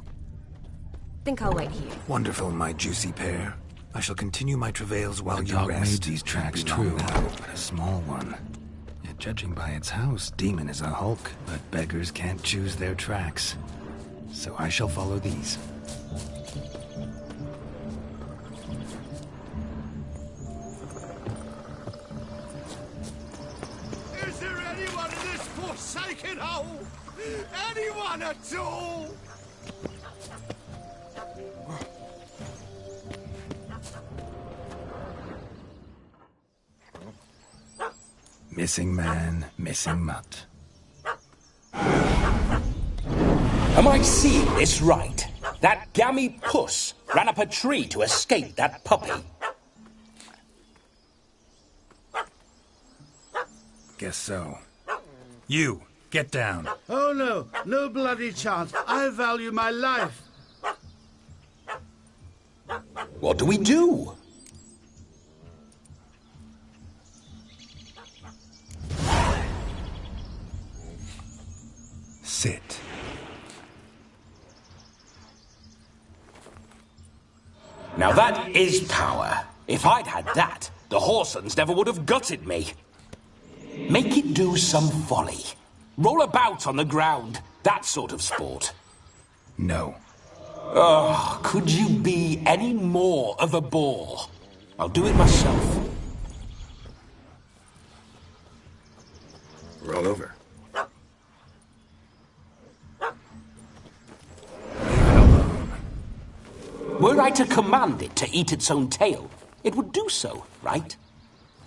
Think I'll wait here. Wonderful, my juicy pear. I shall continue my travails while you rest. Made these tracks true, but a small one. Yet judging by its house, Demon is a hulk. But beggars can't choose their tracks. So I shall follow these. Is there anyone in this forsaken hole? Anyone at all? Missing man, missing mutt. Am I seeing this right? That gammy puss ran up a tree to escape that puppy. Guess so. You, get down. Oh no, no bloody chance. I value my life. What do we do? Sit. Now that is power. If I'd had that, the Horsons never would have gutted me. Make it do some folly. Roll about on the ground. That sort of sport. No. Oh, could you be any more of a bore? I'll do it myself. Roll over. Were I to command it to eat its own tail, it would do so, right?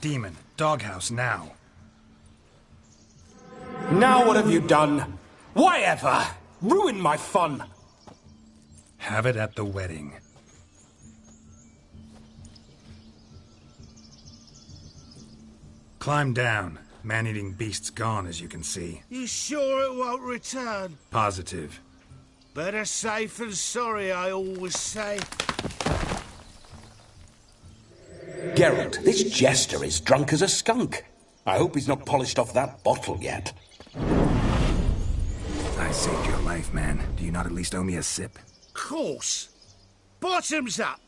Demon, doghouse now. Now what have you done? Why ever? Ruin my fun. Have it at the wedding. Climb down. Man-eating beast's gone, as you can see. You sure it won't return? Positive. Better safe than sorry, I always say. Geralt, this jester is drunk as a skunk. I hope he's not polished off that bottle yet. I saved your life, man. Do you not at least owe me a sip? Course. Bottoms up.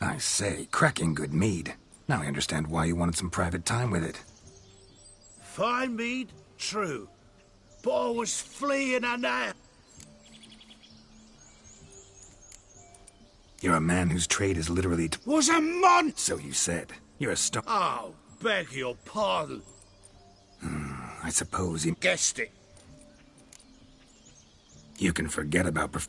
I say, cracking good mead. Now I understand why you wanted some private time with it. Fine mead, true. But I was fleeing a now. You're a man whose trade is literally Was a month! So you said. You're a stone. Oh, beg your pardon. I suppose you guessed it. You can forget about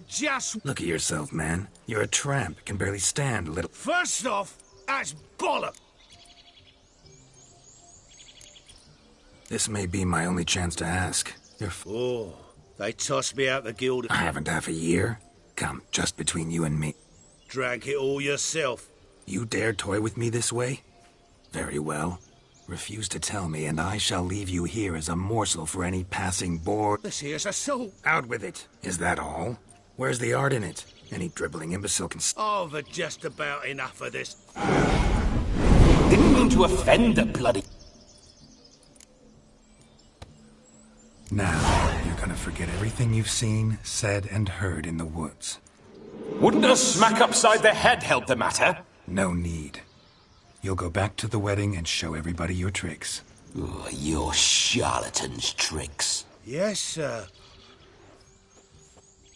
Just Look at yourself, man. You're a tramp. Can barely stand a little. First off, that's bollock. This may be my only chance to ask. Oh, they tossed me out the guild. I haven't half a year. Come, just between you and me. Drank it all yourself. You dare toy with me this way? Very well. Refuse to tell me, and I shall leave you here as a morsel for any passing boar. This here's a soul. Out with it. Is that all? Where's the art in it? Any dribbling imbecile can... I've just about enough of this. Didn't mean to offend the bloody... Now, you're gonna forget everything you've seen, said, and heard in the woods. Wouldn't a smack upside the head help the matter? No need. You'll go back to the wedding and show everybody your tricks. Oh, your charlatan's tricks. Yes, sir.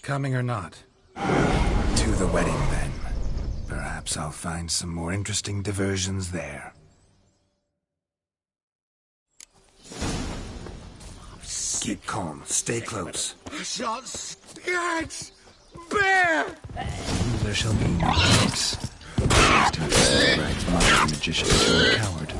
Coming or not? To the wedding, then. Perhaps I'll find some more interesting diversions there. Keep calm. Stay close. Shots! Yes! Bear! There shall be no tricks. These two bride's mind, magician turned coward.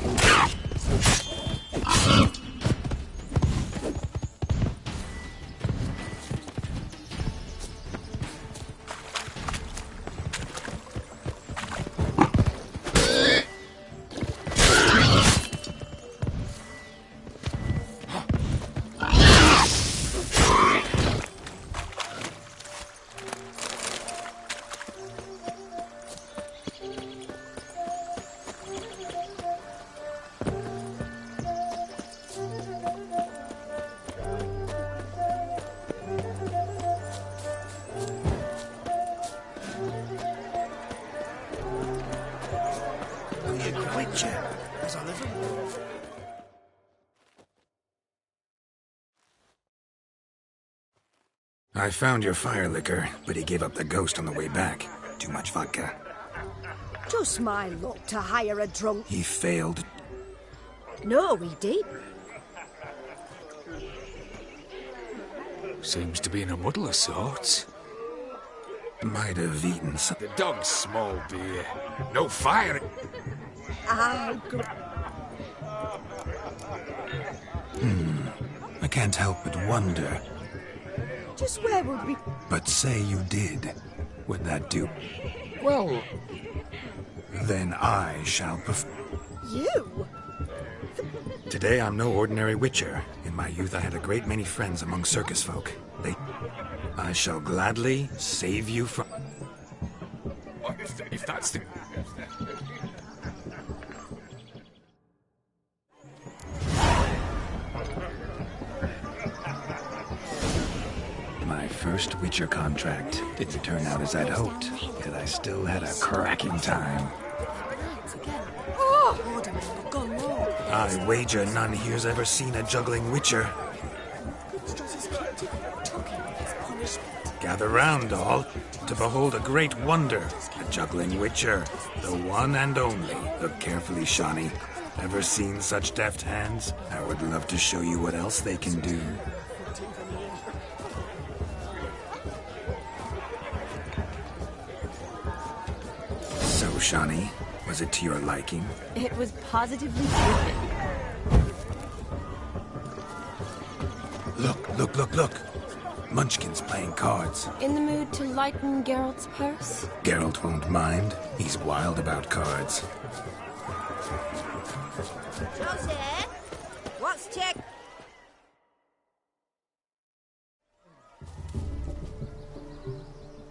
I found your fire liquor, but he gave up the ghost on the way back. Too much vodka. Just my luck to hire a drunk. He failed. No, he did. Seems to be in a muddle of sorts. Might have eaten some. The dog's small beer. No fire. I can't help but wonder. Just where would we... But say you did. Would that do? Well... Then I shall You? Today I'm no ordinary witcher. In my youth I had a great many friends among circus folk. I shall gladly save you from... If that's the... My first witcher contract didn't turn out as I'd hoped, yet I still had a cracking time. I wager none here's ever seen a juggling witcher. Gather round, all, to behold a great wonder, a juggling witcher, the one and only. Look carefully, Shawnee. Ever seen such deft hands? I would love to show you what else they can do. So, Shawnee, was it to your liking? It was positively perfect. Look. Munchkin's playing cards. In the mood to lighten Geralt's purse? Geralt won't mind. He's wild about cards. Josie, what's tick?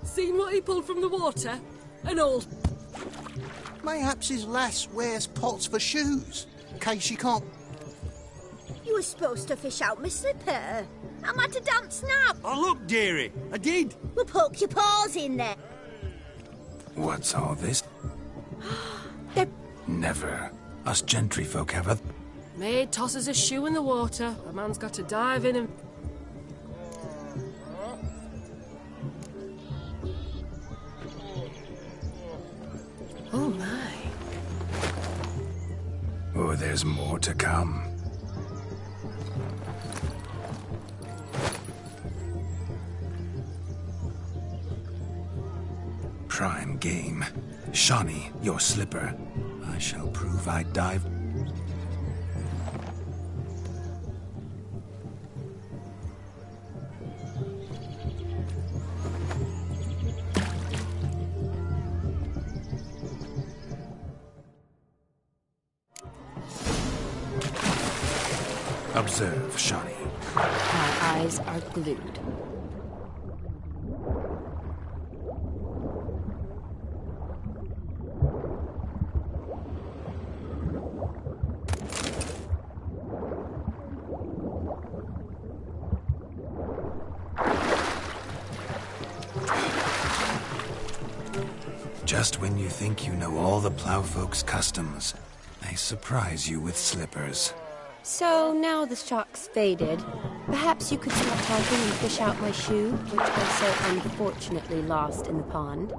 Seen what he pulled from the water? An old... Mayhaps his lass wears pots for shoes, in case she can't... You were supposed to fish out my slipper. I'm at a dance now. Oh, look, dearie, I did. Well, poke your paws in there. What's all this? They're... Never. Us gentry folk have a... Maid tosses a shoe in the water. A man's got to dive in and... Oh my. Oh, there's more to come. Prime game. Shawnee, your slipper. I shall prove I dive... Observe, Shawnee. My eyes are glued. Just when you think you know all the plowfolk's customs, they surprise you with slippers. So now the shock's faded. Perhaps you could stop talking and fish out my shoe, which I so unfortunately lost in the pond.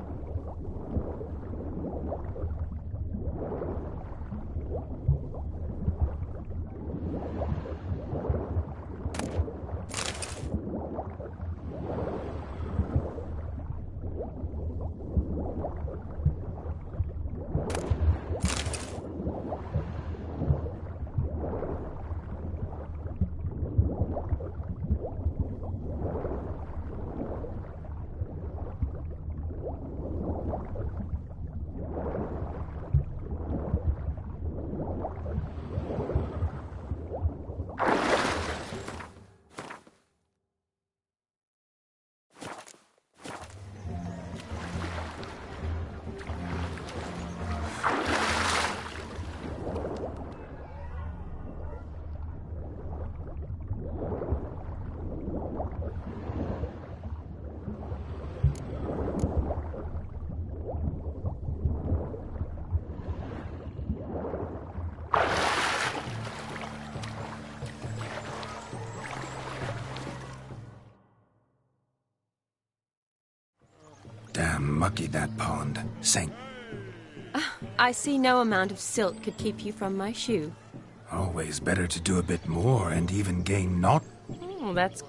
Damn mucky, that pond. Saint. I see no amount of silt could keep you from my shoe. Always better to do a bit more and even gain not... Oh, that's...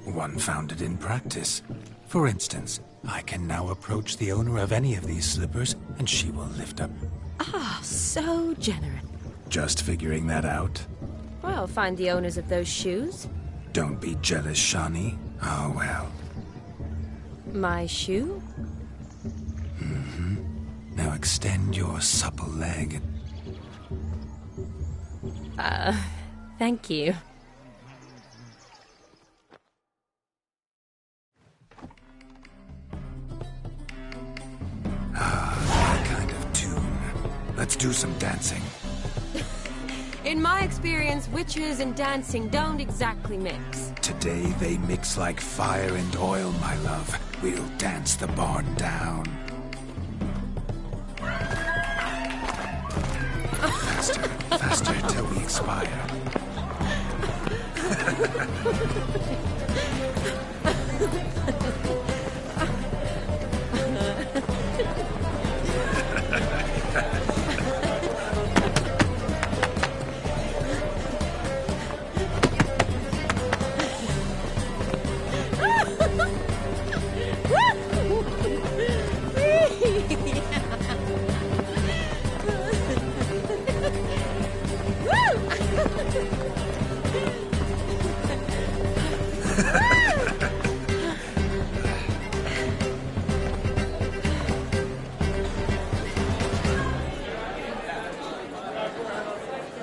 One founded in practice. For instance, I can now approach the owner of any of these slippers, and she will lift up... Ah, so generous. Just figuring that out. Well, find the owners of those shoes. Don't be jealous, Shawnee. Oh, well. My shoe? Mm-hmm. Now extend your supple leg. Thank you. That kind of tune. Let's do some dancing. In my experience, witches and dancing don't exactly mix. Today they mix like fire and oil, my love. We'll dance the barn down. Faster, faster till we expire.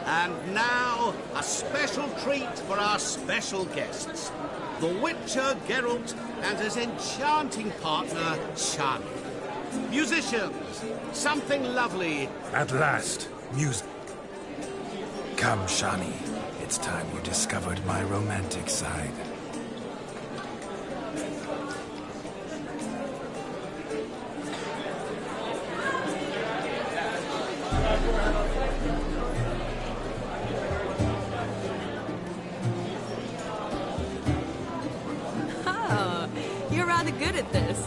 And now, a special treat for our special guests. The Witcher Geralt and his enchanting partner, Shani. Musicians, something lovely. At last, music. Come, Shani. It's time you discovered my romantic side. Oh, you're rather good at this.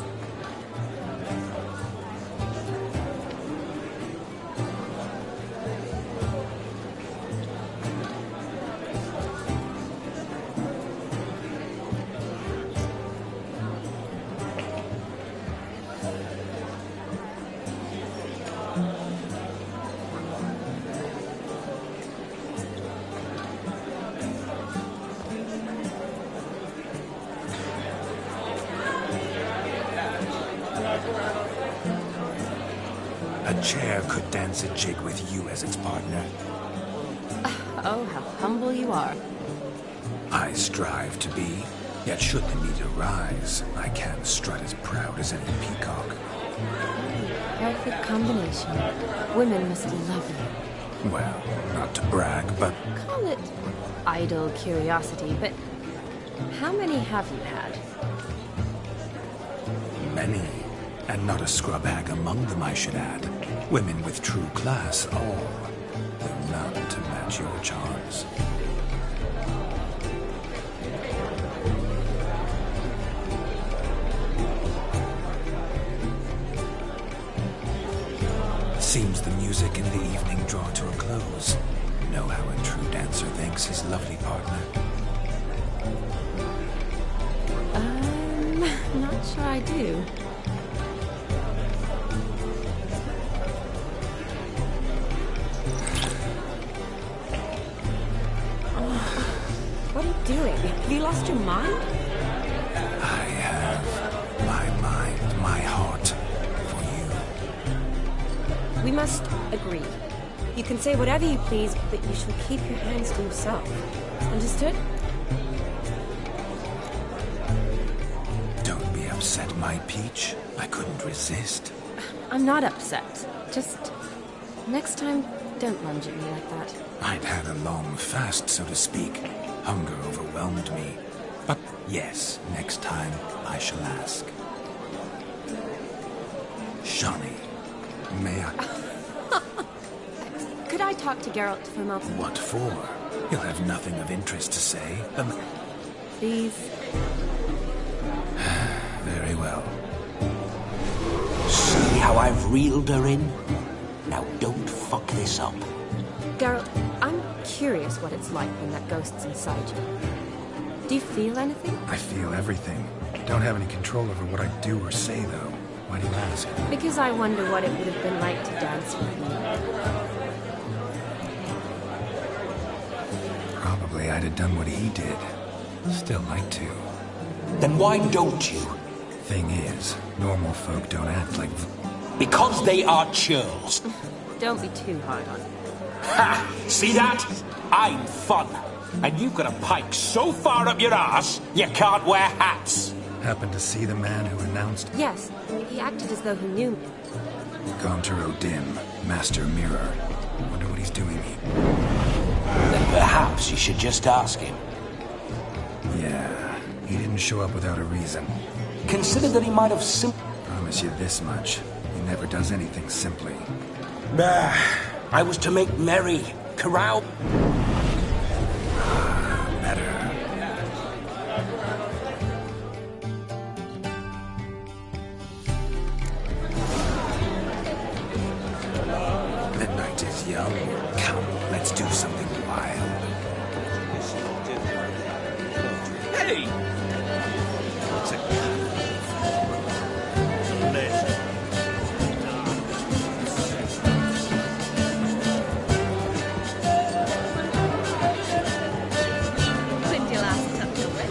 A chair could dance a jig with you as its partner. Oh, how humble you are. I strive to be, yet should the need arise, I can strut as proud as any peacock. Perfect combination. Women must love you. Well, not to brag, but Call it idle curiosity, but how many have you had? many. And not a scrub hag among them, I should add. Women with true class, all. Though none to match your charms. Seems the music and the evening draw to a close. Know how a true dancer thanks his lovely partner. Not sure I do. What are you doing? Have you lost your mind? I have my mind, my heart for you. We must agree. You can say whatever you please, but you shall keep your hands to yourself. Understood? Don't be upset, my peach. I couldn't resist. I'm not upset. Just next time, don't lunge at me like that. I'd had a long fast, so to speak. Hunger overwhelmed me. But yes, next time I shall ask. Shawnee, may I... Could I talk to Geralt for a moment? What for? He'll have nothing of interest to say. Please. Very well. See how I've reeled her in? Now don't fuck this up. Geralt, I'm curious what it's like when that ghost's inside you. Do you feel anything? I feel everything. Don't have any control over what I do or say, though. Why do you ask? Because I wonder what it would have been like to dance with you. Probably I'd have done what he did. Still like to. Then why don't you? Thing is, normal folk don't act like... Because they are churls. Don't be too hard on me. Ha! See that? I'm fun. And you've got a pike so far up your arse, you can't wear hats. Happened to see the man who announced... Yes, he acted as though he knew me. Gaunter O'Dim, Master Mirror. Wonder what he's doing here. Then perhaps you should just ask him. Yeah, he didn't show up without a reason. Consider that he might have Promise you this much. He never does anything simply. Bah, I was to make merry, carouse. Better. The night is young. Come, let's do something wild. Hey! It's a pleasure. When's your last touch of it?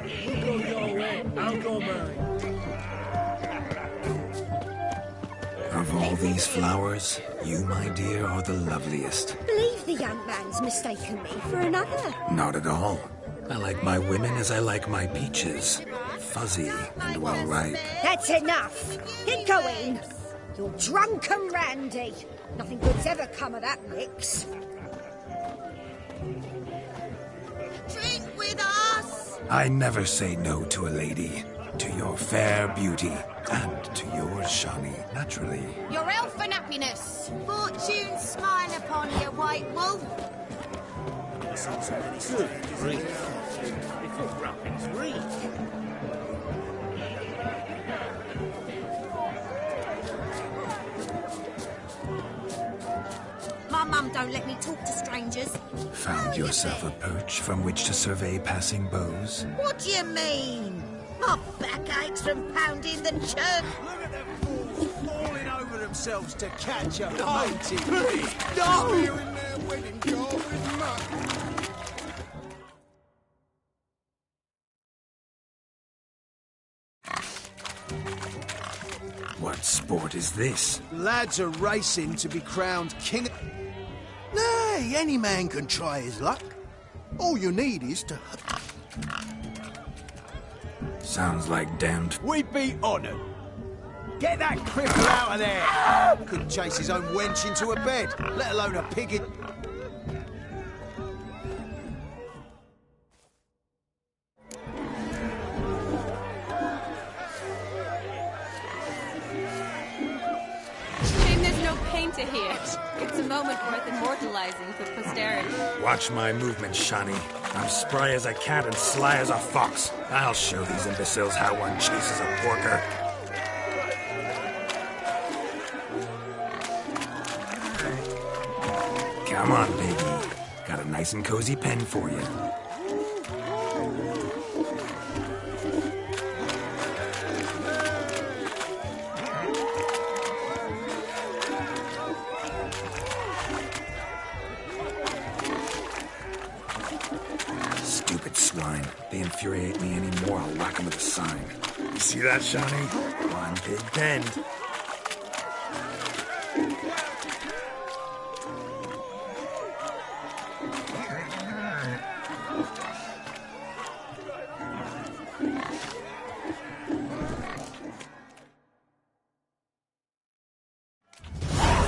You go your way, I'll go mine. Of all these flowers, you, my dear, are the loveliest. Believe the young man's mistaken me for another. Not at all. I like my women as I like my peaches. Fuzzy and well ripe. That's enough. Get going. You're drunk and randy. Nothing good's ever come of that mix. Drink with us! I never say no to a lady. To your fair beauty. And to yours, Shani, naturally. Your elfin happiness. Fortune smile upon you, White Wolf. Good grief. If you're up in grief. My mum don't let me talk to strangers. Found yourself a perch from which to survey passing beaux? What do you mean? My back aches from pounding the church. Look at them fools falling over themselves to catch a painting. Please, stop here in their wedding car with muck. What sport is this? Lads are racing to be crowned king. Nay, any man can try his luck. All you need is to... Sounds like damned... We'd be honoured. Get that cripple out of there! Couldn't chase his own wench into a bed, let alone a pig in... Shame there's no painter here. It's a moment worth immortalizing for posterity. Watch my movement, Shani. I'm spry as a cat and sly as a fox. I'll show these imbeciles how one chases a porker. Come on, baby. Got a nice and cozy pen for you. Stupid swine. They infuriate me anymore. I'll whack them with a sign. You see that, Shani? One big pen.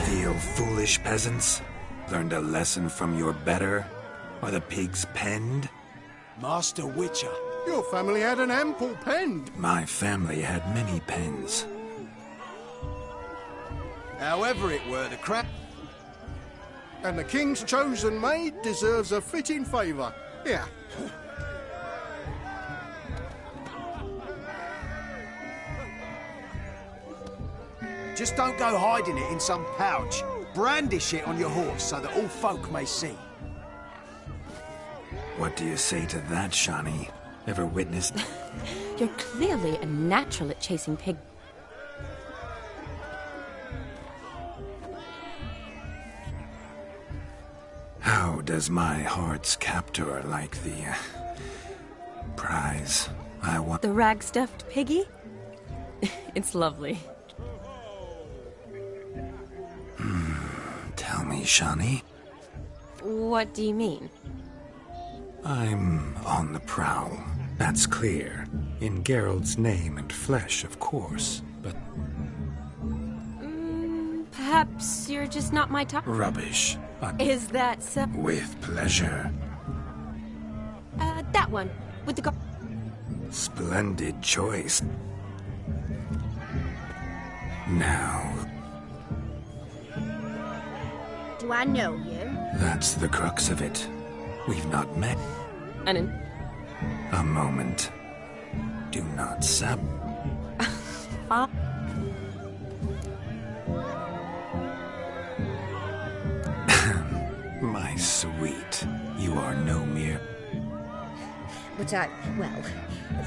Feel foolish, peasants? Learned a lesson from your better? Or the pigs penned? Master Witcher, your family had an ample pen. My family had many pens. However it were, the crap... And the king's chosen maid deserves a fitting favour. Here. Just don't go hiding it in some pouch. Brandish it on your horse so that all folk may see. What do you say to that, Shani? Ever witnessed... You're clearly a natural at chasing pig. How does my heart's captor like the... prize I want? The rag-stuffed piggy? It's lovely. Tell me, Shani. What do you mean? I'm on the prowl. That's clear. In Geralt's name and flesh, of course. But... Perhaps you're just not my type? rubbish. Is that so? With pleasure. That one. With the... Splendid choice. Now... Do I know you? That's the crux of it. We've not met. A moment. Do not sab... My sweet, you are no mere... But well...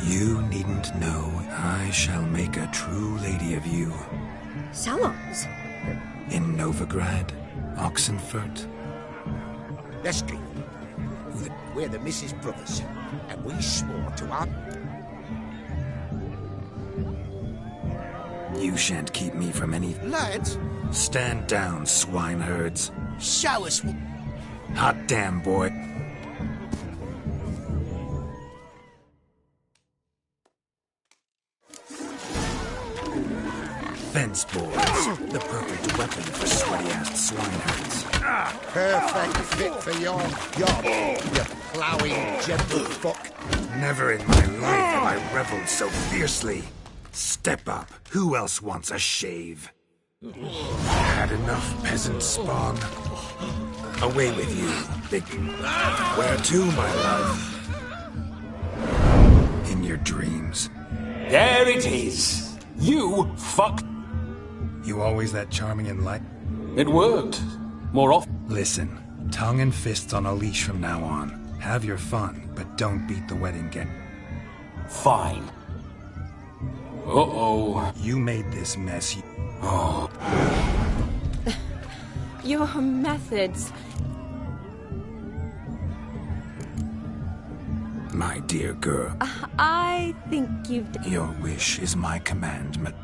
You needn't know. I shall make a true lady of you. Salons? In Novigrad, Oxenfurt. Leslie, we're the Mrs. Brothers, and we swore to our... You shan't keep me from any... Lads? Stand down, swineherds. Show us... Hot damn, boy. peasants' boys. The perfect weapon for sweaty-ass swineherds. Perfect fit for your job, you ploughing gentlefolk. Never in my life have I reveled so fiercely. Step up. Who else wants a shave? Had enough, peasant spawn. Away with you, big... Where to, my love? In your dreams. There it is. You fucked. You always that charming and light? It worked. More often. Listen, tongue and fists on a leash from now on. Have your fun, but don't beat the wedding game. Fine. Uh-oh. You made this mess. Oh. Your methods. My dear girl. I think you've... Your wish is my commandment.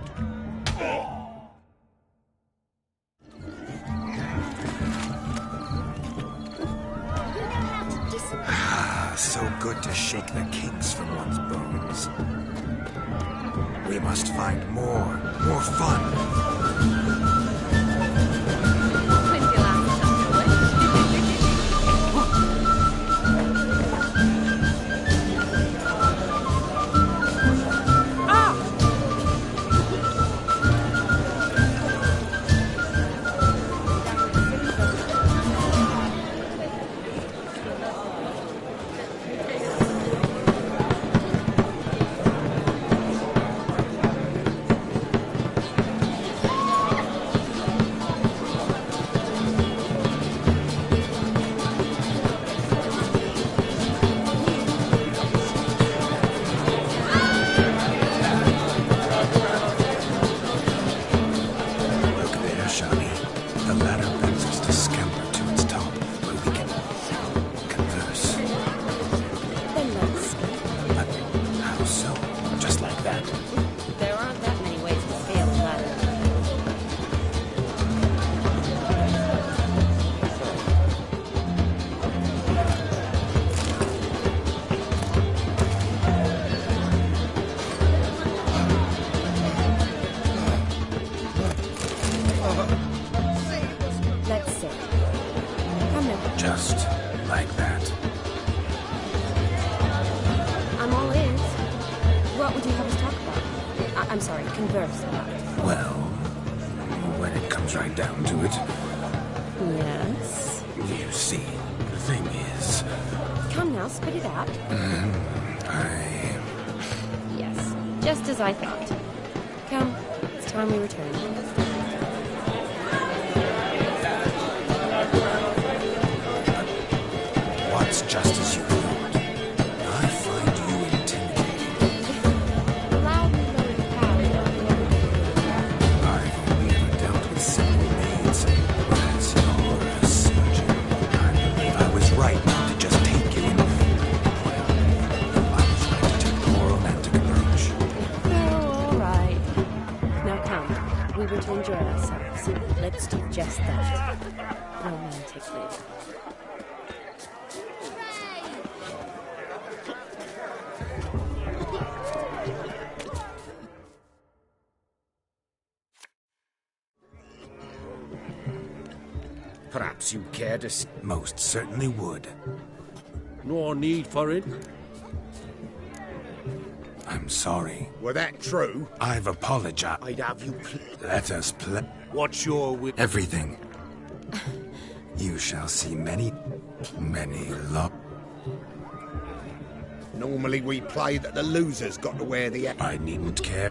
So good to shake the kinks from one's bones. We must find more fun. Just like that. I'm all ears. What would you have us talk about? I'm sorry, converse about. Well, when it comes right down to it. Yes? You see, the thing is... Come now, spit it out. Yes, just as I thought. Come, it's time we return. What's just as you thought? I find you intimidating. Loud and low power. I've only ever dealt with simple maids. As you're a surgeon, I believe I was right not to just take you in. Well, I was right to take the more romantic approach. Oh, all right. Now come, we were to enjoy ourselves. Let's do just that. Romantically. Perhaps you care to... Most certainly would. No need for it. I'm sorry. Were that true? I've apologized. I'd have you... Let us play. What's your... Everything. You shall see many love. Normally we play that the loser's got to wear the... I needn't care.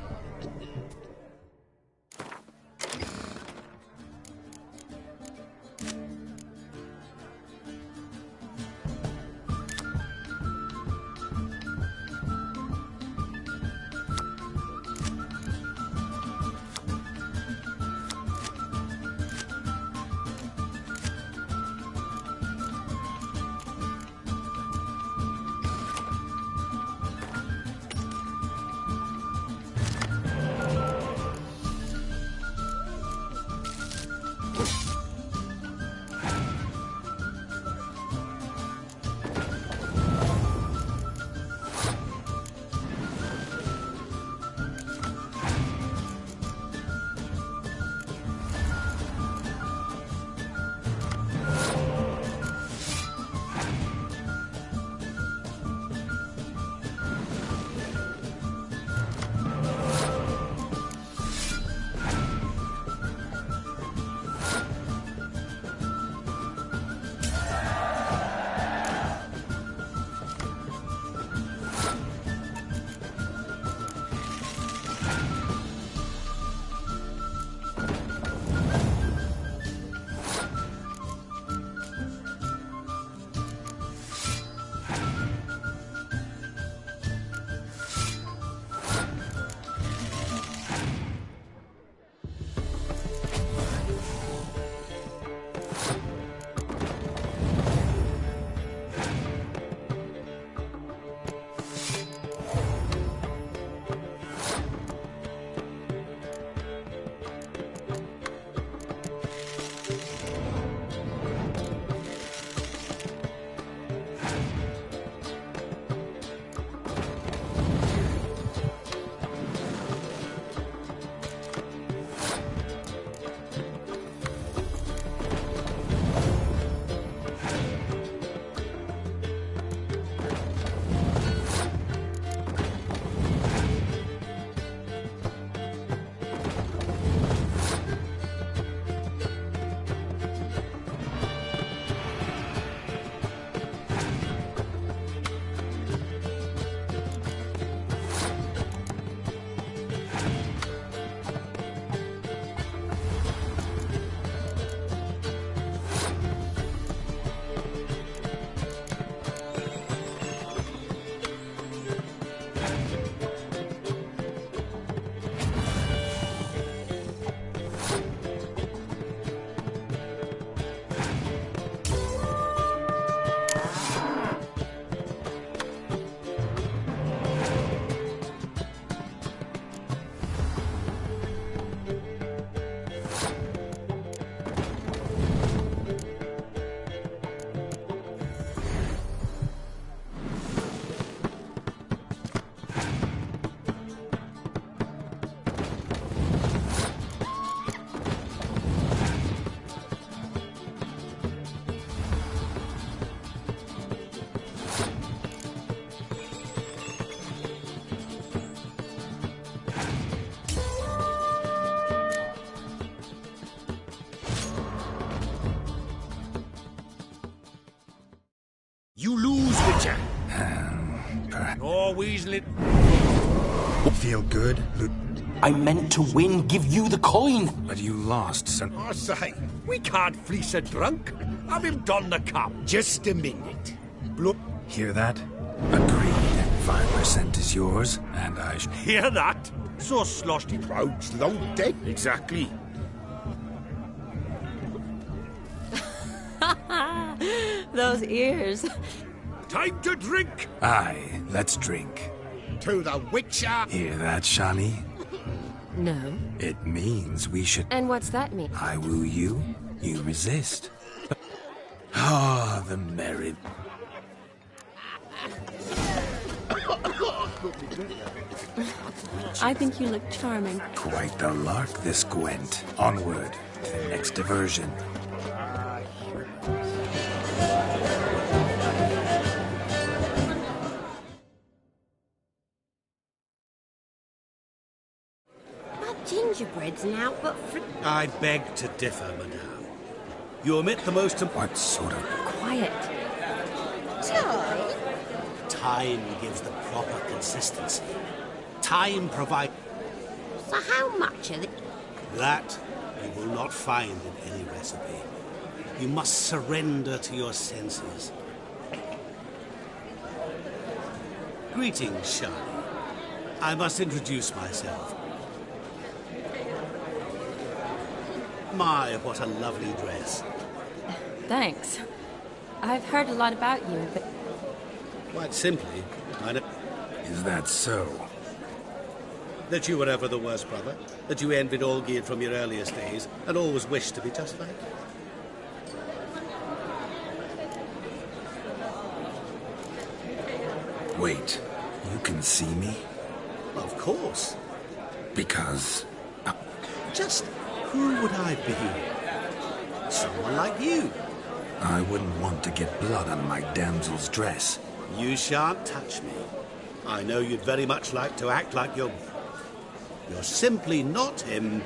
weaseling. Feel good? I meant to win, give you the coin. But you lost, son. I say, we can't fleece a drunk. Have him don the cup. Just a minute. Hear that? Agreed. 5% is yours, and I Hear that? So sloshy proud's long dead. Exactly. Those ears. Time to drink. Aye, let's drink. To the Witcher. Hear that, Shani? No. It means we should... And what's that mean? I woo you, you resist. Ah, the merry... I think you look charming. Quite the lark, this Gwent. Onward to the next diversion. Gingerbread's now, but I beg to differ, madame. You omit the most What sort of... Quiet. Time? Time gives the proper consistency. Time provides... So how much are they? That you will not find in any recipe. You must surrender to your senses. Greetings, Shani. I must introduce myself. My, what a lovely dress. Thanks. I've heard a lot about you, but... Quite simply, I know... Is that so? That you were ever the worst brother. That you envied Olgierd from your earliest days, and always wished to be just like him. Wait, you can see me? Of course. Because... Just who would I be? Someone like you. I wouldn't want to get blood on my damsel's dress. You shan't touch me. I know you'd very much like to act like you're simply not him.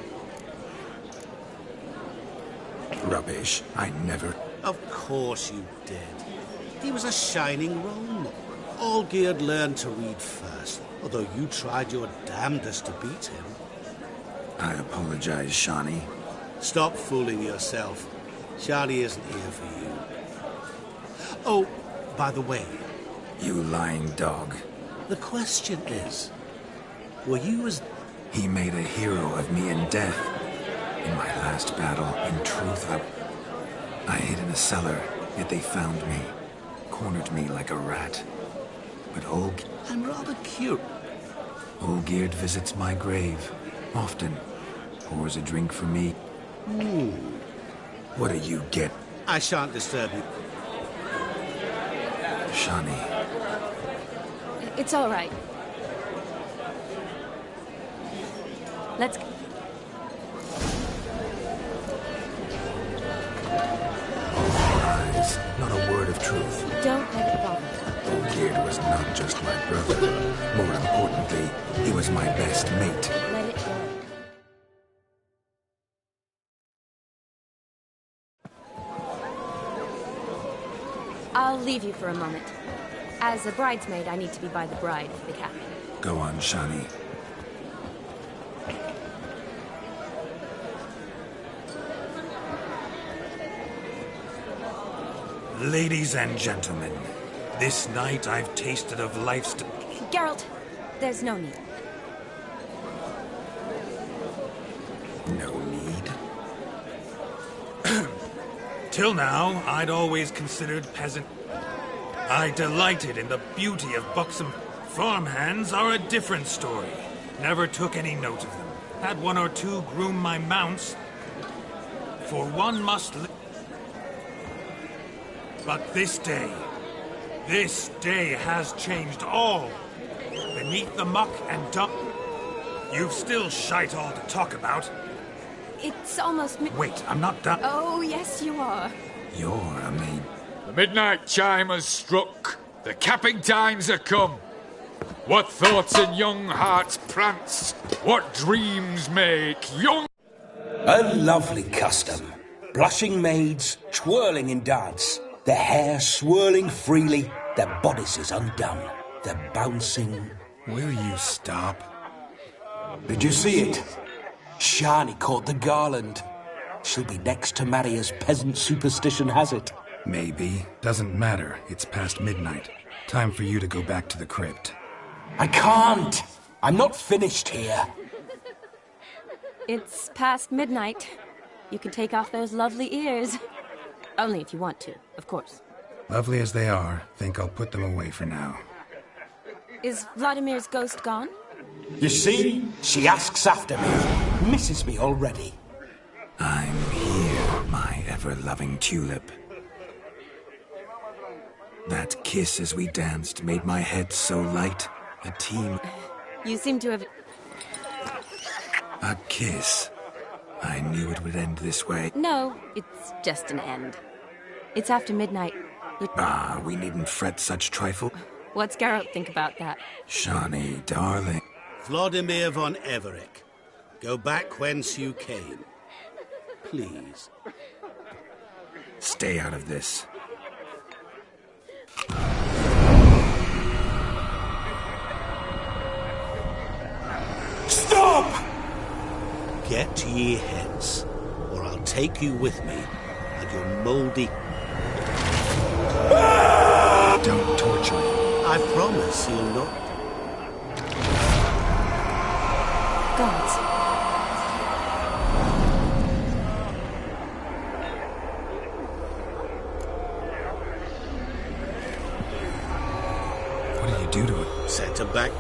Rubbish. I never... Of course you did. He was a shining role model. Olgierd learned to read first, although you tried your damnedest to beat him. I apologize, Shani. Stop fooling yourself. Shani isn't here for you. Oh, by the way... You lying dog. The question is, were you as... He made a hero of me in death. In my last battle, in truth, I hid in a cellar, yet they found me. Cornered me like a rat. But I'm rather curious. Olgierd visits my grave. Often. Pours a drink for me. What do you get? I shan't disturb you. Shani. It's all right. Let's... Lies. Not a word of truth. Don't let it bother. Olgierd was not just my brother. More importantly, he was my best mate. Let it go. I'll leave you for a moment. As a bridesmaid, I need to be by the bride for the cap. Go on, Shani. Ladies and gentlemen, this night I've tasted of life's... Geralt, there's no need. No need? Till now, I'd always considered peasant... I delighted in the beauty of buxom... Farmhands are a different story. Never took any note of them. Had one or two groom my mounts. For one must live. But this day has changed all. Beneath the muck and dump, you've still shite all to talk about. It's almost... Wait, I'm not done. Oh, yes, you are. You're a maid. The midnight chime has struck. The capping times are come. What thoughts in young hearts prance? What dreams make young... A lovely custom. Blushing maids, twirling in dance. Their hair swirling freely, their bodices undone. The bouncing... Will you stop? Did you see it? Shani caught the garland. She'll be next to marry as peasant superstition has it. Maybe. Doesn't matter. It's past midnight. Time for you to go back to the crypt. I can't! I'm not finished here. It's past midnight. You can take off those lovely ears. Only if you want to, of course. Lovely as they are, think I'll put them away for now. Is Vladimir's ghost gone? You see? She asks after me. Misses me already. I'm here, my ever-loving tulip. That kiss as we danced made my head so light. A team... You seem to have... A kiss. I knew it would end this way. No, it's just an end. It's after midnight. We needn't fret such trifle. What's Geralt think about that? Shani, darling. Vladimir von Everick, go back whence you came. Please. Stay out of this. Stop! Get ye hence, or I'll take you with me, and your mouldy... Don't torture me. I promise you'll not... Gods. What did you do to it? Sent her back.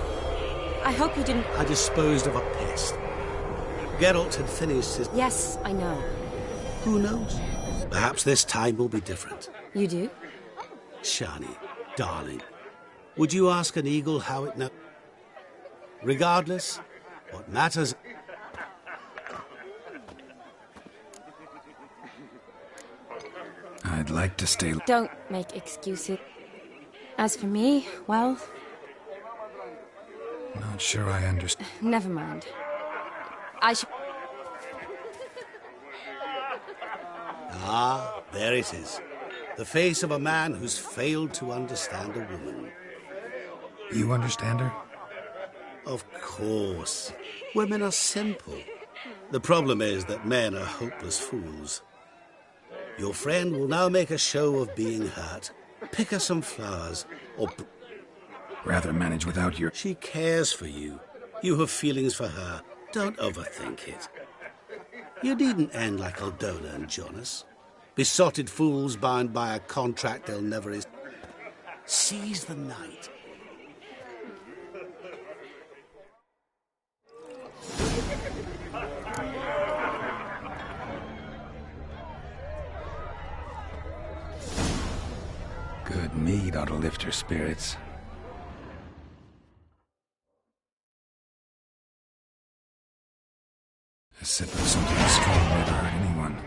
I hope you didn't... I disposed of a pest. Geralt had finished his... Yes, I know. Who knows? Perhaps this time will be different. You do? Shani, darling, would you ask an eagle how it knows? Regardless, what matters... I'd like to stay... Don't make excuses. As for me, well... Not sure I understand. Never mind. I should... Ah, there it is. The face of a man who's failed to understand a woman. You understand her? Of course. Women are simple. The problem is that men are hopeless fools. Your friend will now make a show of being hurt. Pick her some flowers, or... Rather manage without your... She cares for you. You have feelings for her. Don't overthink it. You needn't end like Aldona and Jonas. Besotted fools bound by a contract they'll never... Seize the night. Good mead ought to lift her spirits. A sip of something strong never hurt anyone.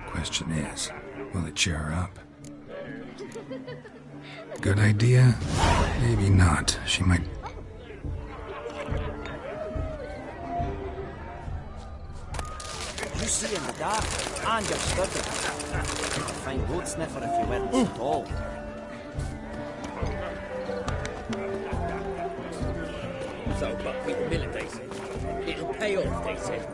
Question is, will it cheer her up? Good idea? Maybe not. She might... You see in the dark, and you're studying. You'd a fine goat sniffer if you weren't so tall. So, but with the military, it'll pay off, they said.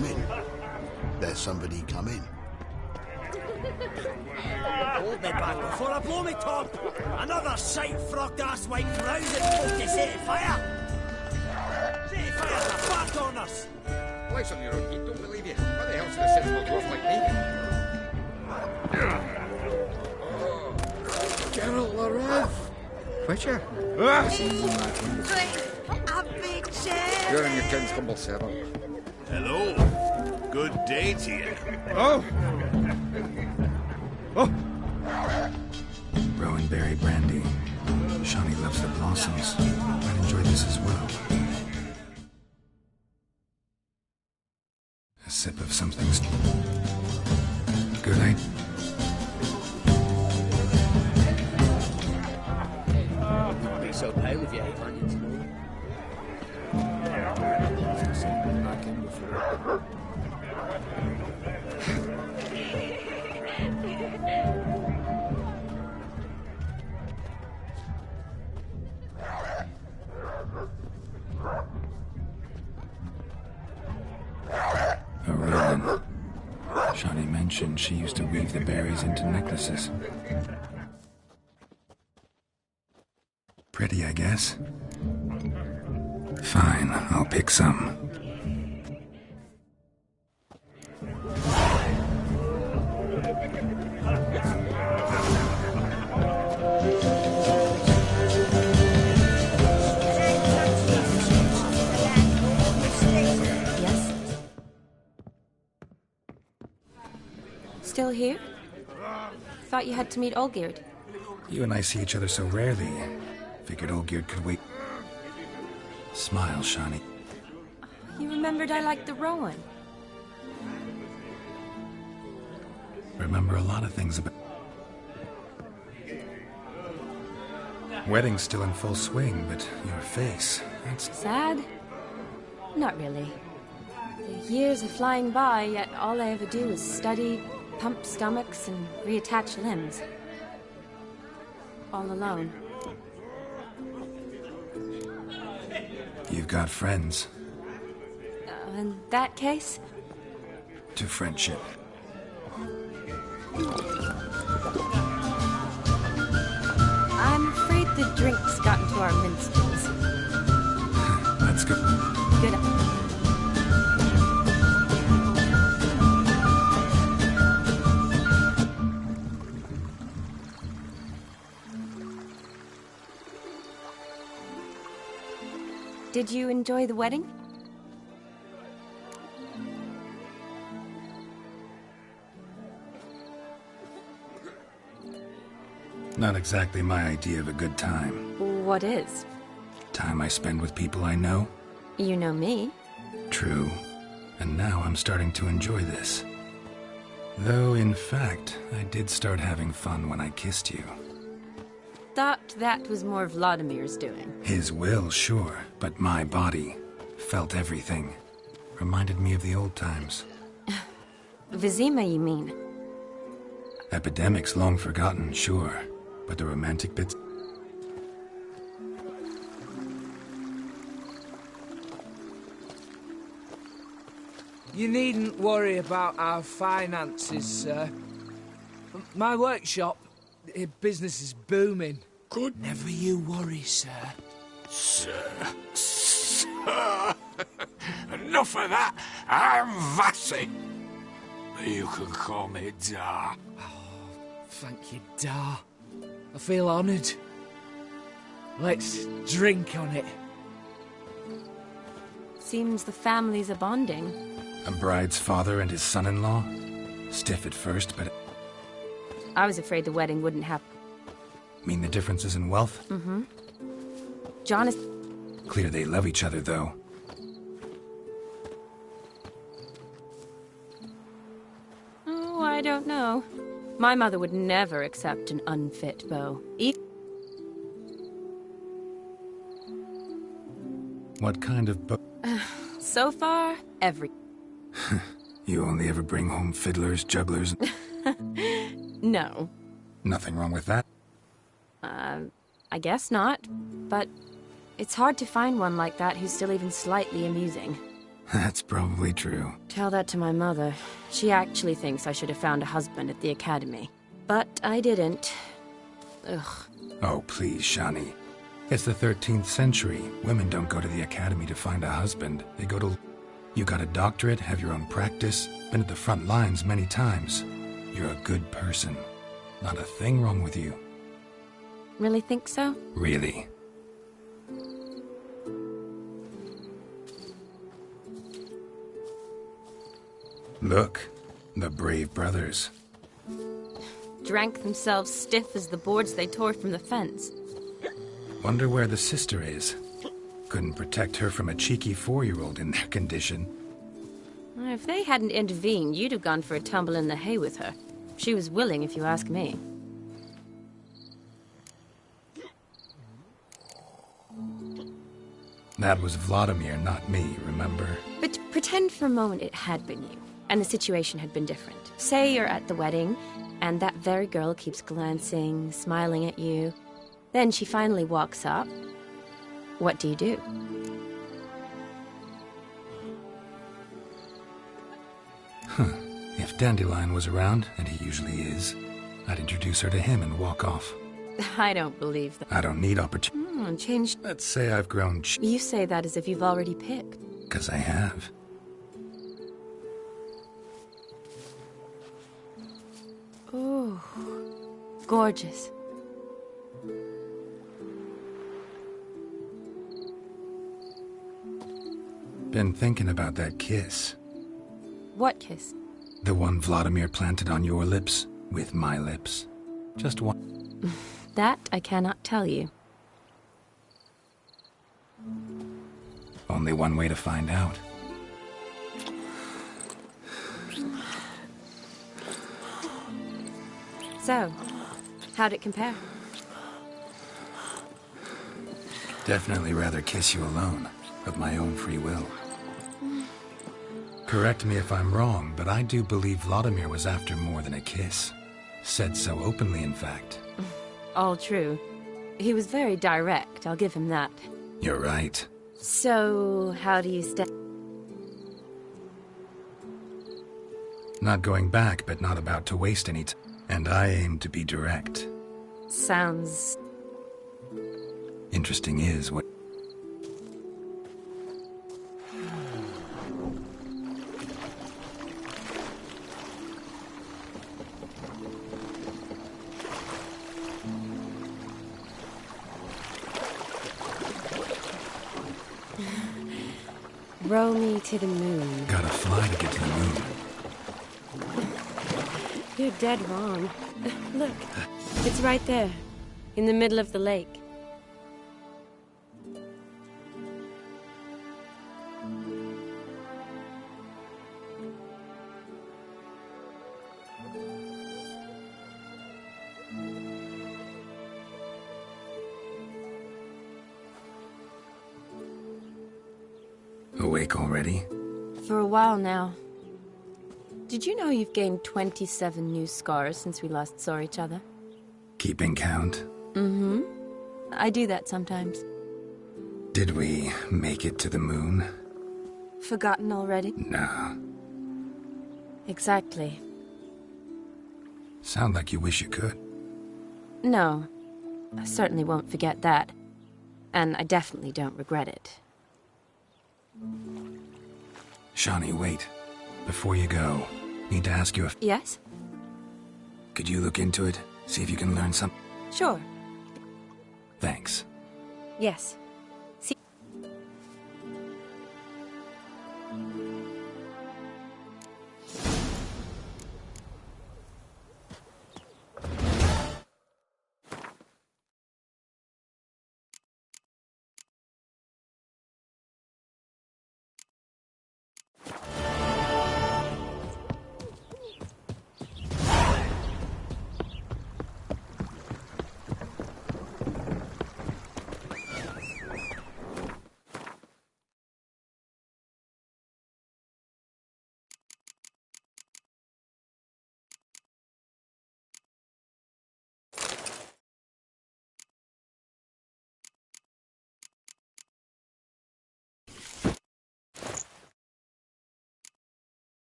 come in. There's somebody come in. Hold me back before I blow me top! Another sight-frocked ass-white rousing folk to set fire! Set fire to fat on us! Place on your own heat, don't believe you. What the hell's the sensible dwarf like me? Geralt Larev! Witcher? A big chair. You're in your king's humble servant. Hello. Good day to you. Oh! Oh! Rowan berry brandy. Shawnee loves the blossoms. Might enjoy this as well. A sip of something's good, eh? Be so pale if you hate landing to know. Back in before. A ribbon. Shawnee mentioned she used to weave the berries into necklaces. Pretty, I guess. Fine, I'll pick some. Yes? Still here? Thought you had to meet Olgierd. You and I see each other so rarely. Figured Olgierd could wait. Smile, Shawnee. You remembered I liked the Rowan. Remember a lot of things about... Wedding's still in full swing, but your face, that's... Sad? Not really. The years are flying by, yet all I ever do is study, pump stomachs, and reattach limbs. All alone. You've got friends. In that case? To friendship. I'm afraid the drinks got into our minstrels. Let's go. Good. Did you enjoy the wedding? Not exactly my idea of a good time. What is? Time I spend with people I know. You know me. True. And now I'm starting to enjoy this. Though, in fact, I did start having fun when I kissed you. Thought that was more Vladimir's doing. His will, sure, but my body felt everything. Reminded me of the old times. Vizima, you mean? Epidemics long forgotten, sure, but the romantic bits... You needn't worry about our finances, sir. My workshop, business is booming. Good. Never you worry, sir. Sir. Enough of that. I'm Vassy. You can call me Dar. Thank you, Dar. I feel honoured. Let's drink on it. Seems the families are bonding. A bride's father and his son-in-law? Stiff at first, but... I was afraid the wedding wouldn't happen. Mean the differences in wealth? Mm-hmm. John is... Clear they love each other, though. Oh, I don't know. My mother would never accept an unfit beau. What kind of beau? So far, every... You only ever bring home fiddlers, jugglers... No. Nothing wrong with that? I guess not. But it's hard to find one like that who's still even slightly amusing. That's probably true. Tell that to my mother. She actually thinks I should have found a husband at the academy. But I didn't. Ugh. Oh, please, Shani. It's the 13th century. Women don't go to the academy to find a husband. They go to... You got a doctorate, have your own practice, been at the front lines many times. You're a good person. Not a thing wrong with you. Really think so? Really. Look, the brave brothers. Drank themselves stiff as the boards they tore from the fence. Wonder where the sister is. Couldn't protect her from a cheeky 4-year-old in their condition. If they hadn't intervened, you'd have gone for a tumble in the hay with her. She was willing, if you ask me. That was Vladimir, not me, remember? But pretend for a moment it had been you, and the situation had been different. Say you're at the wedding, and that very girl keeps glancing, smiling at you. Then she finally walks up. What do you do? Huh. If Dandelion was around, and he usually is, I'd introduce her to him and walk off. I don't believe that. I don't need opportunity. Changed. Let's say I've grown You say that as if you've already picked. 'Cause I have. Oh, gorgeous. Been thinking about that kiss. What kiss? The one Vladimir planted on your lips, with my lips. Just one. That I cannot tell you. Only one way to find out. So, how'd it compare? Definitely rather kiss you alone, of my own free will. Correct me if I'm wrong, but I do believe Vladimir was after more than a kiss. Said so openly, in fact. All true. He was very direct, I'll give him that. You're right. So, how do you Not going back, but not about to waste any time. And I aim to be direct. Sounds... Interesting is what... Row me to the moon. Gotta fly to get to the moon. You're dead wrong. Look, it's right there, in the middle of the lake. Awake already? For a while now. Did you know you've gained 27 new scars since we last saw each other? Keeping count? Mm-hmm. I do that sometimes. Did we make it to the moon? Forgotten already? No. Exactly. Sound like you wish you could. No. I certainly won't forget that. And I definitely don't regret it. Shani, wait. Before you go, need to ask you if... Yes? Could you look into it? See if you can learn something? Sure. Thanks. Yes. See...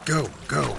Go, go.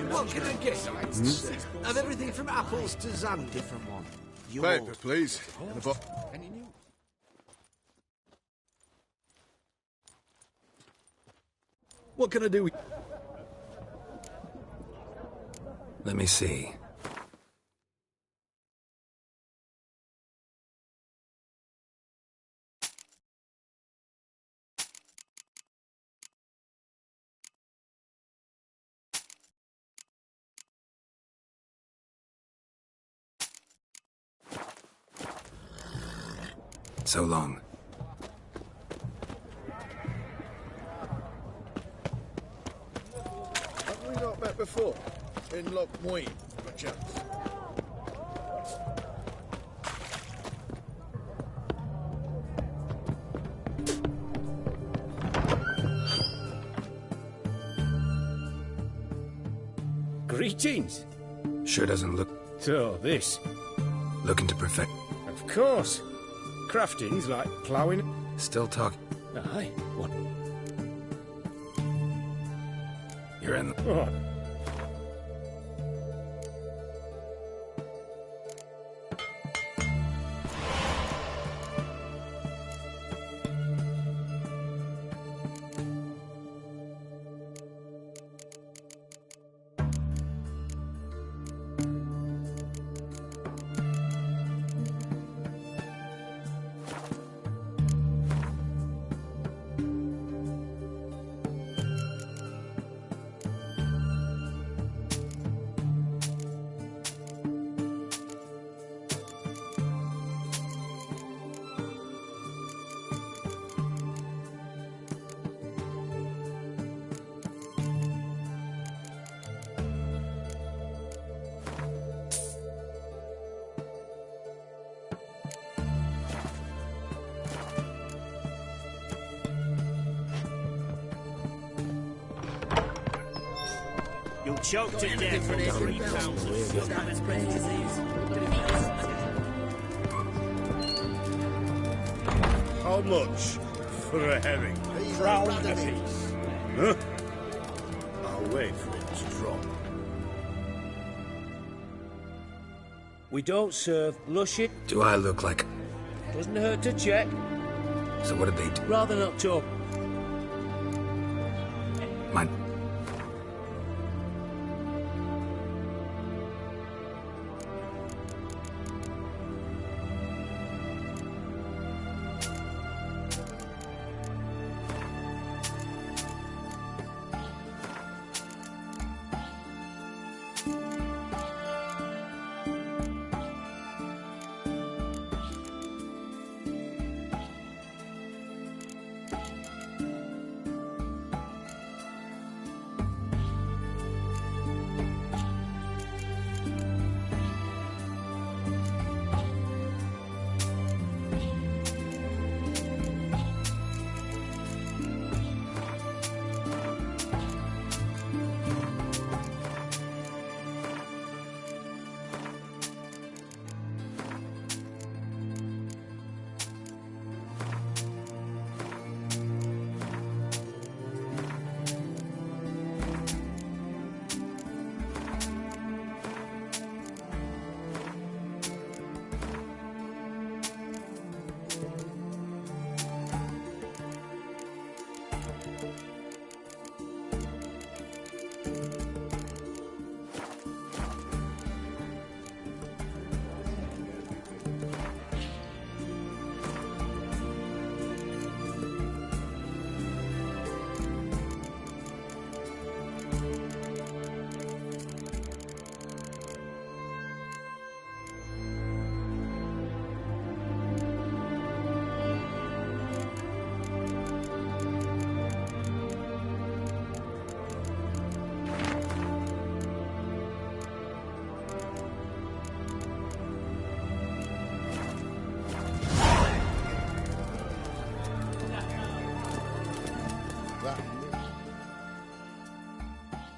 What can I get? Of everything from apples to Zan, different one. Paper, please. And a book. What can I do? Let me see. So long. Have we not met before? In Loch Moyne, perchance? Greetings. Sure doesn't look... So, this. Looking to perfect... Of course. Crafting's like ploughing. Still talking. Aye. What? You're in... What? You'll choke to death on 3 pounds of How much for a herring? Crown apiece. Huh? I'll wait for it to drop. We don't serve luscious. Do I look like... Doesn't hurt to check. So what did they do? Rather not talk. Mine.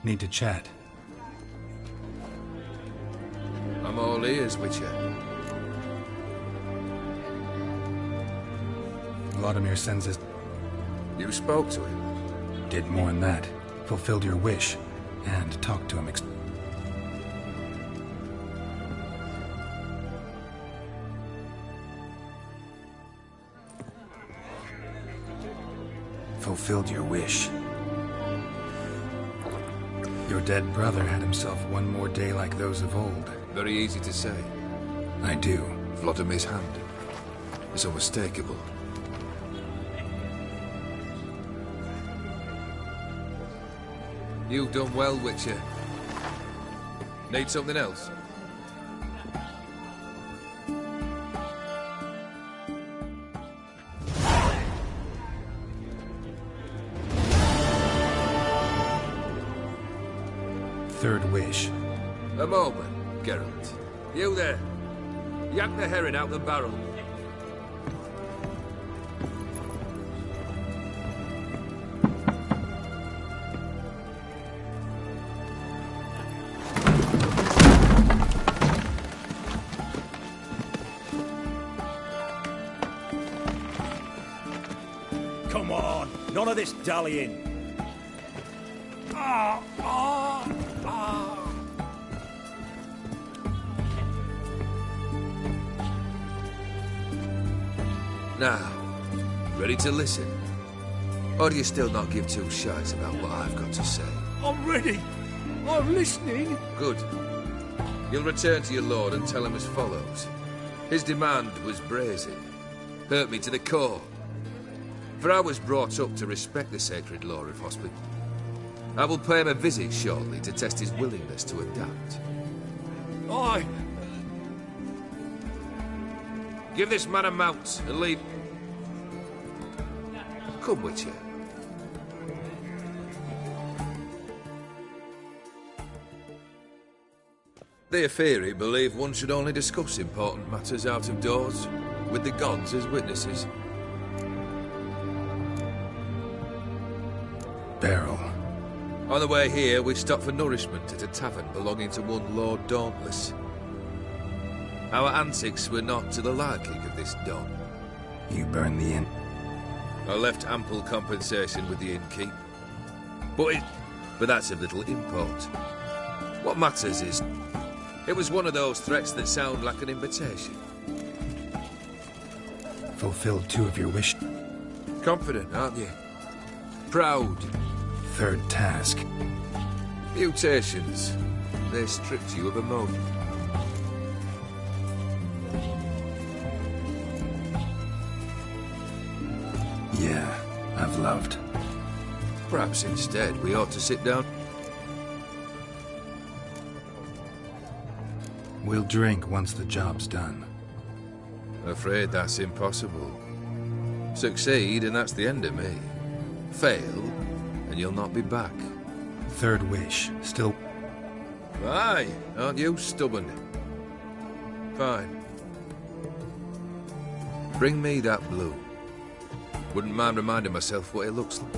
Need to chat. I'm all ears, Witcher. Vladimir sends us... You spoke to him? Did more than that. Fulfilled your wish. And talked to him Fulfilled your wish. Your dead brother had himself one more day like those of old. Very easy to say. I do. Vladimir's hand. It's unmistakable. You've done well, Witcher. Need something else? Third wish. A moment, Geralt. You there. Yank the herring out the barrel. Come on, none of this dallying. Now, ready to listen? Or do you still not give two shites about what I've got to say? I'm ready. I'm listening. Good. You'll return to your lord and tell him as follows. His demand was brazen. Hurt me to the core. For I was brought up to respect the sacred law of hospital. I will pay him a visit shortly to test his willingness to adapt. Aye. Give this man a mount and leave... Come, Witcher. The Aetheri believe one should only discuss important matters out of doors, with the gods as witnesses. Barrel. On the way here, we stopped for nourishment at a tavern belonging to one Lord Dauntless. Our antics were not to the liking of this Don. You burned the inn. I left ample compensation with the innkeep. But that's of little import. What matters is, it was one of those threats that sound like an invitation. Fulfilled two of your wishes. Confident, aren't you? Proud. Third task. Mutations. They stripped you of emotion. Yeah, I've loved. Perhaps instead we ought to sit down. We'll drink once the job's done. Afraid that's impossible. Succeed and that's the end of me. Fail and you'll not be back. Third wish, still... Aye, aren't you stubborn? Fine. Bring me that blue. Wouldn't mind reminding myself what it looks like.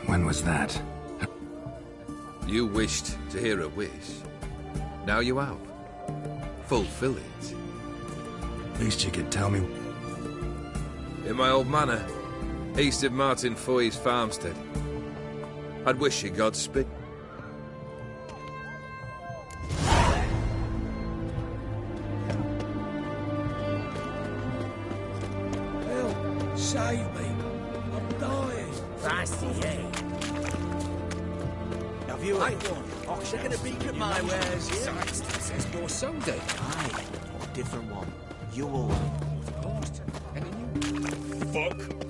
When was that? You wished to hear a wish. Now you have. Fulfill it. Least you could tell me. In my old manor, east of Martin Foy's farmstead. I'd wish you Godspeed. Help! Save me! I'm dying! That's the aim. Have you a taking a peek at my wares here? Says more someday. Aye, different one. You all. Of course. Fuck!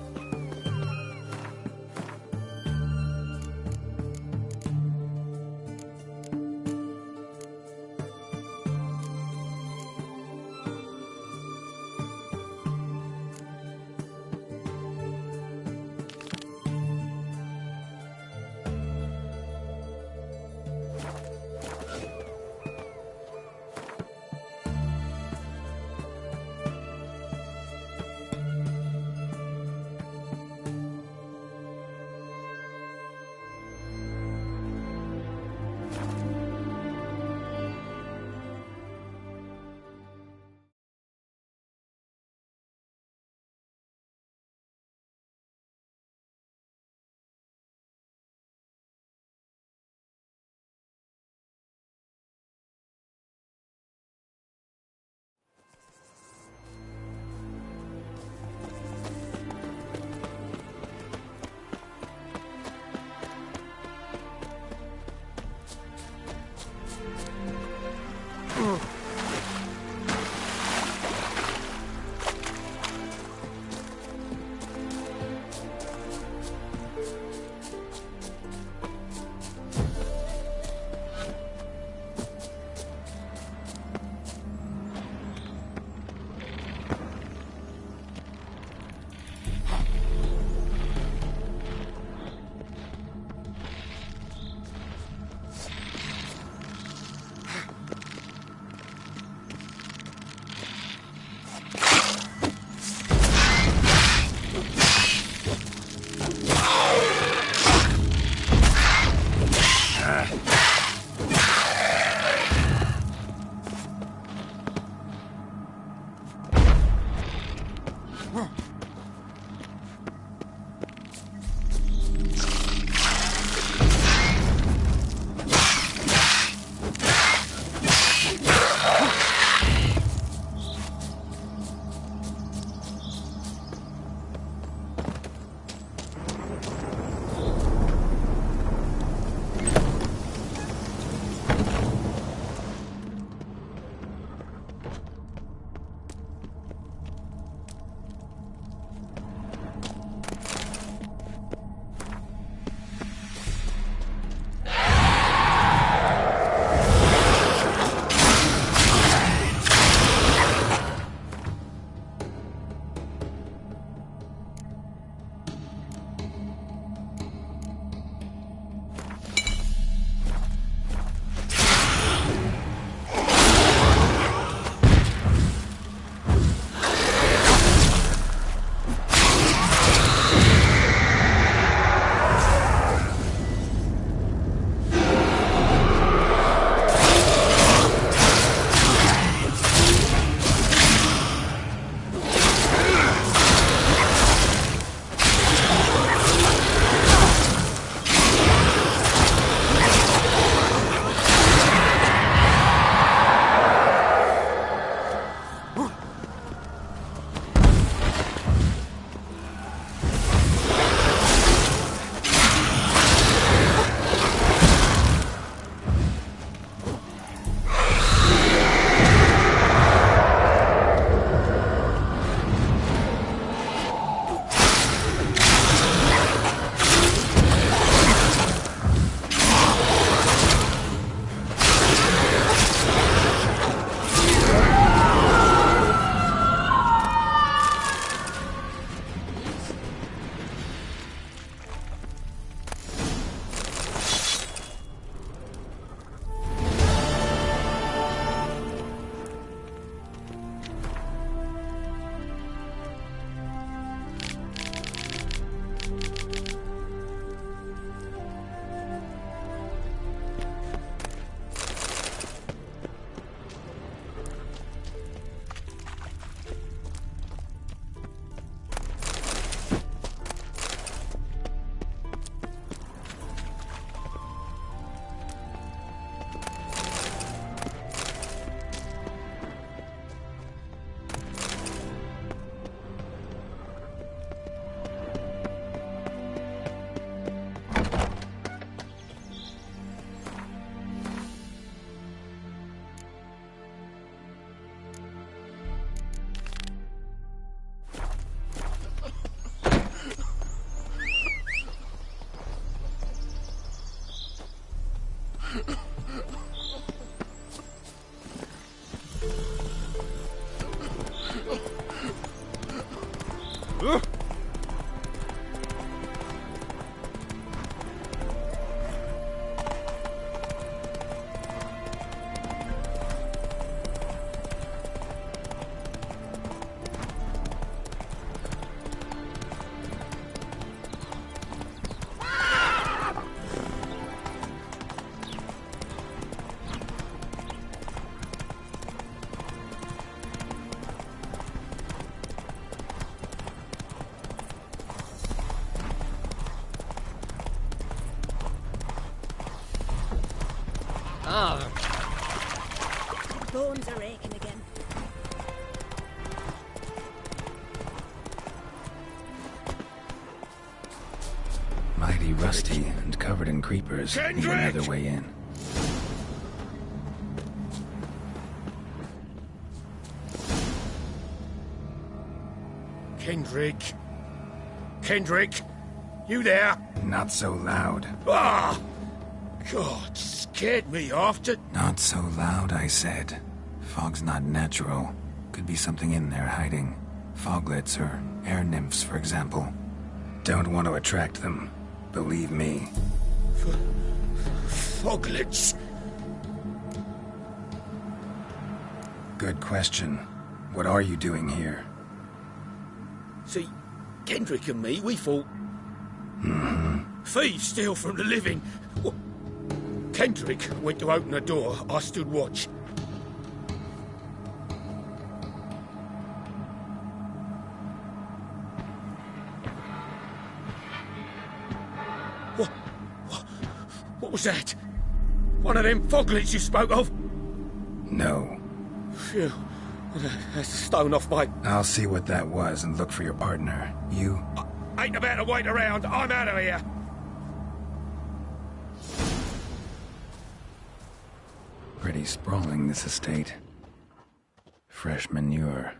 Bones are aching again. Mighty rusty and covered in creepers. Need another way in. Kendrick. Kendrick, you there? Not so loud. Ah! God, scared me after. Not so loud, I said. Fog's not natural. Could be something in there hiding. Foglets or air nymphs, for example. Don't want to attract them. Believe me. Foglets? Good question. What are you doing here? See, Kendrick and me, we thought... Thieves steal from the living. Kendrick went to open the door. I stood watch. What was that? One of them foglets you spoke of? No. Phew. That's a stone off my... I'll see what that was and look for your partner. You... Ain't about to wait around. I'm out of here. Pretty sprawling, this estate. Fresh manure.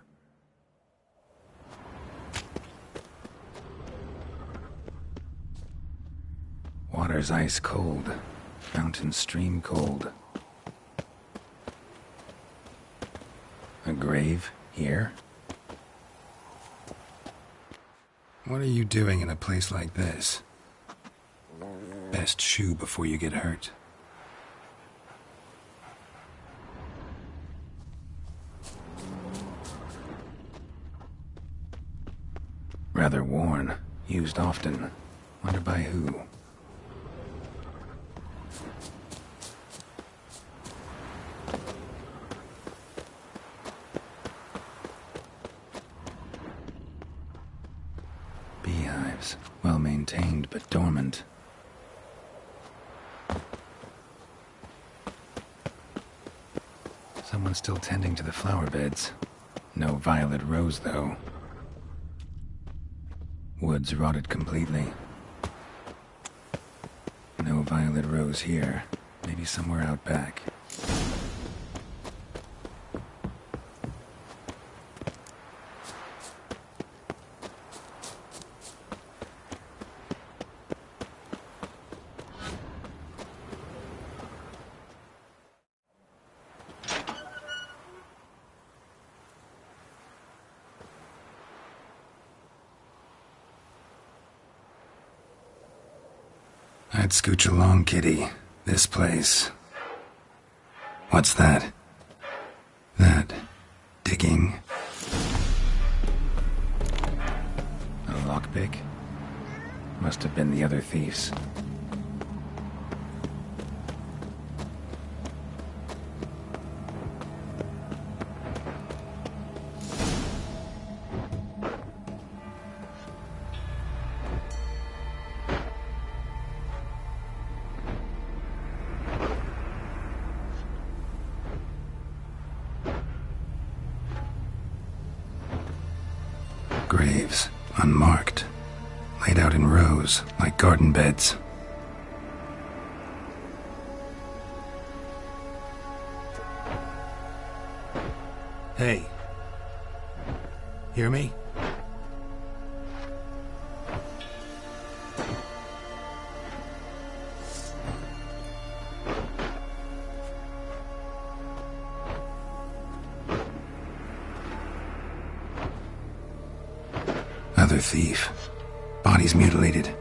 Water's ice cold. Fountain stream cold. A grave here? What are you doing in a place like this? Best shoe before you get hurt. Rather worn. Used often. Wonder by who? Beehives. Well maintained, but dormant. Someone's still tending to the flower beds. No violet rose, though. Woods rotted completely. No violet rose here. Maybe somewhere out back. I'd scooch along, kitty. This place. What's that? That. Digging. A lockpick? Must have been the other thieves. Graves, unmarked, laid out in rows like garden beds. Hey. Hear me? Another thief. Body's mutilated.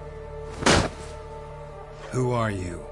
Who are you?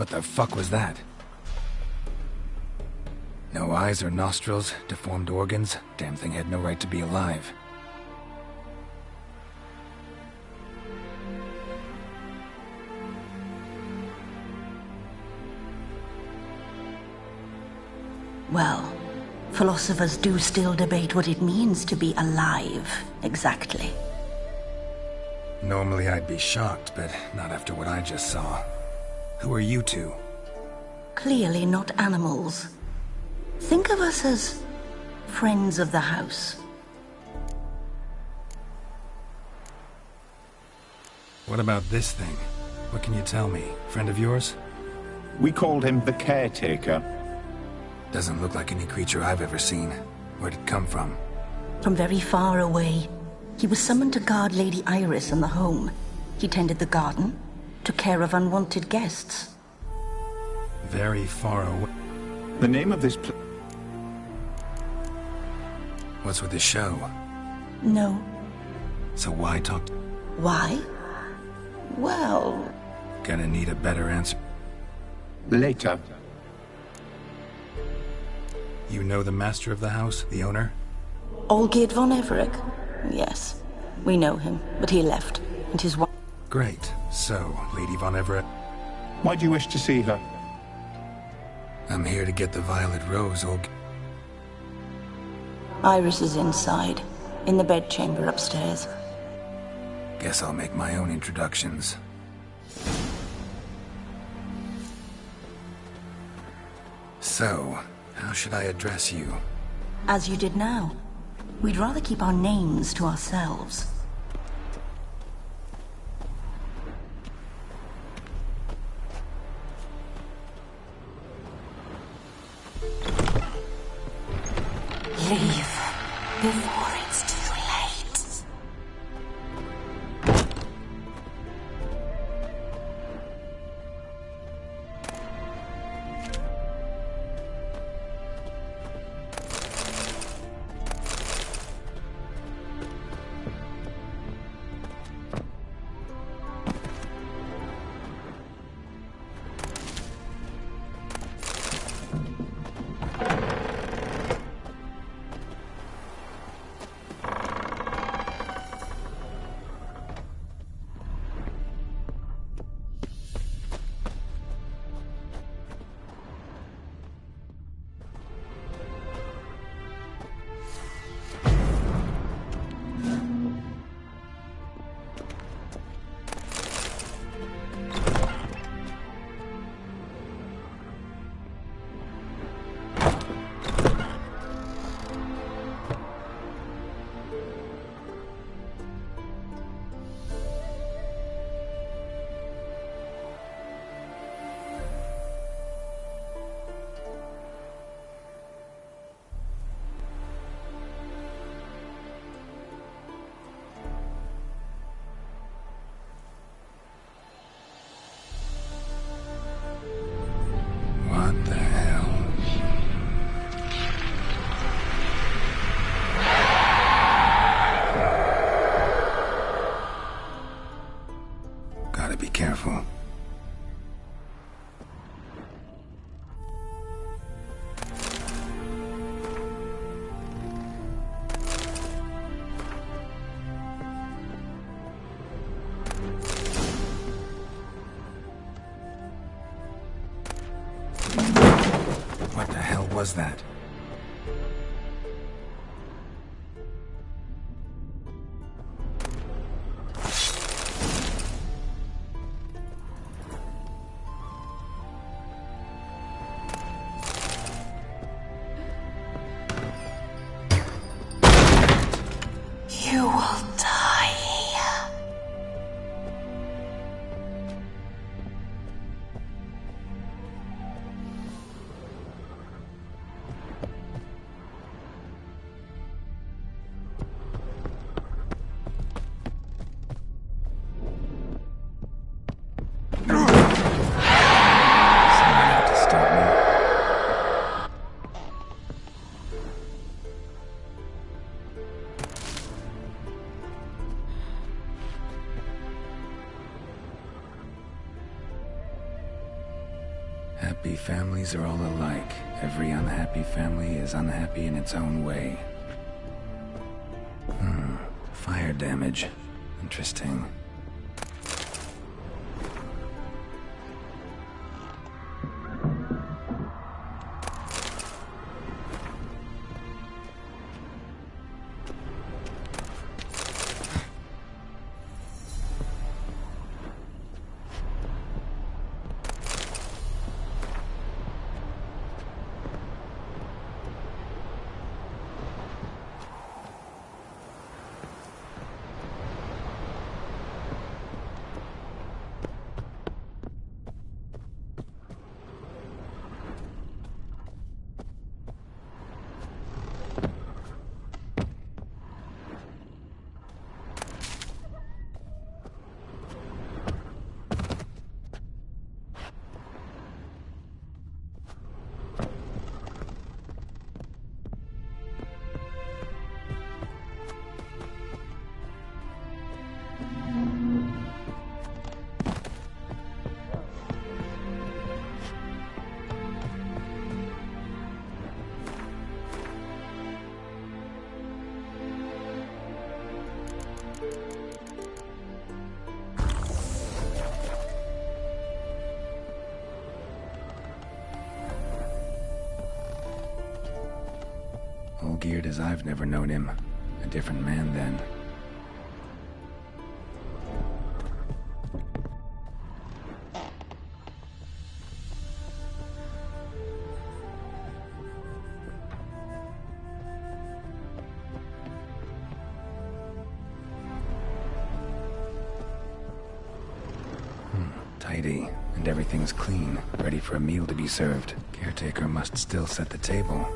What the fuck was that? No eyes or nostrils, deformed organs. Damn thing had no right to be alive. Well, philosophers do still debate what it means to be alive, exactly. Normally I'd be shocked, but not after what I just saw. Who are you two? Clearly not animals. Think of us as friends of the house. What about this thing? What can you tell me? Friend of yours? We called him the Caretaker. Doesn't look like any creature I've ever seen. Where'd it come from? From very far away. He was summoned to guard Lady Iris and the home. He tended the garden, took care of unwanted guests. Very far away. The name of this What's with the show? No. So why talk? Why? Well... Gonna need a better answer. Later. You know the master of the house, the owner? Olgierd von Everec? Yes. We know him, but he left, and his wife... Great. So, Lady von Everec... Why do you wish to see her? I'm here to get the Violet Rose, Iris is inside, in the bedchamber upstairs. Guess I'll make my own introductions. So, how should I address you? As you did now. We'd rather keep our names to ourselves. Leave before it's too late. What the hell? Gotta be careful. What the hell was that? You will die here. Happy families are all alike. Every unhappy family is unhappy in its own way. Fire damage. Interesting. weird as I've never known him. A different man then. Tidy, and everything's clean, ready for a meal to be served. Caretaker must still set the table.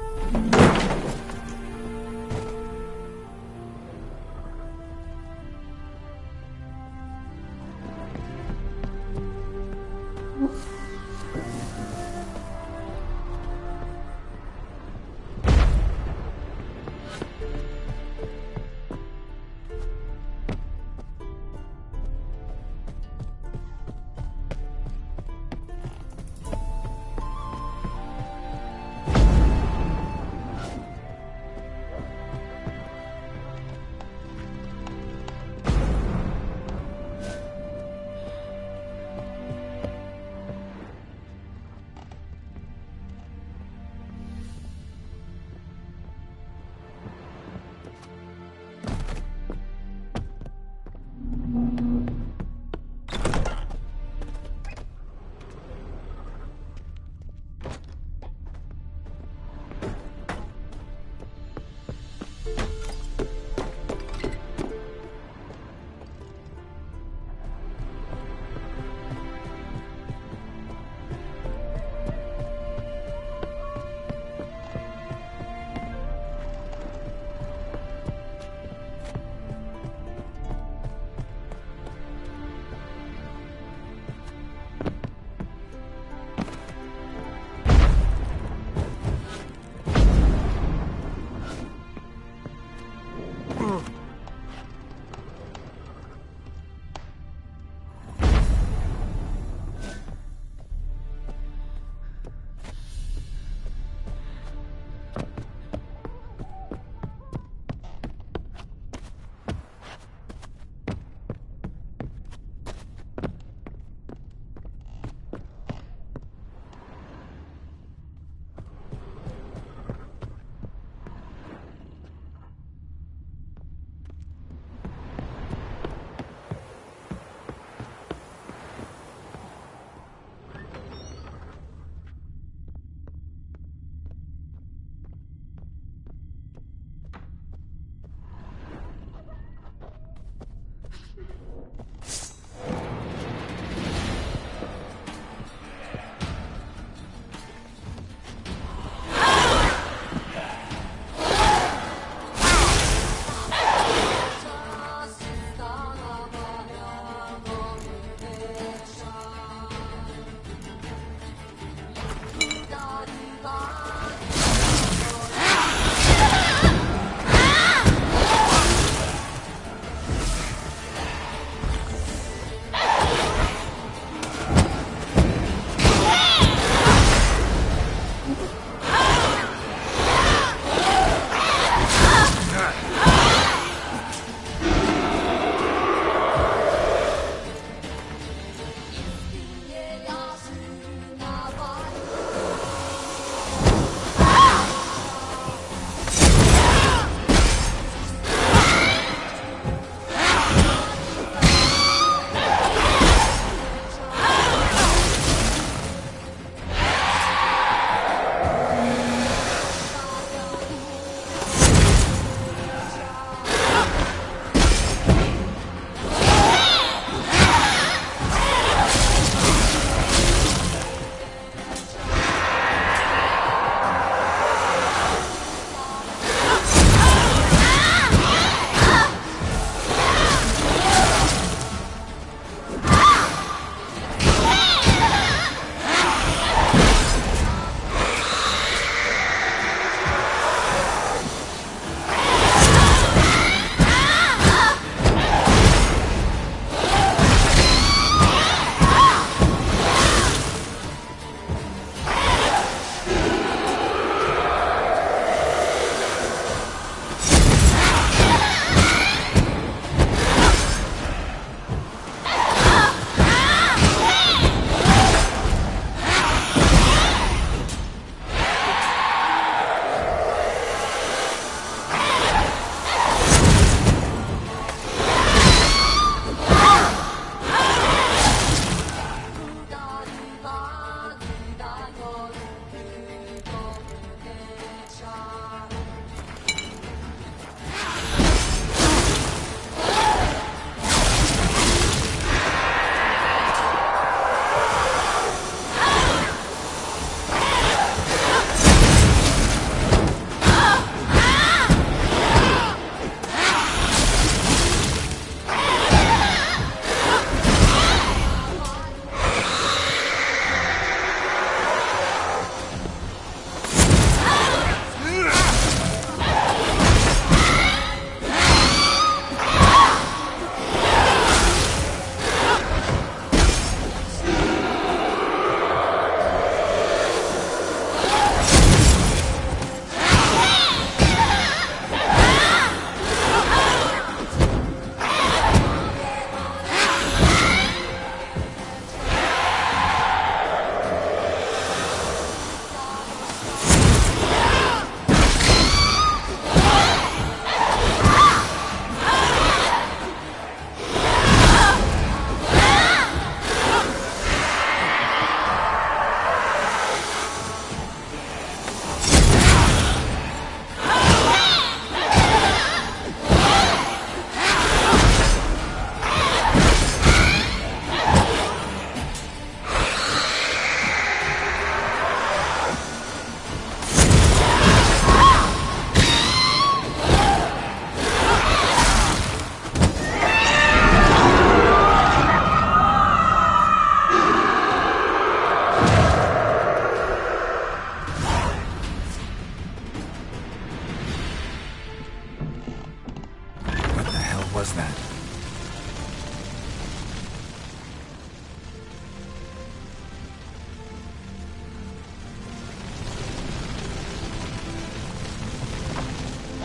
was that?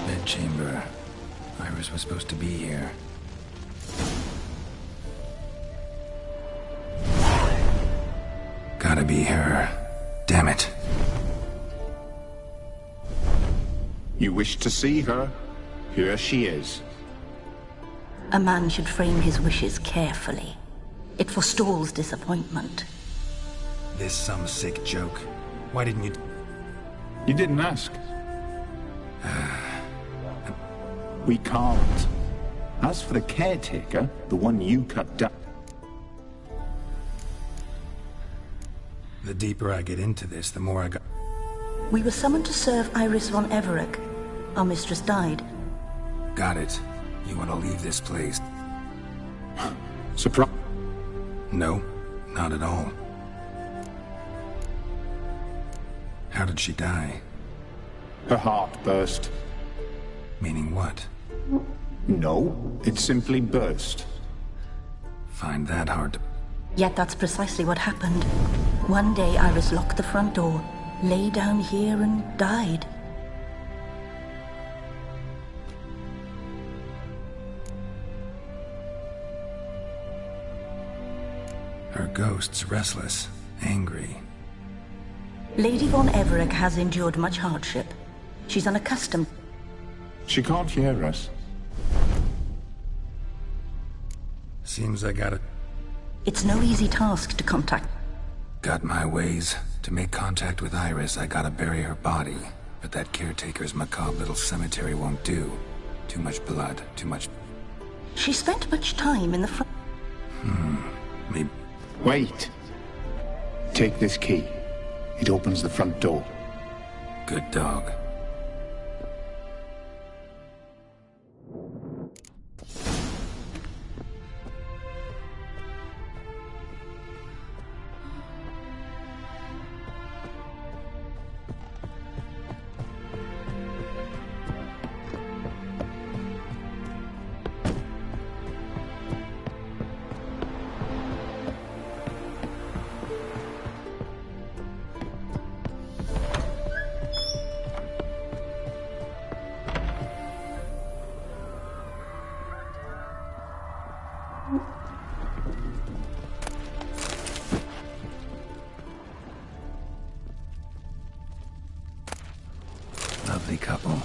Bedchamber. Iris was supposed to be here. Gotta be her. Damn it. You wish to see her? Here she is. A man should frame his wishes carefully. It forestalls disappointment. This some sick joke. Why didn't you... You didn't ask. We can't. As for the caretaker, the one you cut down... The deeper I get into this, the more I got... We were summoned to serve Iris von Everec. Our mistress died. Got it. You want to leave this place? Surprise? No, not at all. How did she die? Her heart burst. Meaning what? No, it simply burst. Find that hard to... Yet that's precisely what happened. One day Iris locked the front door, lay down here and died. Her ghost's restless, angry. Lady von Everec has endured much hardship. She's unaccustomed. She can't hear us. Seems I gotta... It's no easy task to contact. Got my ways. To make contact with Iris, I gotta bury her body. But that caretaker's macabre little cemetery won't do. Too much blood, too much... She spent much time in the front... Maybe... Wait. Take this key. It opens the front door. Good dog. Lovely couple.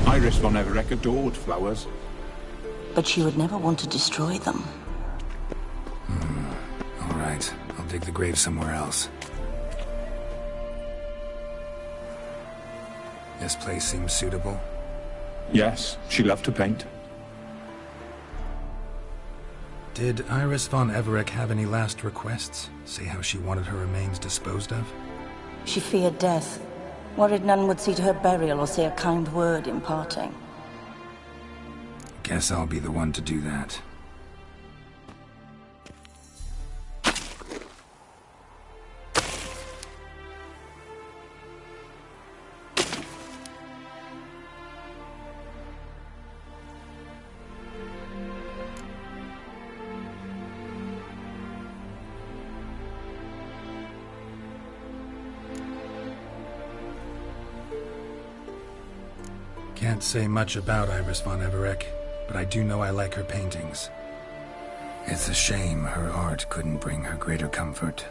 Iris von Everec adored flowers. But she would never want to destroy them. All right. I'll dig the grave somewhere else. This place seems suitable. Yes, she loved to paint. Did Iris von Everec have any last requests? Say how she wanted her remains disposed of? She feared death. Worried none would see to her burial or say a kind word in parting. Guess I'll be the one to do that. Can't say much about Iris von Everec, but I do know I like her paintings. It's a shame her art couldn't bring her greater comfort.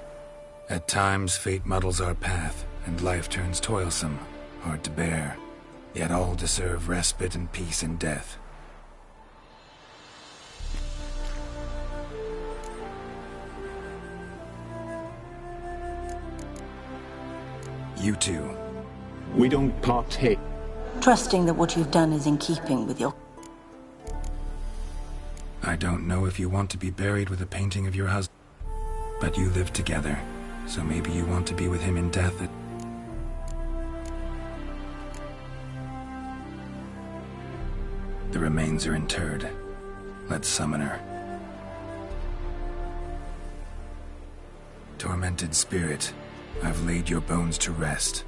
At times, fate muddles our path, and life turns toilsome, hard to bear. Yet all deserve respite and peace in death. You two. We don't partake. Trusting that what you've done is in keeping with your... I don't know if you want to be buried with a painting of your husband, but you live together, so maybe you want to be with him in death. The remains are interred. Let's summon her. Tormented spirit, I've laid your bones to rest.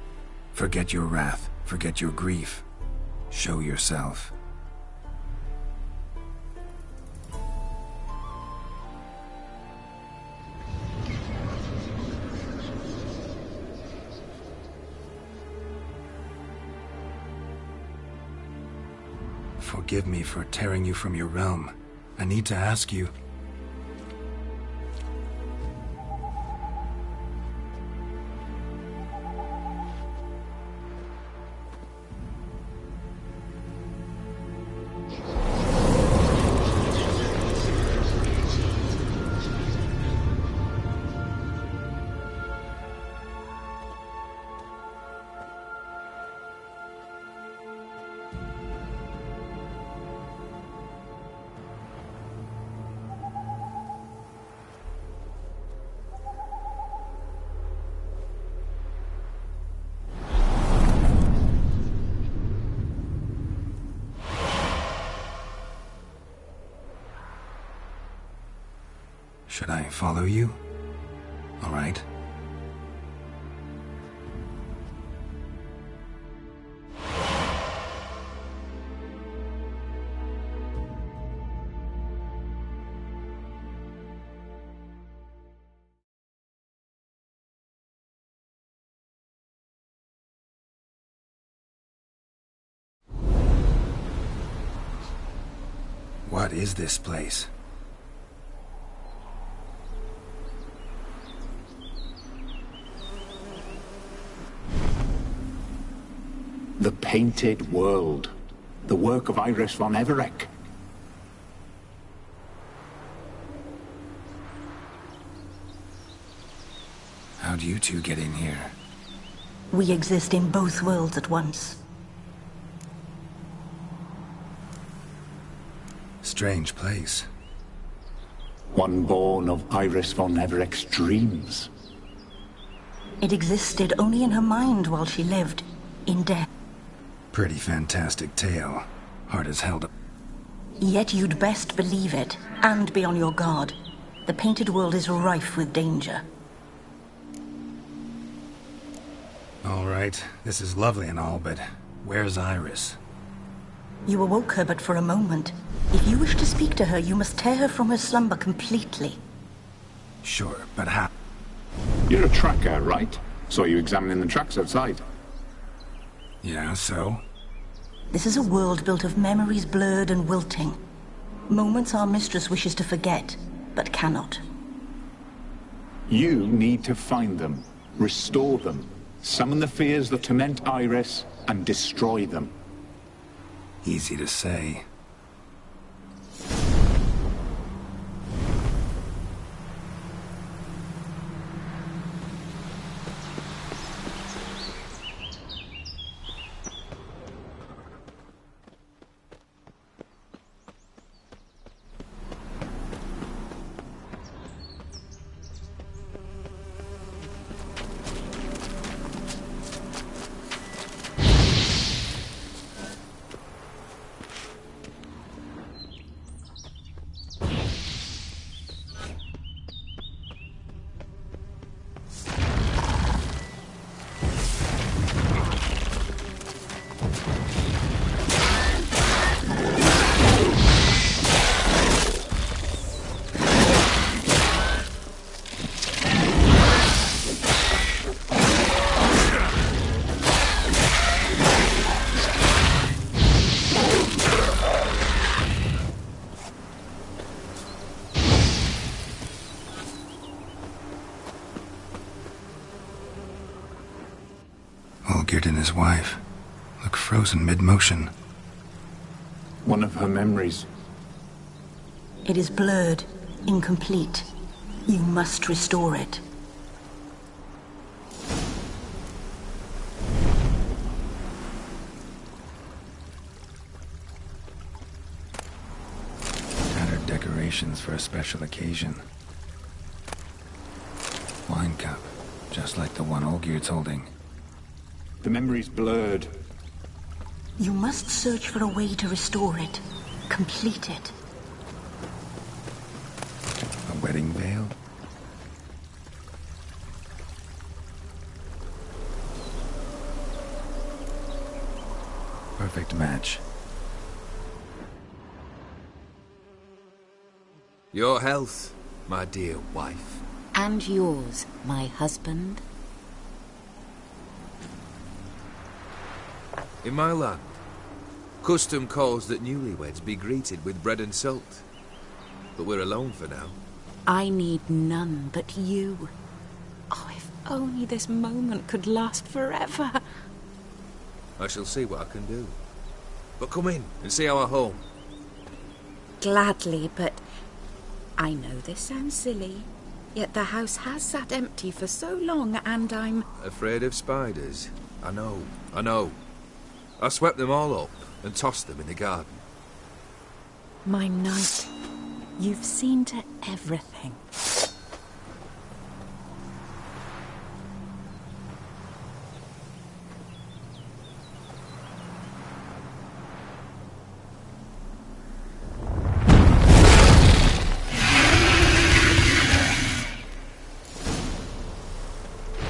Forget your wrath, forget your grief. Show yourself. Forgive me for tearing you from your realm. I need to ask you... Should I follow you? All right. What is this place? The Painted World. The work of Iris von Everec. How do you two get in here? We exist in both worlds at once. Strange place. One born of Iris von Everec's dreams. It existed only in her mind while she lived, in death. Pretty fantastic tale. Hard as hell to... Yet you'd best believe it, and be on your guard. The Painted World is rife with danger. All right, this is lovely and all, but where's Iris? You awoke her but for a moment. If you wish to speak to her, you must tear her from her slumber completely. Sure, but how? You're a tracker, right? Saw you examining the tracks outside. Yeah, so? This is a world built of memories blurred and wilting. Moments our mistress wishes to forget, but cannot. You need to find them, restore them, summon the fears that torment Iris, and destroy them. Easy to say. Oldger's wife. Look frozen mid-motion. One of her memories. It is blurred, incomplete. You must restore it. Tattered decorations for a special occasion. Wine cup, just like the one Olgierd's holding. The memory's blurred. You must search for a way to restore it. Complete it. A wedding veil? Perfect match. Your health, my dear wife. And yours, my husband. In my land, custom calls that newlyweds be greeted with bread and salt. But we're alone for now. I need none but you. Oh, if only this moment could last forever. I shall see what I can do. But come in and see our home. Gladly, but I know this sounds silly, yet the house has sat empty for so long, and I'm... Afraid of spiders? I know. I swept them all up and tossed them in the garden. My knight, you've seen to everything.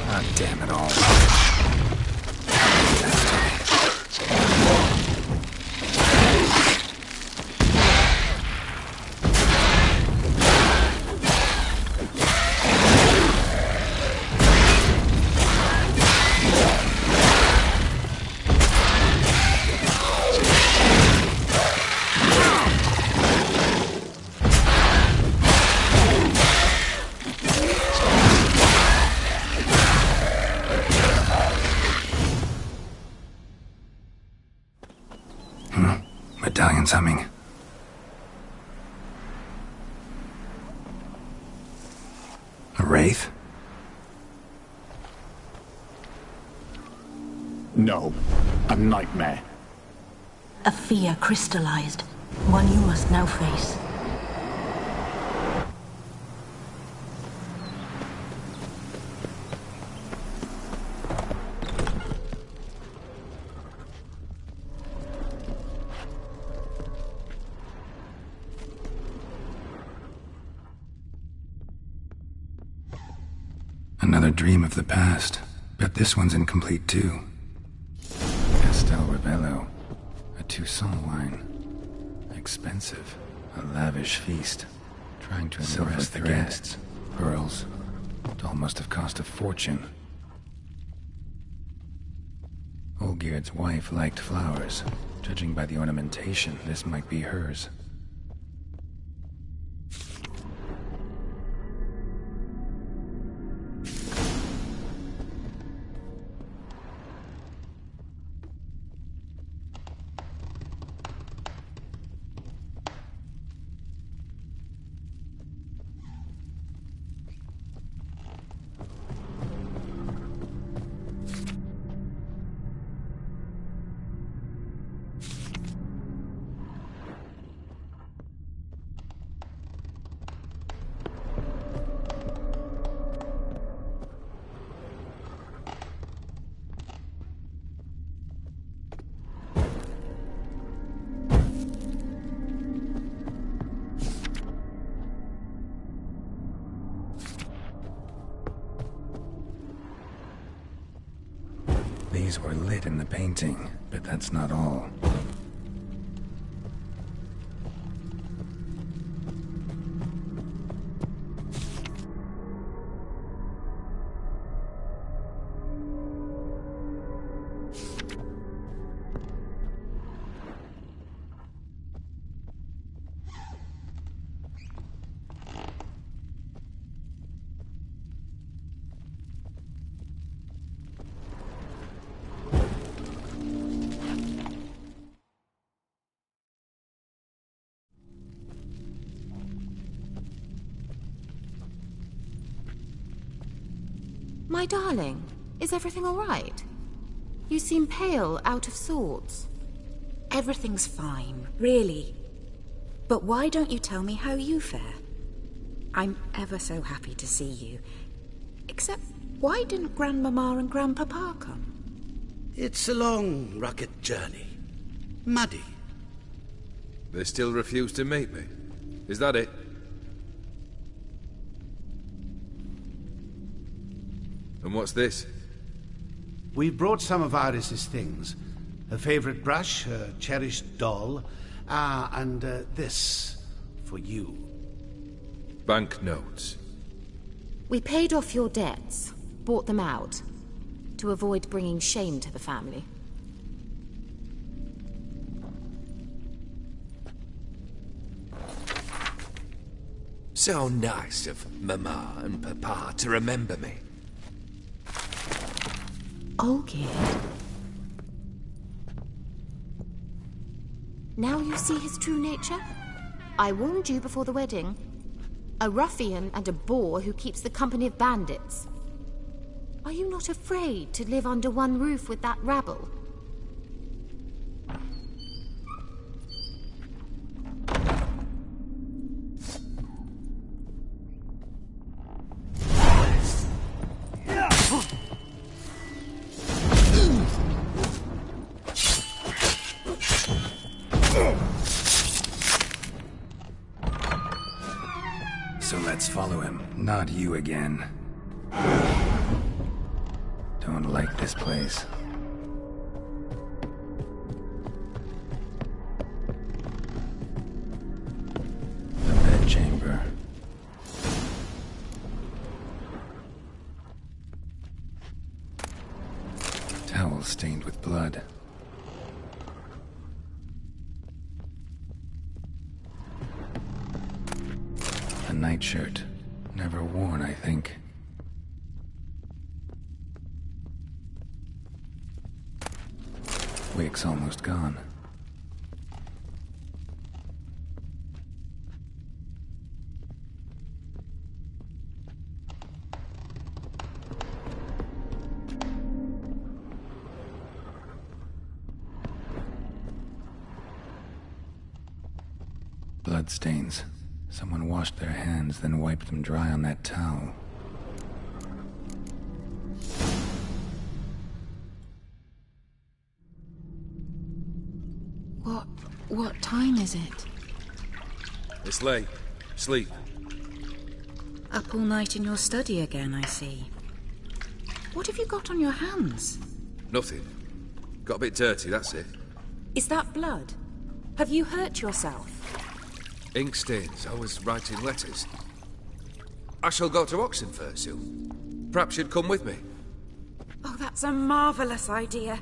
Ah, damn it all. Medallion's humming. A wraith? No, a nightmare. A fear crystallized. One you must now face. Another dream of the past. Bet this one's incomplete too. Castel Rebello. A Toussaint wine. Expensive. A lavish feast. Trying to impress the guests. Pearls. It all must have cost a fortune. Olgierd's wife liked flowers. Judging by the ornamentation, this might be hers. These were lit in the painting, but that's not all. My darling, is everything all right? You seem pale, out of sorts. Everything's fine, really. But why don't you tell me how you fare? I'm ever so happy to see you. Except, why didn't Grandmama and Grandpapa come? It's a long, rugged journey. Muddy. They still refuse to meet me. Is that it? And what's this? We brought some of Iris's things. Her favorite brush, her cherished doll, and this for you. Banknotes. We paid off your debts, bought them out, to avoid bringing shame to the family. So nice of Mama and Papa to remember me. Olgierd. Now you see his true nature? I warned you before the wedding. A ruffian and a boor who keeps the company of bandits. Are you not afraid to live under one roof with that rabble? So let's follow him, not you again. Don't like this place. The bedchamber. Towel stained with blood. A nightshirt. Never worn, I think. Wick's almost gone. Bloodstains. Someone washed their hands, then wiped them dry on that towel. What time is it? It's late. Sleep. Up all night in your study again, I see. What have you got on your hands? Nothing. Got a bit dirty, that's it. Is that blood? Have you hurt yourself? Ink stains. I was writing letters. I shall go to Oxenfurt soon. Perhaps you'd come with me. Oh, that's a marvellous idea.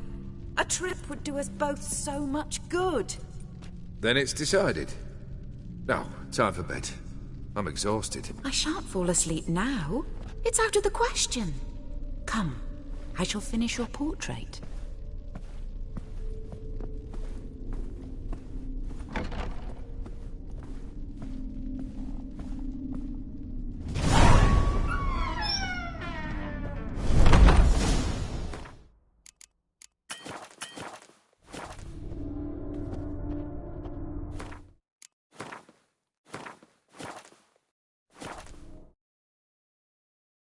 A trip would do us both so much good. Then it's decided. Now, time for bed. I'm exhausted. I shan't fall asleep now. It's out of the question. Come, I shall finish your portrait.